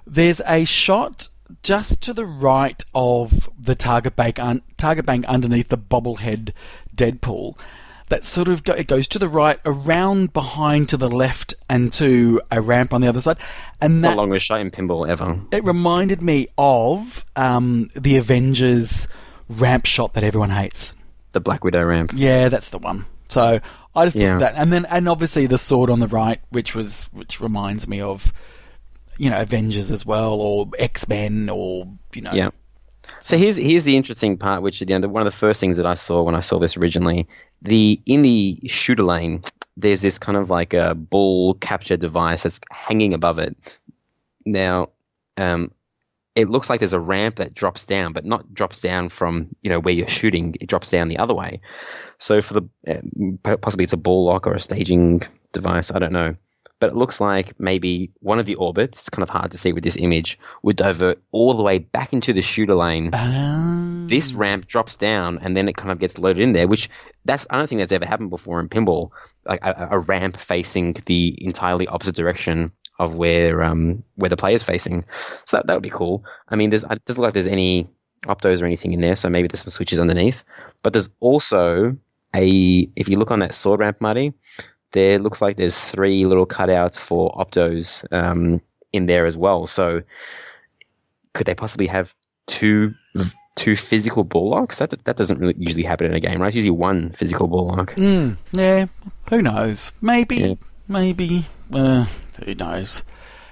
there's a shot just to the right of the target bank underneath the bobblehead Deadpool. That sort of it goes to the right, around behind to the left, and to a ramp on the other side. And It's that, the longest shot in pinball ever. it reminded me of the Avengers ramp shot that everyone hates. The Black Widow ramp. Yeah, that's the one. So I just Yeah. thought that, and obviously the sword on the right, which reminds me of, Avengers as well, or X-Men, or Yeah. So here's the interesting part, which one of the first things that I saw when I saw this originally. In the shooter lane, there's this kind of like a ball capture device that's hanging above it. Now, it looks like there's a ramp that drops down, but not drops down from where you're shooting. It drops down the other way. So for the possibly it's a ball lock or a staging device. I don't know. But it looks like maybe one of the orbits, it's kind of hard to see with this image, would divert all the way back into the shooter lane. This ramp drops down, and then it kind of gets loaded in there, which I don't think that's ever happened before in pinball, like a ramp facing the entirely opposite direction of where the player's facing. So that would be cool. I mean, it doesn't look like there's any optos or anything in there, so maybe there's some switches underneath. But there's also if you look on that sword ramp, Marty, there looks like there's 3 little cutouts for optos in there as well. So could they possibly have two physical ball locks? That doesn't really usually happen in a game, right? It's usually one physical ball lock. Yeah, who knows? Maybe. Who knows?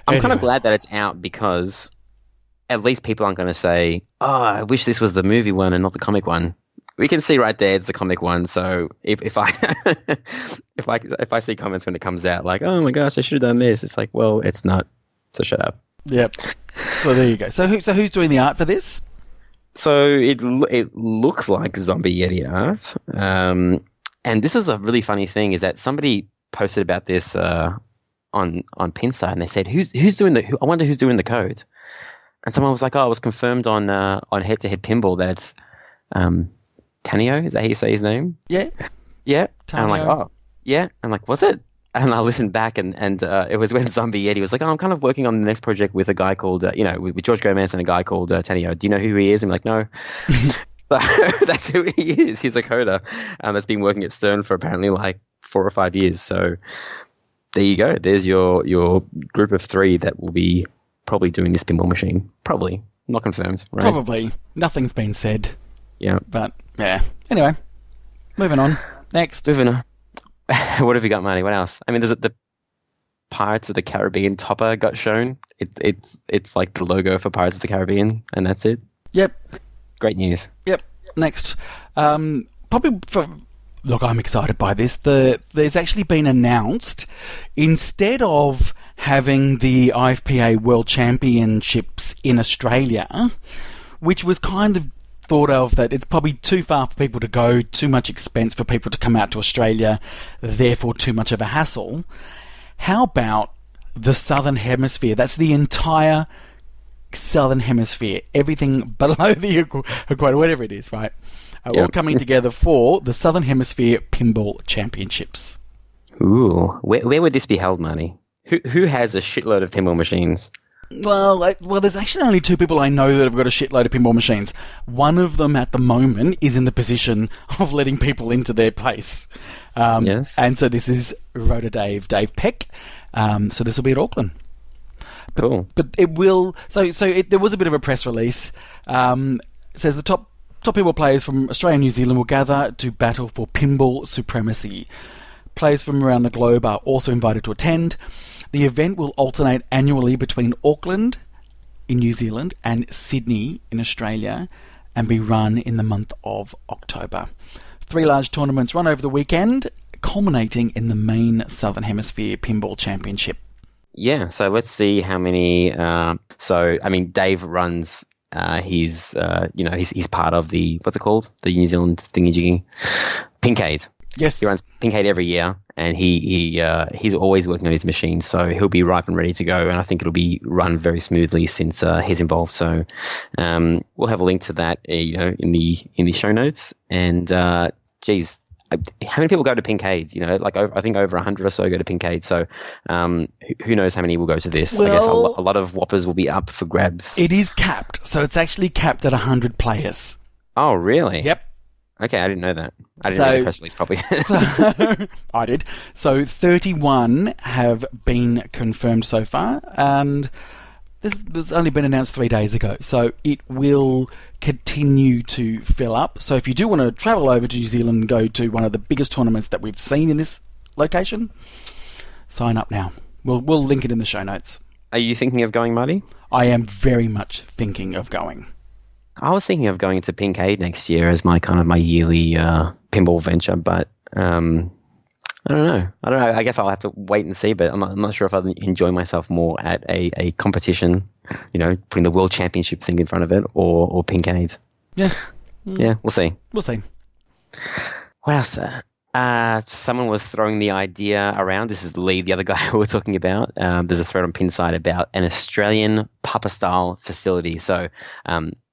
I'm kind of glad that it's out, because at least people aren't going to say, oh, I wish this was the movie one and not the comic one. We can see right there it's the comic one. So if I if I see comments when it comes out like, oh my gosh, I should have done this, it's like, well, it's not. So shut up. Yep. So there you go. So who's doing the art for this? So it looks like Zombie Yeti art. And this was a really funny thing, is that somebody posted about this on Pinside, and they said, who's doing I wonder who's doing the code. And someone was like, oh, it was confirmed on Head2Head Pinball that it's Tanio, is that how you say his name? Yeah. Yeah. Tanio. And I'm like, oh, yeah. I'm like, was it? And I listened back, and it was when Zombie Yeti was like, oh, I'm kind of working on the next project with a guy called, with George Gomez and a guy called Tanio. Do you know who he is? I'm like, no. So that's who he is. He's a coder that's been working at Stern for apparently like 4 or 5 years. So there you go. There's your group of 3 that will be probably doing this pinball machine. Probably. Not confirmed, right? Probably. Nothing's been said. Yeah. But, yeah. Anyway, moving on. Next. Moving on. What have you got, Marty? What else? I mean, there's the Pirates of the Caribbean topper got shown. It's like the logo for Pirates of the Caribbean, and that's it. Yep. Great news. Yep. Next. Look, I'm excited by this. There's actually been announced, instead of having the IFPA World Championships in Australia, which was kind of thought of that it's probably too far for people to go, too much expense for people to come out to Australia, therefore too much of a hassle. How about the Southern Hemisphere? That's the entire Southern Hemisphere. Everything below the equator, whatever it is, right? All coming together for the Southern Hemisphere Pinball Championships. Ooh. Where would this be held, Marty? Who has a shitload of pinball machines? Well, there's actually only 2 people I know that have got a shitload of pinball machines. One of them at the moment is in the position of letting people into their place. Yes. And so this is Rhoda Dave Peck. So this will be at Auckland. Cool. But it will... there was a bit of a press release. It says the top pinball players from Australia and New Zealand will gather to battle for pinball supremacy. Players from around the globe are also invited to attend. The event will alternate annually between Auckland in New Zealand and Sydney in Australia, and be run in the month of October. 3 large tournaments run over the weekend, culminating in the main Southern Hemisphere Pinball Championship. Yeah, so let's see how many. Dave runs. He's part of the, what's it called? The New Zealand thingy-jiggy, Pinkade. Yes, he runs Pinkade every year, and he's always working on his machine, so he'll be ripe and ready to go. And I think it'll be run very smoothly since he's involved. So we'll have a link to that, in the show notes. And geez, how many people go to Pinkades? I think over 100 or so go to Pinkade. So who knows how many will go to this? Well, I guess a lot of whoppers will be up for grabs. It is capped, so it's actually capped at 100 players. Oh, really? Yep. Okay, I didn't know that. I didn't read the press release properly. I did. So 31 have been confirmed so far, and this has only been announced 3 days ago. So it will continue to fill up. So if you do want to travel over to New Zealand and go to one of the biggest tournaments that we've seen in this location, sign up now. We'll link it in the show notes. Are you thinking of going, Marty? I am very much thinking of going. I was thinking of going to Pinkade next year as my yearly pinball venture, but I don't know. I guess I'll have to wait and see, but I'm not sure if I'll enjoy myself more at a competition, putting the World Championship thing in front of it, or Pinkade. Yeah. Yeah, we'll see. We'll see. What else? Someone was throwing the idea around. This is Lee, the other guy who we're talking about. There's a thread on Pinside about an Australian Papa-style facility. So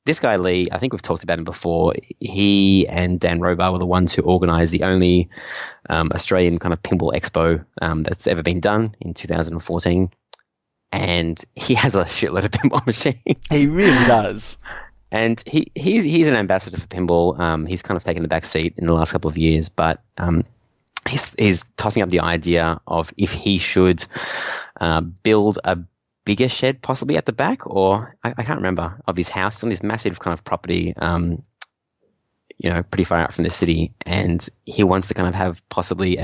this guy, Lee, I think we've talked about him before. He and Dan Robar were the ones who organised the only Australian kind of pinball expo that's ever been done in 2014. And he has a shitload of pinball machines. He really does. And he's an ambassador for pinball. He's kind of taken the back seat in the last couple of years, but he's tossing up the idea of if he should build a bigger shed possibly at the back, or I can't remember, of his house on this massive kind of property, pretty far out from the city, and he wants to kind of have possibly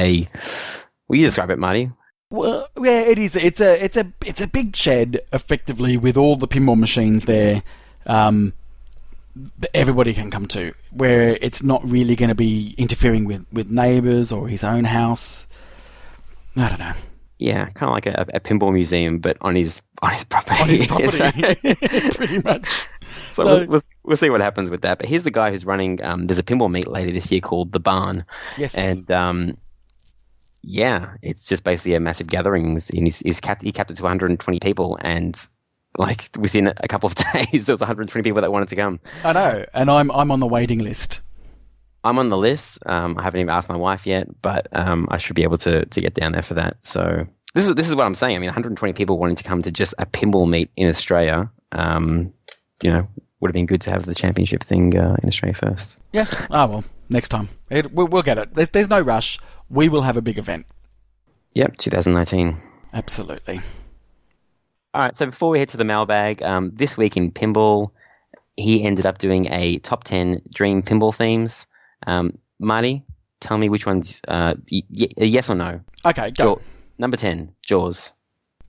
will you describe it, Marty? Well, yeah, it is. It's a big shed, effectively, with all the pinball machines there that everybody can come to, where it's not really going to be interfering with neighbours or his own house. I don't know. Yeah, kind of like a pinball museum, but on his property. On his property, pretty much. So we'll see what happens with that. But here's the guy who's running. There's a pinball meet later this year called The Barn. Yes. And it's just basically a massive gathering. And he capped it to 120 people, and like within a couple of days, there was 120 people that wanted to come. I know, and I'm on the waiting list. I'm on the list. I haven't even asked my wife yet, but I should be able to get down there for that. So this is what I'm saying. I mean, 120 people wanting to come to just a pinball meet in Australia, would have been good to have the championship thing in Australia first. Yeah. Oh, well, next time. We'll get it. There's no rush. We will have a big event. Yep, 2019. Absolutely. All right, so before we head to the mailbag, this week in pinball, he ended up doing a top 10 dream pinball themes. Marty, tell me which ones, yes or no. Okay, go. Number 10, Jaws.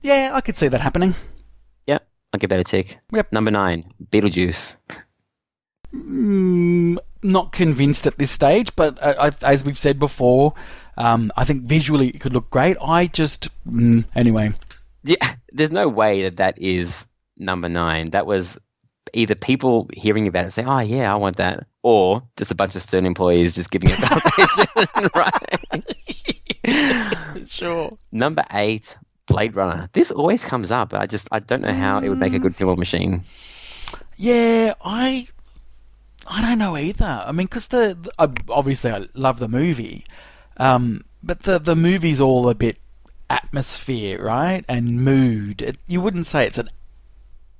Yeah, I could see that happening. Yep, I'll give that a tick. Yep. Number 9, Beetlejuice. Not convinced at this stage, but as we've said before, I think visually it could look great. Anyway. Yeah, there's no way that is number 9. That was either people hearing about it and saying, oh, yeah, I want that, or just a bunch of Stern employees just giving a validation, right? Sure. Number 8, Blade Runner. This always comes up, but I don't know how it would make a good pinball machine. Yeah, I don't know either. I mean, because obviously I love the movie, but the movie's all a bit atmosphere, right, and mood. You wouldn't say it's an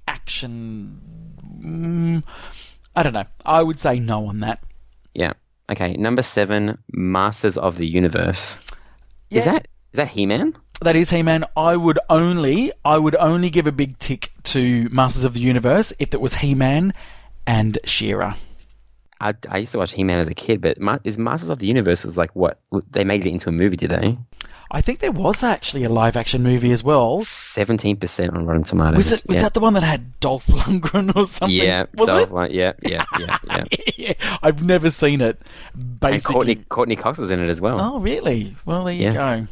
action. I don't know. I would say no on that. Yeah. Okay. Number 7, Masters of the Universe. Yeah. Is that He-Man? That is He-Man. I would only give a big tick to Masters of the Universe if it was He-Man and She-Ra. I used to watch He-Man as a kid, but is Masters of the Universe was like what? They made it into a movie, did they? I think there was actually a live-action movie as well. 17% on Rotten Tomatoes. Was that the one that had Dolph Lundgren or something? Yeah, was Dolph, it? Yeah. Yeah, I've never seen it. Basically, And Courtney Cox is in it as well. Oh, really? Well, there you go.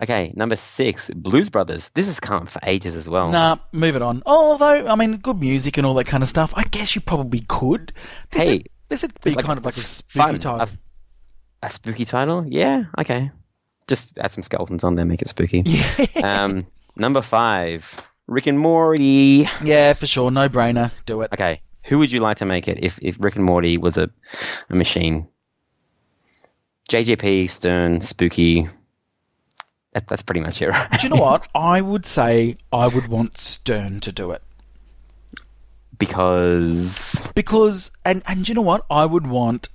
Okay, number 6, Blues Brothers. This has come up for ages as well. Nah, move it on. Although, I mean, good music and all that kind of stuff. I guess you probably could. This would be kind of like a spooky title. A spooky title? Yeah, okay. Just add some skeletons on there, make it spooky. Number 5, Rick and Morty. Yeah, for sure. No brainer. Do it. Okay, who would you like to make it if Rick and Morty was a machine? JJP, Stern, spooky. That's pretty much it, right? Do you know what? I would say I would want Stern to do it. Because, and do you know what? I would want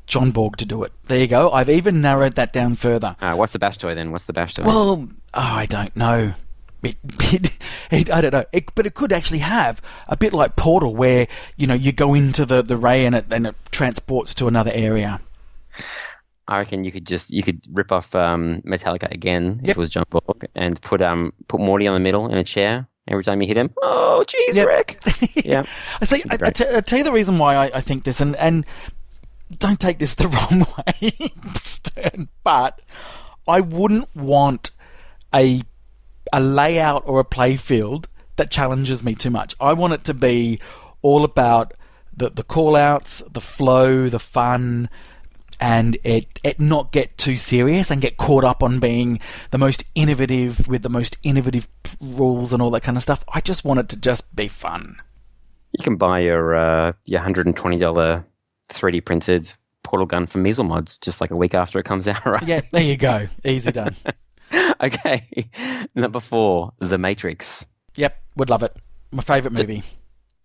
John Borg to do it. There you go. I've even narrowed that down further. What's the bash toy then? What's the bash toy? Well, I don't know. I don't know. But it could actually have a bit like Portal, where you go into the ray and it transports to another area. I reckon you could rip off Metallica again if it was John Borg and put Morty on the middle in a chair every time you hit him. Oh, jeez, Rick. Yeah. I tell you the reason why I think this, and don't take this the wrong way, Stern, but I wouldn't want a layout or a play field that challenges me too much. I want it to be all about the call-outs, the flow, the fun, and it not get too serious and get caught up on being the most innovative with the most innovative rules and all that kind of stuff. I just want it to just be fun. You can buy your $120 3D printed portal gun from Measle Mods just like a week after it comes out, right? Yeah, there you go. Easy done. Okay. Number 4, The Matrix. Yep, would love it. My favourite movie.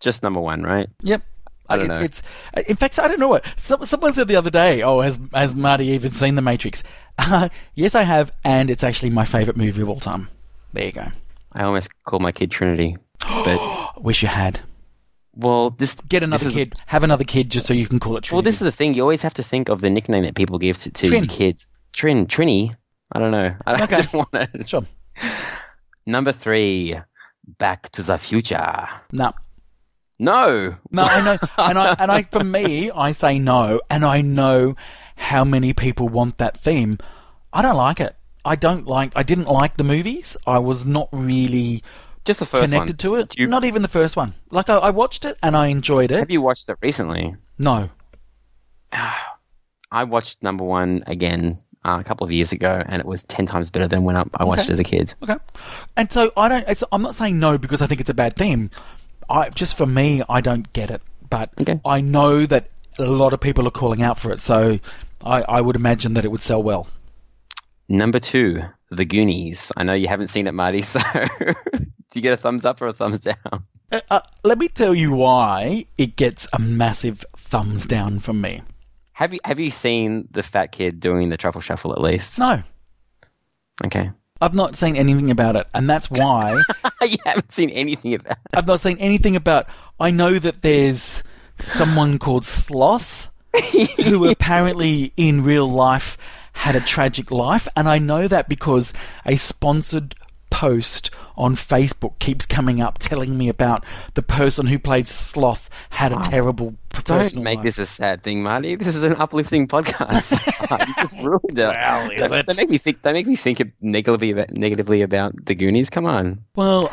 Just number 1, right? Yep. I don't know. In fact, I don't know what. Someone said the other day, has Marty even seen The Matrix? Yes, I have, and it's actually my favourite movie of all time. There you go. I almost called my kid Trinity. But wish you had. Well, get another kid. Have another kid just so you can call it Trinity. Well, this is the thing. You always have to think of the nickname that people give to your kids. Trini. I don't know. I didn't want to. Sure. Number 3, Back to the Future. No. No, I know, and I for me, I say no, and I know how many people want that theme. I don't like it. I didn't like the movies. I was not really just the first connected to it. Not even the first one. Like I watched it and I enjoyed it. Have you watched it recently? No. I watched number 1 again a couple of years ago, and it was 10 times better than when I watched it as a kid. Okay, and so I'm not saying no because I think it's a bad theme. Just for me, I don't get it, but I know that a lot of people are calling out for it, so I would imagine that it would sell well. Number 2, The Goonies. I know you haven't seen it, Marty, so do you get a thumbs up or a thumbs down? Let me tell you why it gets a massive thumbs down from me. Have you seen the fat kid doing the truffle shuffle at least? No. Okay. I've not seen anything about it, and that's why... You haven't seen anything about it? I've not seen anything about... I know that there's someone called Sloth, who apparently in real life had a tragic life, and I know that because a sponsored post on Facebook keeps coming up telling me about the person who played Sloth had a terrible personal life. Don't make this a sad thing, Marty. This is an uplifting podcast. You just ruined it. Well, Don't make me think negatively about the Goonies. Come on. Well,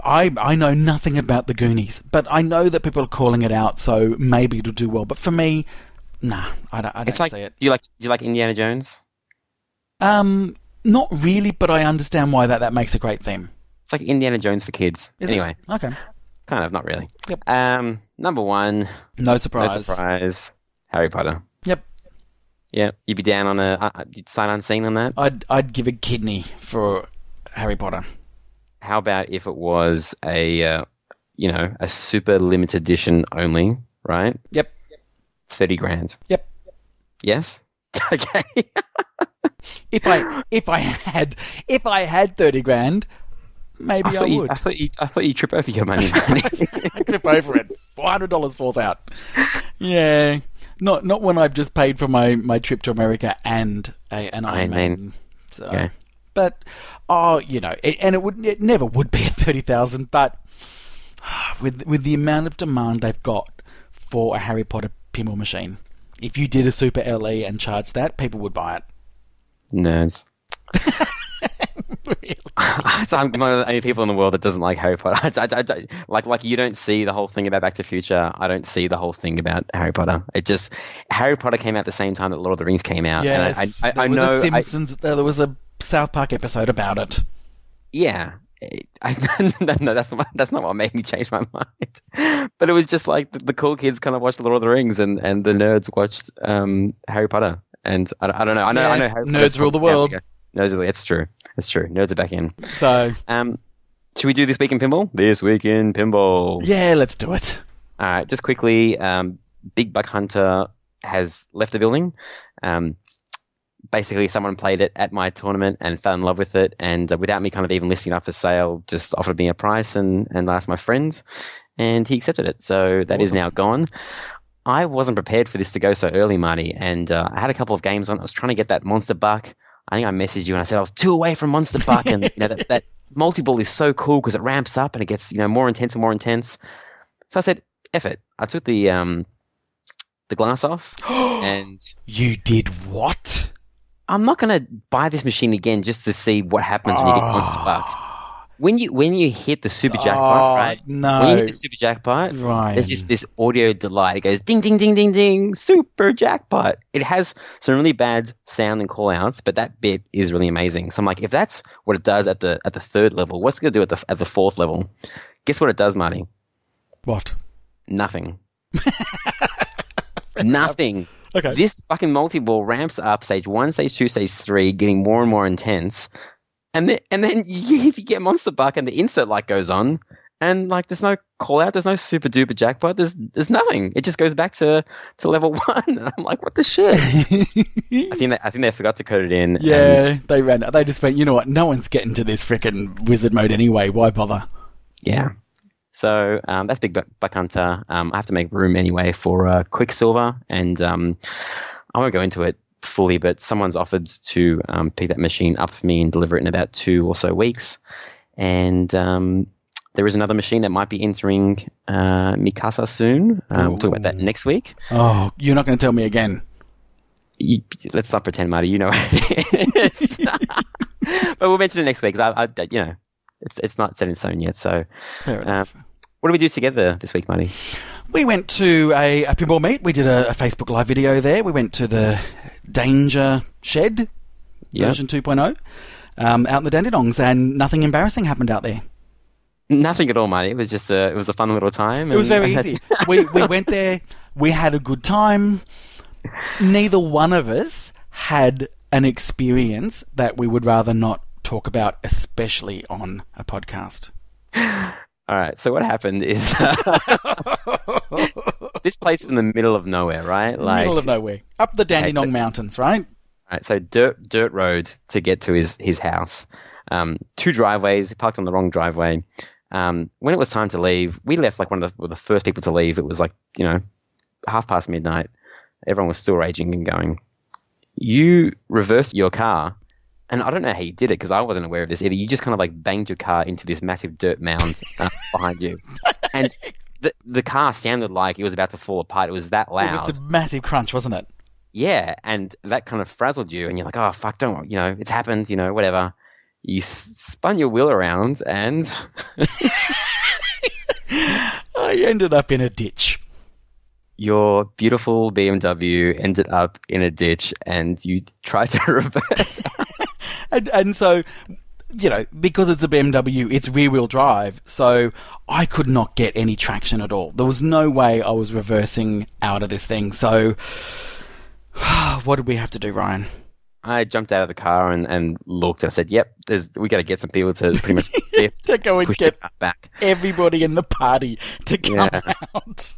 I know nothing about the Goonies, but I know that people are calling it out, so maybe it'll do well. But for me, nah, I don't see it. Do you like Indiana Jones? Not really, but I understand why that makes a great theme. It's like Indiana Jones for kids. Anyway. Okay. Kind of, not really. Yep. Number 1. No surprise. No surprise. Harry Potter. Yep. Yeah. You'd be down on a sight unseen on that? I'd give a kidney for Harry Potter. How about if it was a super limited edition only, right? Yep. 30 grand. Yep. Yes? Okay. If I had 30 grand, maybe I would. I thought you'd trip over your money. I trip over it. $400 falls out. Yeah. Not when I've just paid for my trip to America and an Iron Man. So, Okay. But, it never would be at 30,000, but with the amount of demand they've got for a Harry Potter pinball machine, if you did a Super LE and charged that, people would buy it. Nerds. Really? I'm one of the only people in the world that doesn't like Harry Potter. Like you don't see the whole thing about Back to the Future. I don't see the whole thing about Harry Potter. Harry Potter came out at the same time that Lord of the Rings came out. Yes, and there was a Simpsons. There was a South Park episode about it. Yeah. No, that's not what made me change my mind. But it was just like the cool kids kind of watched Lord of the Rings and the nerds watched Harry Potter. And I don't know. I know Harry nerds rule the world. It's true. It's true. Nerds are back in. So, should we do This Week in Pinball? This Week in Pinball. Yeah, let's do it. All right, just quickly, Big Buck Hunter has left the building. Basically, someone played it at my tournament and fell in love with it, and without me kind of even listing it up for sale, just offered me a price and asked my friends, and he accepted it. So that is now gone. I wasn't prepared for this to go so early, Marty, and I had a couple of games on. I was trying to get that Monster Buck. I think I messaged you and I said I was 2 away from Monster Buck, and that multi-ball is so cool because it ramps up and it gets more intense and more intense. So I said, F it. I took the glass off, and you did what? I'm not going to buy this machine again just to see what happens when you get Monster Buck. When you hit the super jackpot, right? No. When you hit the super jackpot, right, there's just this audio delight. It goes ding, ding, ding, ding, ding, super jackpot. It has some really bad sound and call outs, but that bit is really amazing. So I'm like, if that's what it does at the third level, what's it going to do at the fourth level? Guess what it does, Marty? What? Nothing. Nothing. Okay. This fucking multi-ball ramps up stage 1, stage 2, stage 3, getting more and more intense. And then if you get Monster Buck and the insert light goes on, and like there's no call out, there's no super duper jackpot, there's nothing. It just goes back to level 1. And I'm like, what the shit? I think they forgot to code it in. Yeah, they ran. They just went, you know what? No one's getting to this freaking wizard mode anyway. Why bother? Yeah. So that's Big Buck Hunter. I have to make room anyway for Quicksilver, and I won't go into it fully, but someone's offered to pick that machine up for me and deliver it in about 2 or so weeks. And there is another machine that might be entering Mikasa soon. We'll talk about that next week. Oh, you're not going to tell me again. Let's not pretend, Marty. You know it is. But we'll mention it next week because it's not set in stone yet. So, fair enough. What did we do together this week, Marty? We went to a pinball meet. We did a Facebook Live video there. We went to the Danger Shed, version 2.0, out in the Dandenongs, and nothing embarrassing happened out there. Nothing at all, Marty. It was just it was a fun little time. It was very easy. We went there. We had a good time. Neither one of us had an experience that we would rather not talk about, especially on a podcast. All right. So what happened is this place is in the middle of nowhere, right? Middle of nowhere, up the Dandenong Mountains, right? All right. So dirt road to get to his house. 2 driveways. He parked on the wrong driveway. When it was time to leave, we left like one of the first people to leave. It was like midnight. Everyone was still raging and going. You reversed your car. And I don't know how you did it because I wasn't aware of this either. You just kind of like banged your car into this massive dirt mound behind you. And the car sounded like it was about to fall apart. It was that loud. It was a massive crunch, wasn't it? Yeah. And that kind of frazzled you. And you're like, oh, fuck, don't, it's happened, whatever. You spun your wheel around and... I ended up in a ditch. Your beautiful BMW ended up in a ditch and you tried to reverse. And so, because it's a BMW, it's rear-wheel drive, so I could not get any traction at all. There was no way I was reversing out of this thing. So, what did we have to do, Ryan? I jumped out of the car and looked. I said, yep, we got to get some people to pretty much to go and get back. Everybody in the party to come out.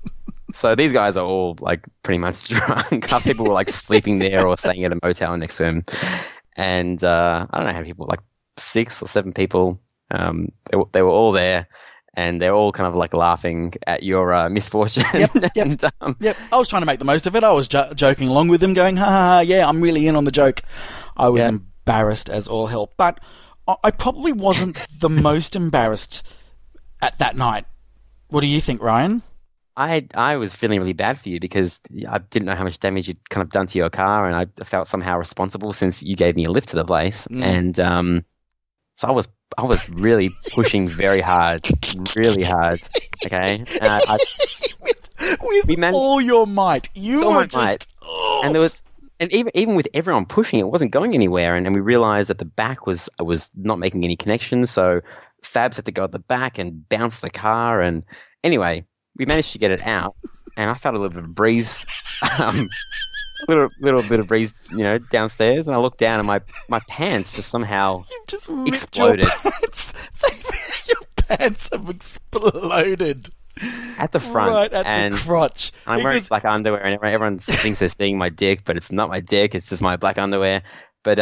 So these guys are all like pretty much drunk. Half people were like sleeping there or staying at a motel next to him. And I don't know how many people, like 6 or 7 people. They were all there. and they're all kind of like laughing at your misfortune. Yep. And, Yep. I was trying to make the most of it. I was joking along with them, going, ha ha ha, yeah, I'm really in on the joke. I was embarrassed as all hell. But I probably wasn't the most embarrassed at that night. What do you think, Ryan? I was feeling really bad for you because I didn't know how much damage you'd kind of done to your car, and I felt somehow responsible since you gave me a lift to the place. And so I was really pushing very hard, really hard. Okay, with all your might, you were just. And there was, and even with everyone pushing, it wasn't going anywhere. And we realized that the back was not making any connections. So Fabs had to go at the back and bounce the car. And anyway, we managed to get it out. And I felt a little bit of a breeze, little bit of breeze, downstairs. And I looked down, and my pants just somehow exploded. Your pants. Your pants have exploded. At the front. Right at the crotch. I'm wearing black underwear, and everyone thinks they're seeing my dick, but it's not my dick. It's just my black underwear. But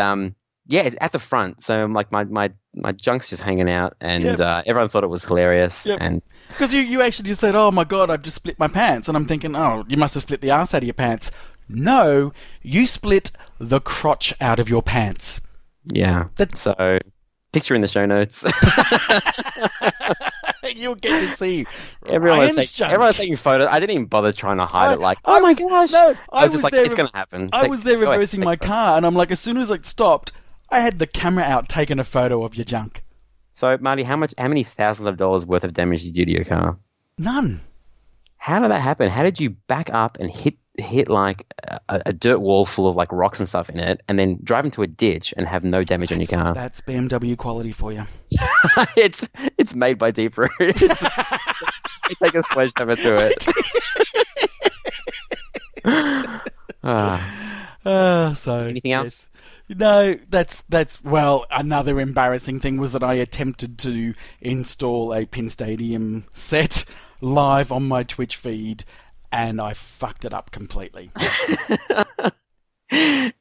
it's at the front. So like my junk's just hanging out, and everyone thought it was hilarious. Yep. And because you actually just said, "Oh my god, I've just split my pants," and I'm thinking, "Oh, you must have split the arse out of your pants." No, you split the crotch out of your pants. Yeah. So picture in the show notes. You'll get to see everyone was taking photos. I didn't even bother trying to hide it. Like, oh my gosh! No, I was just like, it's gonna happen. I was there reversing my car, and I'm like, as soon as it stopped, I had the camera out taking a photo of your junk. So, Marty, how many thousands of dollars worth of damage did you do to your car? None. How did that happen? How did you back up and hit like a dirt wall full of like rocks and stuff in it, and then drive into a ditch and have no damage on your car? That's BMW quality for you. It's made by Deep Root. You take a sledgehammer to it. So anything else? No, that's another embarrassing thing was that I attempted to install a Pin Stadium set live on my Twitch feed, and I fucked it up completely.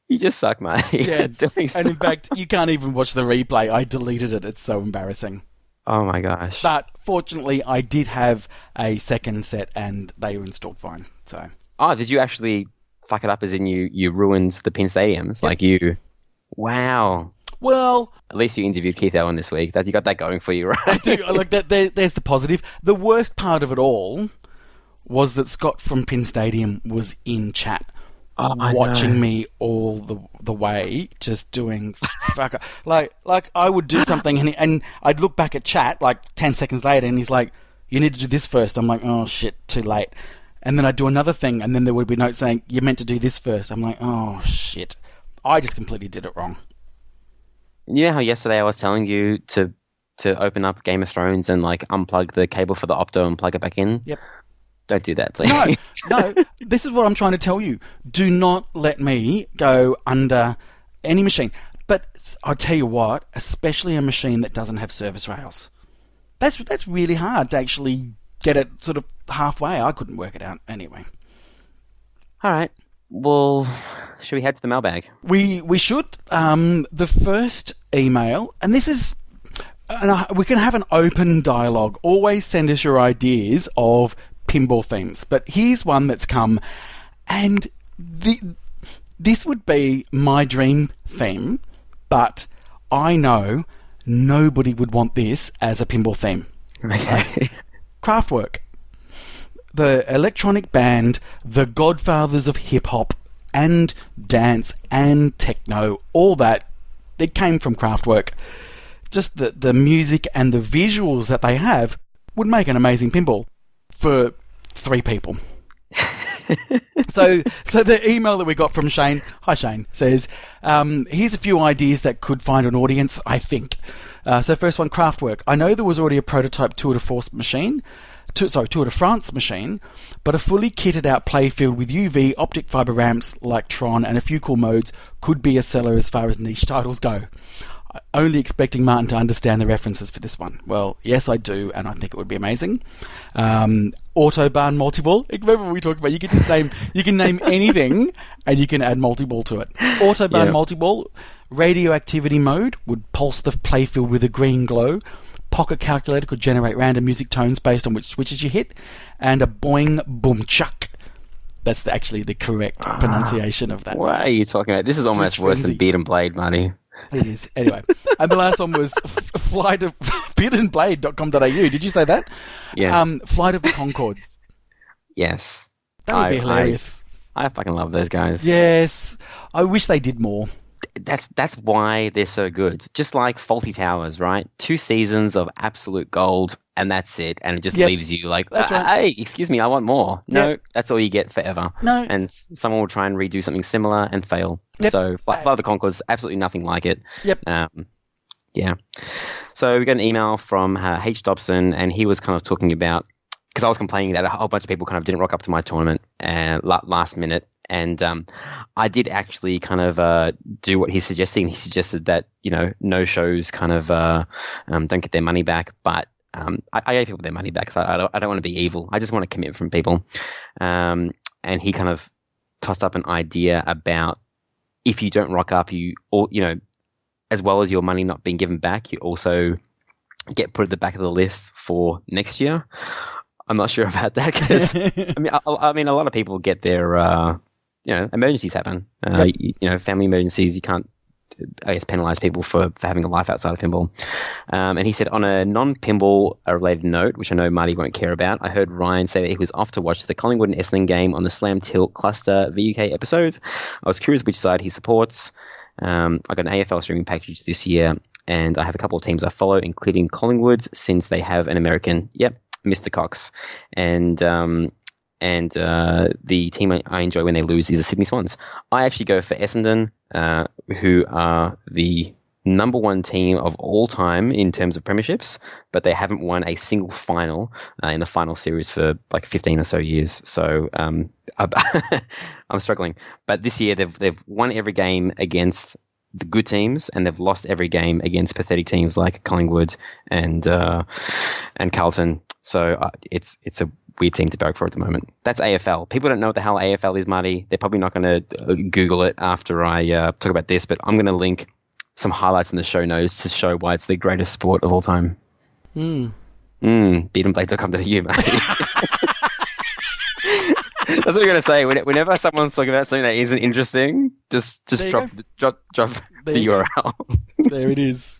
You just suck, mate. Yeah, and in fact, you can't even watch the replay. I deleted it. It's so embarrassing. Oh my gosh. But fortunately, I did have a second set, and they were installed fine. So. Oh, did you actually fuck it up as in you ruined the Pin Stadiums? Yep. Like you... Wow. Well... At least you interviewed Keith Elwin this week. You got that going for you, right? I do. Look, there's the positive. The worst part of it all was that Scott from Pin Stadium was in chat, watching me all the way, just doing fuck. Like I would do something, and I'd look back at chat like 10 seconds later, and he's like, "You need to do this first." I'm like, "Oh shit, too late." And then I'd do another thing, and then there would be notes saying, "You meant to do this first." I'm like, "Oh shit, I just completely did it wrong." You know how yesterday I was telling you to open up Game of Thrones and like unplug the cable for the Opto and plug it back in? Yep. Don't do that, please. No. This is what I'm trying to tell you. Do not let me go under any machine. But I'll tell you what, especially a machine that doesn't have service rails. That's really hard to actually get it sort of halfway. I couldn't work it out anyway. All right. Well, should we head to the mailbag? We should. The first email, and this is... we can have an open dialogue. Always send us your ideas of pinball themes. But here's one that's come, and this would be my dream theme, but I know nobody would want this as a pinball theme. Okay. Kraftwerk. The electronic band, the godfathers of hip-hop and dance and techno, all that, it came from Kraftwerk. Just the music and the visuals that they have would make an amazing pinball for 3 people. So the email that we got from Shane, hi Shane, says, here's a few ideas that could find an audience, I think. So first one, Kraftwerk. I know there was already a prototype Tour de France machine, but a fully kitted out playfield with UV, optic fiber ramps like Tron and a few cool modes could be a seller as far as niche titles go. Only expecting Martin to understand the references for this one. Well, yes, I do, and I think it would be amazing. Autobahn multiball. Remember we talked about you can name anything and you can add multiball to it. Autobahn multiball, radioactivity mode would pulse the playfield with a green glow. pocket calculator could generate random music tones based on which switches you hit, and a boing boom chuck. That's actually the correct pronunciation of that. What are you talking about? This is almost Switch worse frenzy. than Beat and Blade, Marty. It is. Anyway. And the last one was flight of beardandblade.com.au. Did you say that? Yes. Flight of the Concorde. Yes. That would be hilarious. I fucking love those guys. Yes. I wish they did more. That's why they're so good. Just like Faulty Towers, right? 2 seasons of absolute gold, and that's it. And it just leaves you like, That's right. hey, excuse me, I want more. No, Yep. that's all you get forever. No. And someone will try and redo something similar and fail. Yep. So Flight of the Conchords, absolutely nothing like it. Yep. Yeah. So we got an email from H. Dobson, and he was kind of talking about, because I was complaining that a whole bunch of people kind of didn't rock up to my tournament last minute. And I did actually kind of do what he's suggesting. He suggested that, no shows kind of don't get their money back. But I gave people their money back because I don't want to be evil. I just want a commitment from people. And he kind of tossed up an idea about if you don't rock up, as well as your money not being given back, you also get put at the back of the list for next year. I'm not sure about that because I mean, a lot of people get their emergencies happen. Family emergencies. You can't, I guess, penalize people for having a life outside of pinball. And he said, on a non-pinball related note, which I know Marty won't care about, I heard Ryan say that he was off to watch the Collingwood and Essendon game on the Slam Tilt Cluster VUK episode. I was curious which side he supports. I got an AFL streaming package this year, and I have a couple of teams I follow, including Collingwood, since they have an American. Yep. Mr. Cox, and the team I enjoy when they lose is the Sydney Swans. I actually go for Essendon, who are the number 1 team of all time in terms of premierships, but they haven't won a single final in the final series for like 15 or so years. So I'm struggling. But this year they've won every game against the good teams, and they've lost every game against pathetic teams like Collingwood and Carlton. So it's a weird team to barrack for at the moment. That's AFL. People don't know what the hell AFL is, Marty. They're probably not going to Google it after I talk about this, but I'm going to link some highlights in the show notes to show why it's the greatest sport of all time. Beatandblade.com.au, Marty. That's what you're going to say. Whenever someone's talking about something that isn't interesting, just drop the URL. There it is.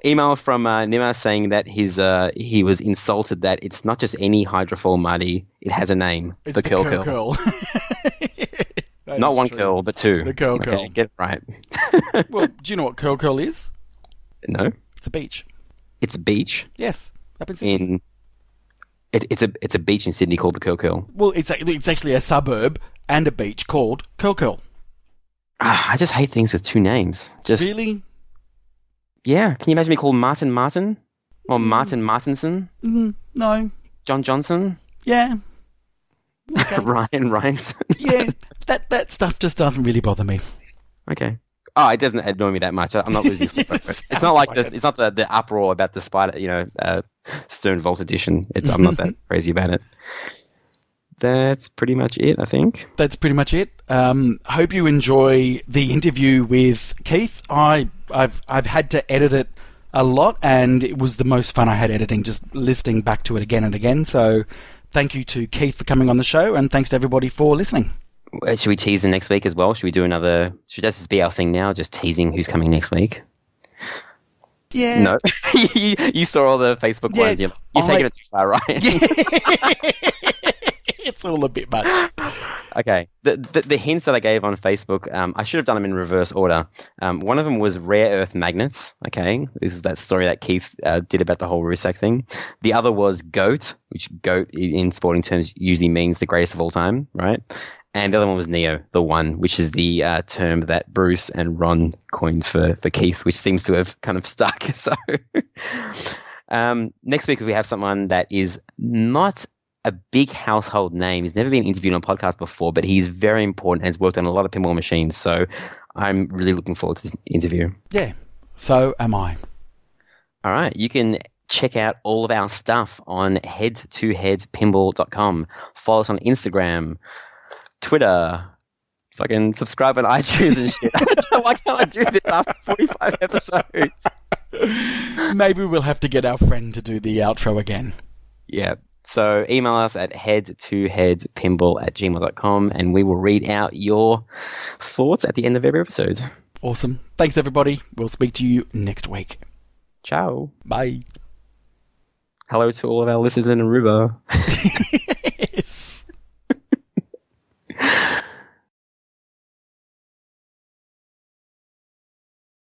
Email from Nima saying that he was insulted that it's not just any hydrofoil, Marty. It has a name. It's the curl. Not one curl, but 2. The curl. Get it right. Well, do you know what curl is? No. It's a beach. It's a beach? Yes. Up in Sydney. It's a beach in Sydney called the Curl. Well, it's actually a suburb and a beach called Curl. I just hate things with 2 names. Really? Yeah. Can you imagine me called Martin or Martin Martinson? No. John Johnson? Yeah. Okay. Ryan Ryanson? Yeah. That stuff just doesn't really bother me. Okay. Oh, it doesn't annoy me that much. I'm not losing sleep over it. It's not like it's not the uproar about the Spider, Stern Vault edition. I'm not that crazy about it. That's pretty much it, I think. That's pretty much it. Hope you enjoy the interview with Keith. I've had to edit it a lot, and it was the most fun I had editing, just listening back to it again and again. So thank you to Keith for coming on the show, and thanks to everybody for listening. Should we tease the next week as well? Should we do another? Should that just be our thing now? Just teasing who's coming next week? Yeah. No. you saw all the Facebook ones. You've taken it too far, right? It's all a bit much. Okay. The hints that I gave on Facebook, I should have done them in reverse order. One of them was rare earth magnets. Okay. This is that story that Keith did about the whole Rusak thing. The other was GOAT, which GOAT in sporting terms usually means the greatest of all time, right? And the other one was Neo, the One, which is the term that Bruce and Ron coined for Keith, which seems to have kind of stuck. So next week we have someone that is not a big household name. He's never been interviewed on a podcast before, but he's very important and has worked on a lot of pinball machines. So I'm really looking forward to this interview. Yeah, so am I. All right. You can check out all of our stuff on head2headpinball.com. Follow us on Instagram, Twitter, fucking subscribe on iTunes and shit. I don't like how I do this after 45 episodes. Maybe we'll have to get our friend to do the outro again. Yeah. So email us at head2headpinball@gmail.com and we will read out your thoughts at the end of every episode. Awesome. Thanks, everybody. We'll speak to you next week. Ciao. Bye. Hello to all of our listeners in Aruba. Yes.